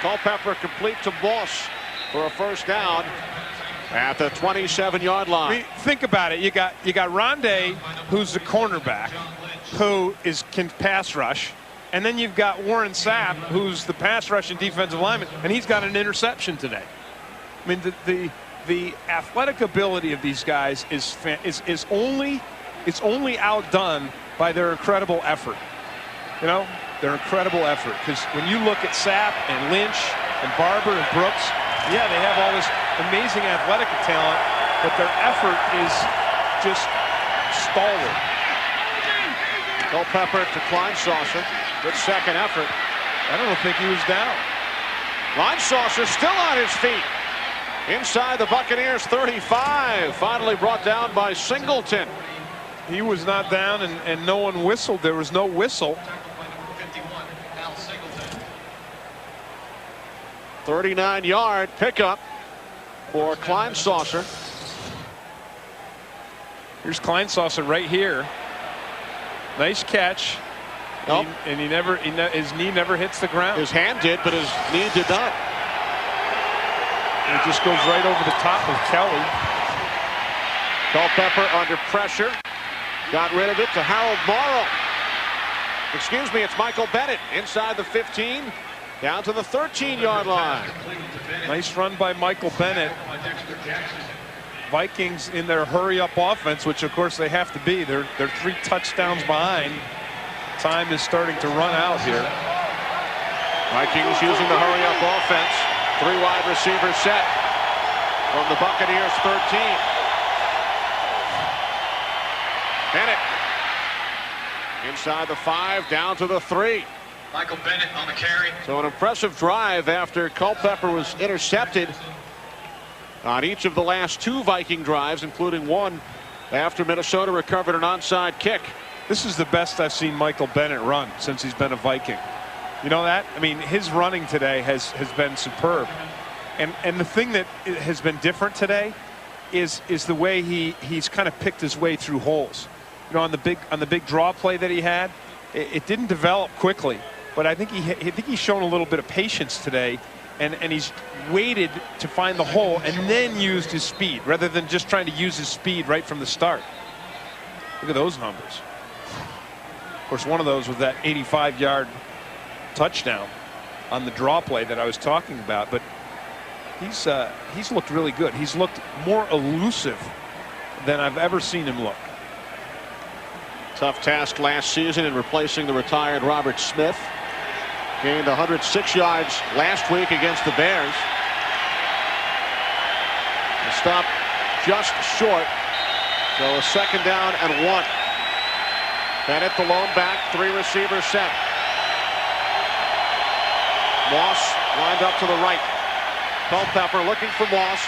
Culpepper complete to Moss for a first down at the 27-yard line.
I mean, think about it. You got Rondé, who's the cornerback, who can pass rush. And then you've got Warren Sapp, who's the pass rush and defensive lineman, and he's got an interception today. I mean, the athletic ability of these guys is only outdone by their incredible effort. You know, their incredible effort. Because when you look at Sapp and Lynch and Barber and Brooks, yeah, they have all this amazing athletic talent, but their effort is just stalwart.
Culpepper to Kleinsasser. Good second effort.
I don't think he was down.
Kleinsasser still on his feet. Inside the Buccaneers 35. Finally brought down by Singleton.
He was not down, and no one whistled. There was no whistle.
39-yard pickup for Kleinsasser.
Here's Kleinsasser right here. Nice catch.
Nope.
And his knee never hits the ground.
His hand did, but his knee did not.
And it just goes right over the top of Kelly.
Culpepper under pressure. Got rid of it to Harold Morrow. Excuse me, it's Michael Bennett inside the 15. Down to the 13-yard line.
Nice run by Michael Bennett. Vikings in their hurry-up offense, which of course they have to be. They're 3 touchdowns behind. Time is starting to run out here.
Vikings using the hurry-up offense. 3 wide receivers set from the Buccaneers 13. Bennett inside the 5, down to the 3.
Michael Bennett on the carry.
So an impressive drive after Culpepper was intercepted on each of the last 2 Viking drives, including one after Minnesota recovered an onside kick.
This is the best I've seen Michael Bennett run since he's been a Viking. You know that? I mean, his running today has been superb. And the thing that has been different today is the way he's kind of picked his way through holes. You know, on the big draw play that he had, it didn't develop quickly. But I think he's shown a little bit of patience today, and he's waited to find the hole and then used his speed rather than just trying to use his speed right from the start. Look at those numbers. Of course, one of those was that 85-yard touchdown on the draw play that I was talking about. But he's looked really good. He's looked more elusive than I've ever seen him look.
Tough task last season in replacing the retired Robert Smith. Gained 106 yards last week against the Bears. The stop just short. So a 2nd down and 1. Bennett the lone back, 3 receivers set. Moss lined up to the right. Culpepper looking for Moss.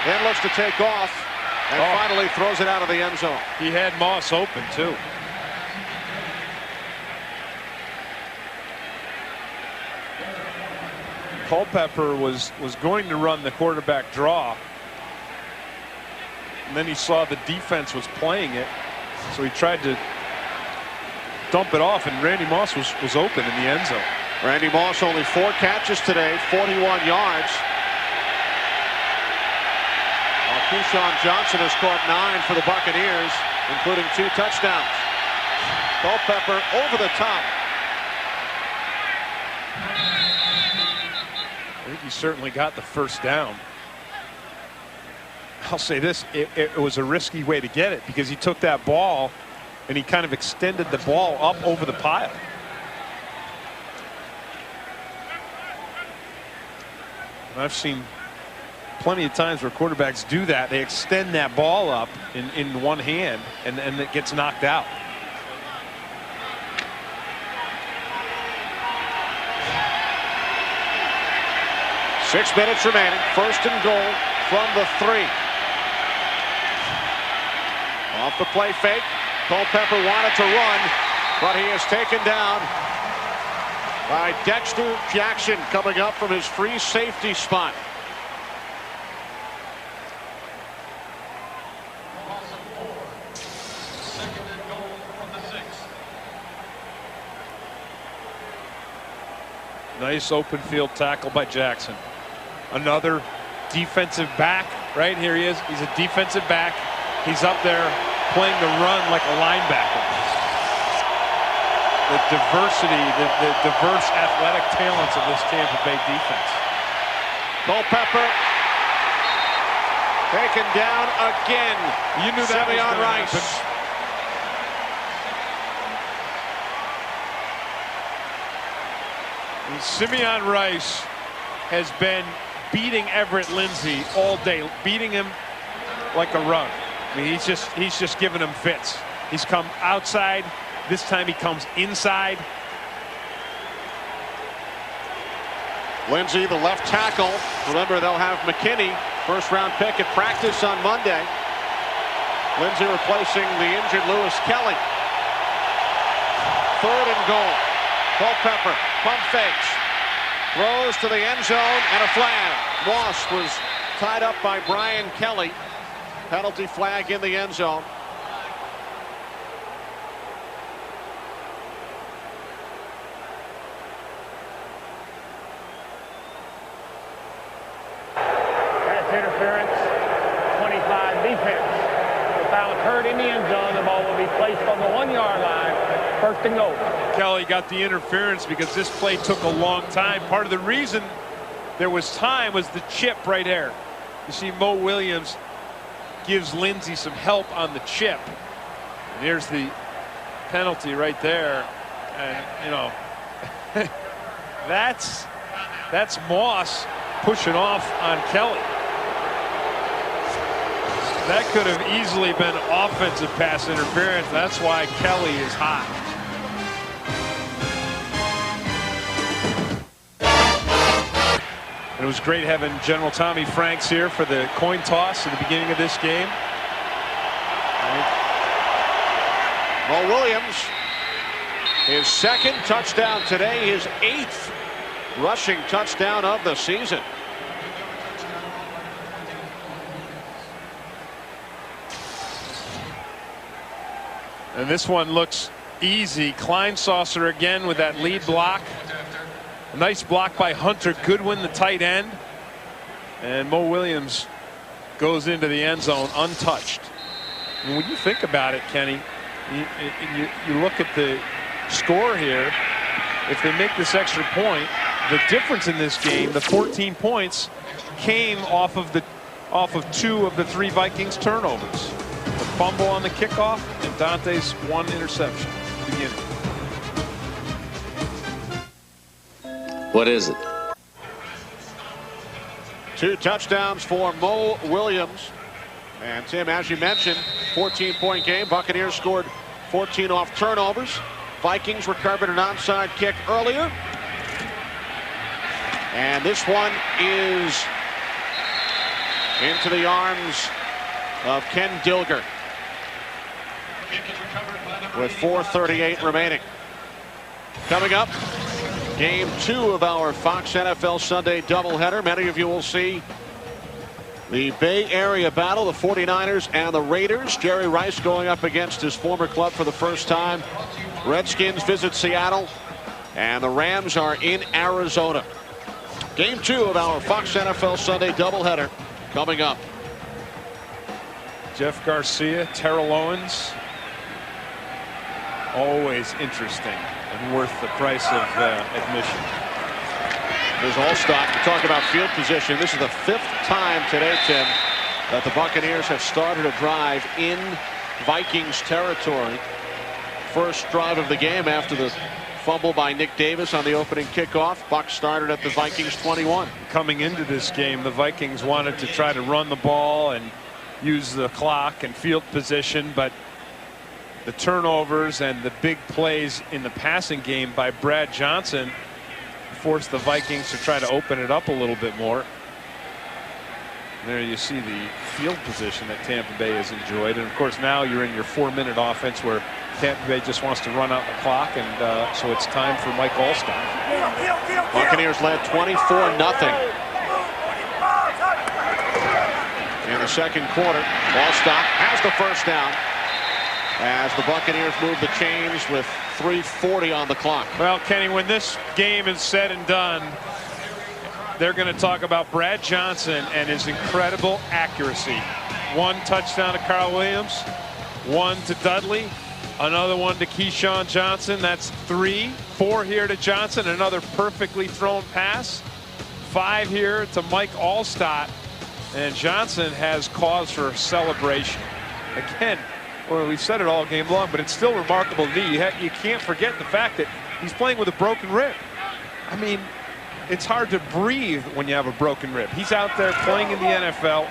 Then looks to take off. And finally throws it out of the end zone.
He had Moss open, too. Culpepper was going to run the quarterback draw. And then he saw the defense was playing it. So he tried to dump it off, and Randy Moss was open in the end zone.
Randy Moss only 4 catches today, 41 yards. Keyshawn Johnson has caught 9 for the Buccaneers, including 2 touchdowns. Culpepper over the top.
I think he certainly got the first down. I'll say this, it was a risky way to get it, because he took that ball and he kind of extended the ball up over the pile. And I've seen plenty of times where quarterbacks do that. They extend that ball up in one hand, and it gets knocked out.
Six minutes remaining. First and goal from the 3. Off the play fake. Culpepper wanted to run, but he is taken down by Dexter Jackson, coming up from his free safety spot.
Nice open field tackle by Jackson. Another defensive back. Right here he is. He's a defensive back. He's up there playing the run like a linebacker. The diversity, the diverse athletic talents of this Tampa Bay defense.
Culpepper taken down again.
You knew that was
Simeon
going to
Rice.
happen. Simeon Rice has been beating Everett Lindsey all day, beating him like a rug. I mean, he's just giving him fits. He's come outside. This time he comes inside.
Lindsey, the left tackle. Remember, they'll have McKinney, first-round pick, at practice on Monday. Lindsey replacing the injured Lewis Kelly. 3rd and goal. Culpepper pump fakes, throws to the end zone, and a flag. Moss was tied up by Brian Kelly. Penalty flag in the end zone.
Pass interference, 25 defense. The foul occurred in the end zone. The ball will be placed on the 1-yard line. 1st and goal.
Kelly got the interference because this play took a long time. Part of the reason there was time was the chip right there. You see Mo Williams gives Lindsey some help on the chip. And here's the penalty right there. And, you know, that's Moss pushing off on Kelly. That could have easily been offensive pass interference. That's why Kelly is hot. It was great having General Tommy Franks here for the coin toss at the beginning of this game.
Mo Williams, his 2nd touchdown today, his 8th rushing touchdown of the season.
And this one looks easy. Kleinsasser again with that lead block. A nice block by Hunter Goodwin, the tight end. And Mo Williams goes into the end zone untouched. And when you think about it, Kenny, you look at the score here. If they make this extra point, the difference in this game, the 14 points, came off of 2 of the 3 Vikings turnovers. The fumble on the kickoff and Dante's 1 interception at the beginning.
What is it?
2 touchdowns for Mo Williams. And Tim, as you mentioned, 14-point game. Buccaneers scored 14 off turnovers. Vikings recovered an onside kick earlier. And this one is into the arms of Ken Dilger with 4:38 remaining. Coming up, game 2 of our Fox NFL Sunday doubleheader. Many of you will see the Bay Area battle, the 49ers and the Raiders. Jerry Rice going up against his former club for the first time. Redskins visit Seattle, and the Rams are in Arizona. Game 2 of our Fox NFL Sunday doubleheader coming up.
Jeff Garcia, Terrell Owens. Always interesting and worth the price of admission.
There's Allstott. Talk about field position. This is the 5th time today, Tim, that the Buccaneers have started a drive in Vikings territory. First drive of the game after the fumble by Nick Davis on the opening kickoff. Bucs started at the Vikings 21.
Coming into this game, the Vikings wanted to try to run the ball and use the clock and field position, but the turnovers and the big plays in the passing game by Brad Johnson forced the Vikings to try to open it up a little bit more. There you see the field position that Tampa Bay has enjoyed, and of course now you're in your 4-minute offense where Tampa Bay just wants to run out the clock, and so it's time for Mike Allstott.
Buccaneers led 24-0 in the second quarter. Allstott has the first down as the Buccaneers move the chains with 3:40 on the clock.
Well, Kenny, when this game is said and done, they're going to talk about Brad Johnson and his incredible accuracy. 1 touchdown to Carl Williams, 1 to Dudley, another 1 to Keyshawn Johnson. That's 3. 4 here to Johnson, another perfectly thrown pass. 5 here to Mike Allstott, and Johnson has cause for celebration. Again, well, we've said it all game long, but it's still remarkable to me. You can't forget the fact that he's playing with a broken rib. I mean, it's hard to breathe when you have a broken rib. He's out there playing in the NFL.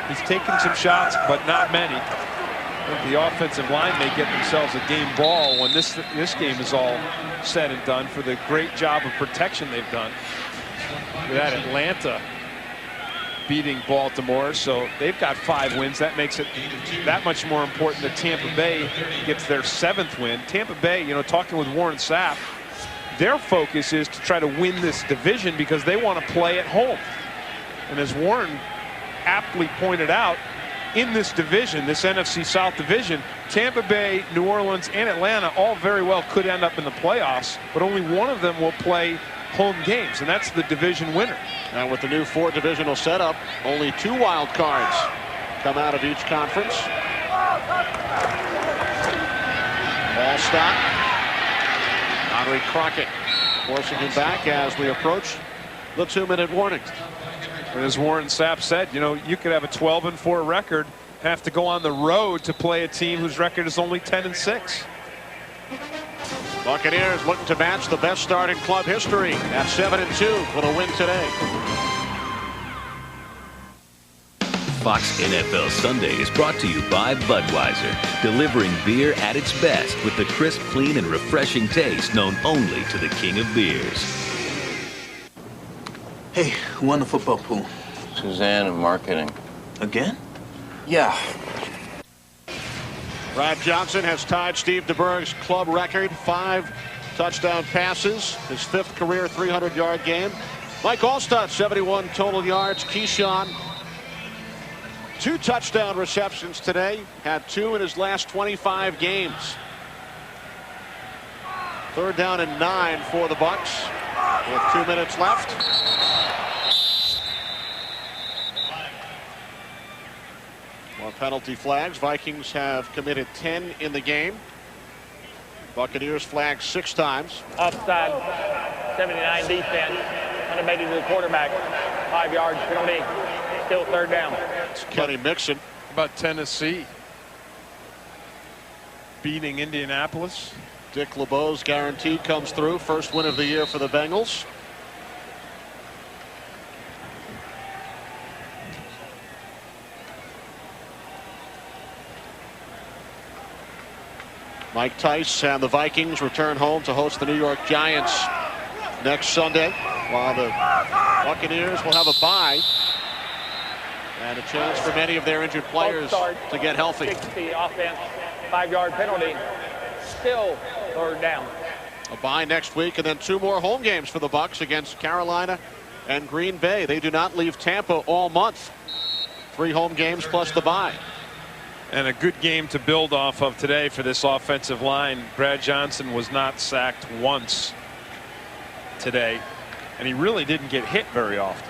He's taking some shots, but not many. I think the offensive line may get themselves a game ball when this game is all said and done for the great job of protection they've done. That Atlanta beating Baltimore, so they've got 5 wins. That makes it that much more important that Tampa Bay gets their 7th win. Tampa Bay, you know, talking with Warren Sapp, their focus is to try to win this division because they want to play at home. And as Warren aptly pointed out, in this division, this NFC South division, Tampa Bay, New Orleans, and Atlanta all very well could end up in the playoffs, but only one of them will play home games, and that's the division winner.
And with the new 4 divisional setup, only 2 wild cards come out of each conference. Allstott, Henry Crockett forcing him back as we approach the 2-minute warning.
And as Warren Sapp said, you know, you could have a 12-4 record, have to go on the road to play a team whose record is only 10-6.
Buccaneers looking to match the best start in club history at 7-2 for the win today.
Fox NFL Sunday is brought to you by Budweiser, delivering beer at its best with the crisp, clean, and refreshing taste known only to the king of beers.
Hey, who won the football pool?
Suzanne in marketing.
Again? Yeah.
Brad Johnson has tied Steve DeBerg's club record, 5 touchdown passes, his 5th career 300-yard game. Mike Allstott, 71 total yards. Keyshawn, 2 touchdown receptions today, had 2 in his last 25 games. 3rd down and 9 for the Bucs with 2 minutes left. More penalty flags. Vikings have committed 10 in the game. Buccaneers flagged 6 times.
Offside, 79 defense. Kind of made it to the quarterback. 5 yards penalty. Still 3rd down.
It's Kenny Mixon.
About Tennessee beating Indianapolis.
Dick LeBeau's guarantee comes through. First win of the year for the Bengals. Mike Tice and the Vikings return home to host the New York Giants next Sunday, while the Buccaneers will have a bye And a chance for many of their injured players to get healthy.
60 offense, 5-yard penalty. Still third down.
A bye next week, and then 2 more home games for the Bucs against Carolina and Green Bay. They do not leave Tampa all month. 3 home games plus the bye.
And a good game to build off of today for this offensive line. Brad Johnson was not sacked once today, and he really didn't get hit very often.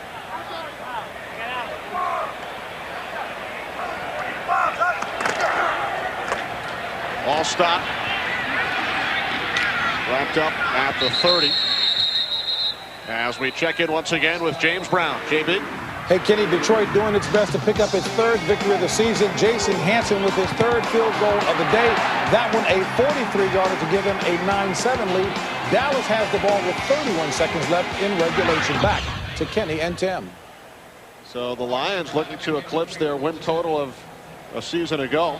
All stop. Wrapped up at the 30. As we check in once again with James Brown. JB.
Hey, Kenny, Detroit doing its best to pick up its 3rd victory of the season. Jason Hanson with his 3rd field goal of the day. That one a 43-yarder to give them a 9-7 lead. Dallas has the ball with 31 seconds left in regulation. Back to Kenny and Tim.
So the Lions looking to eclipse their win total of a season ago.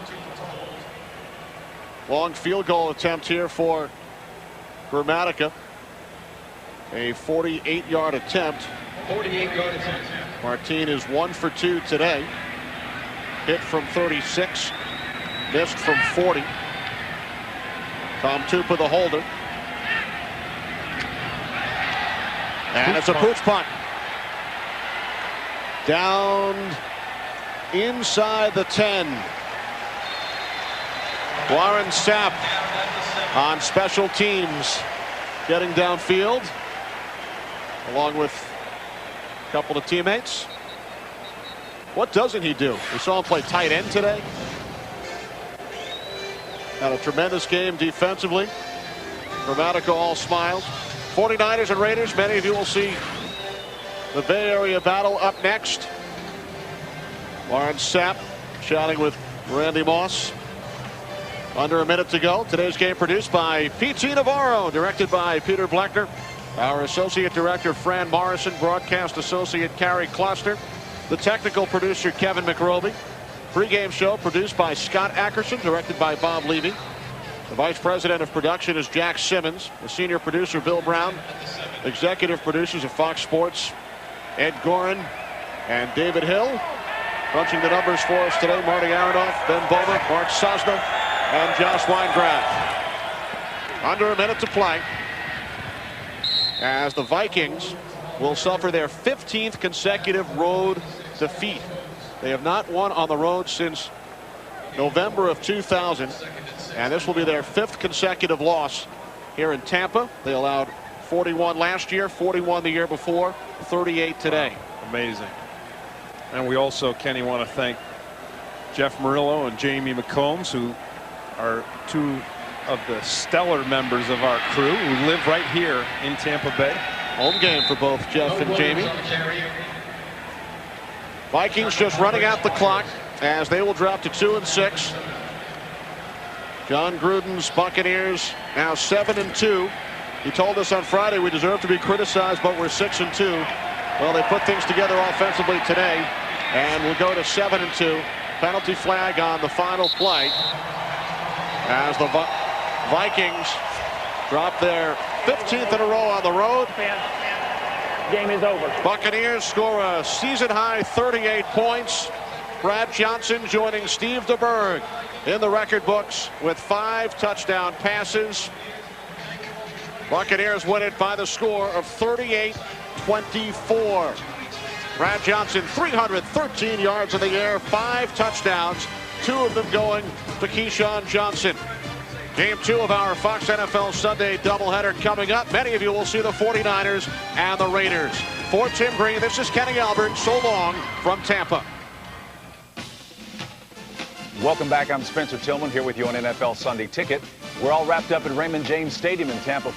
Long field goal attempt here for Gramatica. A 48-yard attempt.
48-yard attempt.
Martin is 1 for 2 today. Hit from 36. Missed from 40. Tom Tupa the holder. And it's a pooch punt. Down inside the 10. Warren Sapp on special teams, getting downfield along with a couple of teammates. What doesn't he do? We saw him play tight end today. Had a tremendous game defensively. Gramatica all smiles. 49ers and Raiders, many of you will see the Bay Area battle up next. Warren Sapp chatting with Randy Moss. Under a minute to go. Today's game produced by P.T. Navarro, directed by Peter Bleckner. Our associate director, Fran Morrison, broadcast associate, Carrie Kloster. The technical producer, Kevin McRoby. Pre-game show produced by Scott Ackerson, directed by Bob Levy. The vice president of production is Jack Simmons. The senior producer, Bill Brown. Executive producers of Fox Sports, Ed Gorin and David Hill. Crunching the numbers for us today, Marty Aronoff, Ben Bowman, Mark Sosna, and Josh Weingraf. Under a minute to play as the Vikings will suffer their 15th consecutive road defeat. They have not won on the road since November of 2000, and this will be their 5th consecutive loss here in Tampa. They allowed 41 last year, 41 the year before, 38 today.
Amazing. And we also, Kenny, want to thank Jeff Murillo and Jamie McCombs, who are 2 of the stellar members of our crew who live right here in Tampa Bay.
Home game for both Jeff and Jamie. Vikings just running out the clock as they will drop to 2-6. John Gruden's Buccaneers now 7-2. He told us on Friday we deserve to be criticized, but we're 6-2. Well, they put things together offensively today, and we'll go to 7-2. Penalty flag on the final play as the Vikings drop their 15th in a row on the road.
Game is over.
Buccaneers score a season-high 38 points. Brad Johnson joining Steve DeBerg in the record books with 5 touchdown passes. Buccaneers win it by the score of 38-24. Brad Johnson, 313 yards in the air, 5 touchdowns, 2 of them going to Keyshawn Johnson. Game 2 of our Fox NFL Sunday doubleheader coming up. Many of you will see the 49ers and the Raiders. For Tim Green, this is Kenny Albert. So long from Tampa.
Welcome back. I'm Spencer Tillman here with you on NFL Sunday Ticket. We're all wrapped up at Raymond James Stadium in Tampa.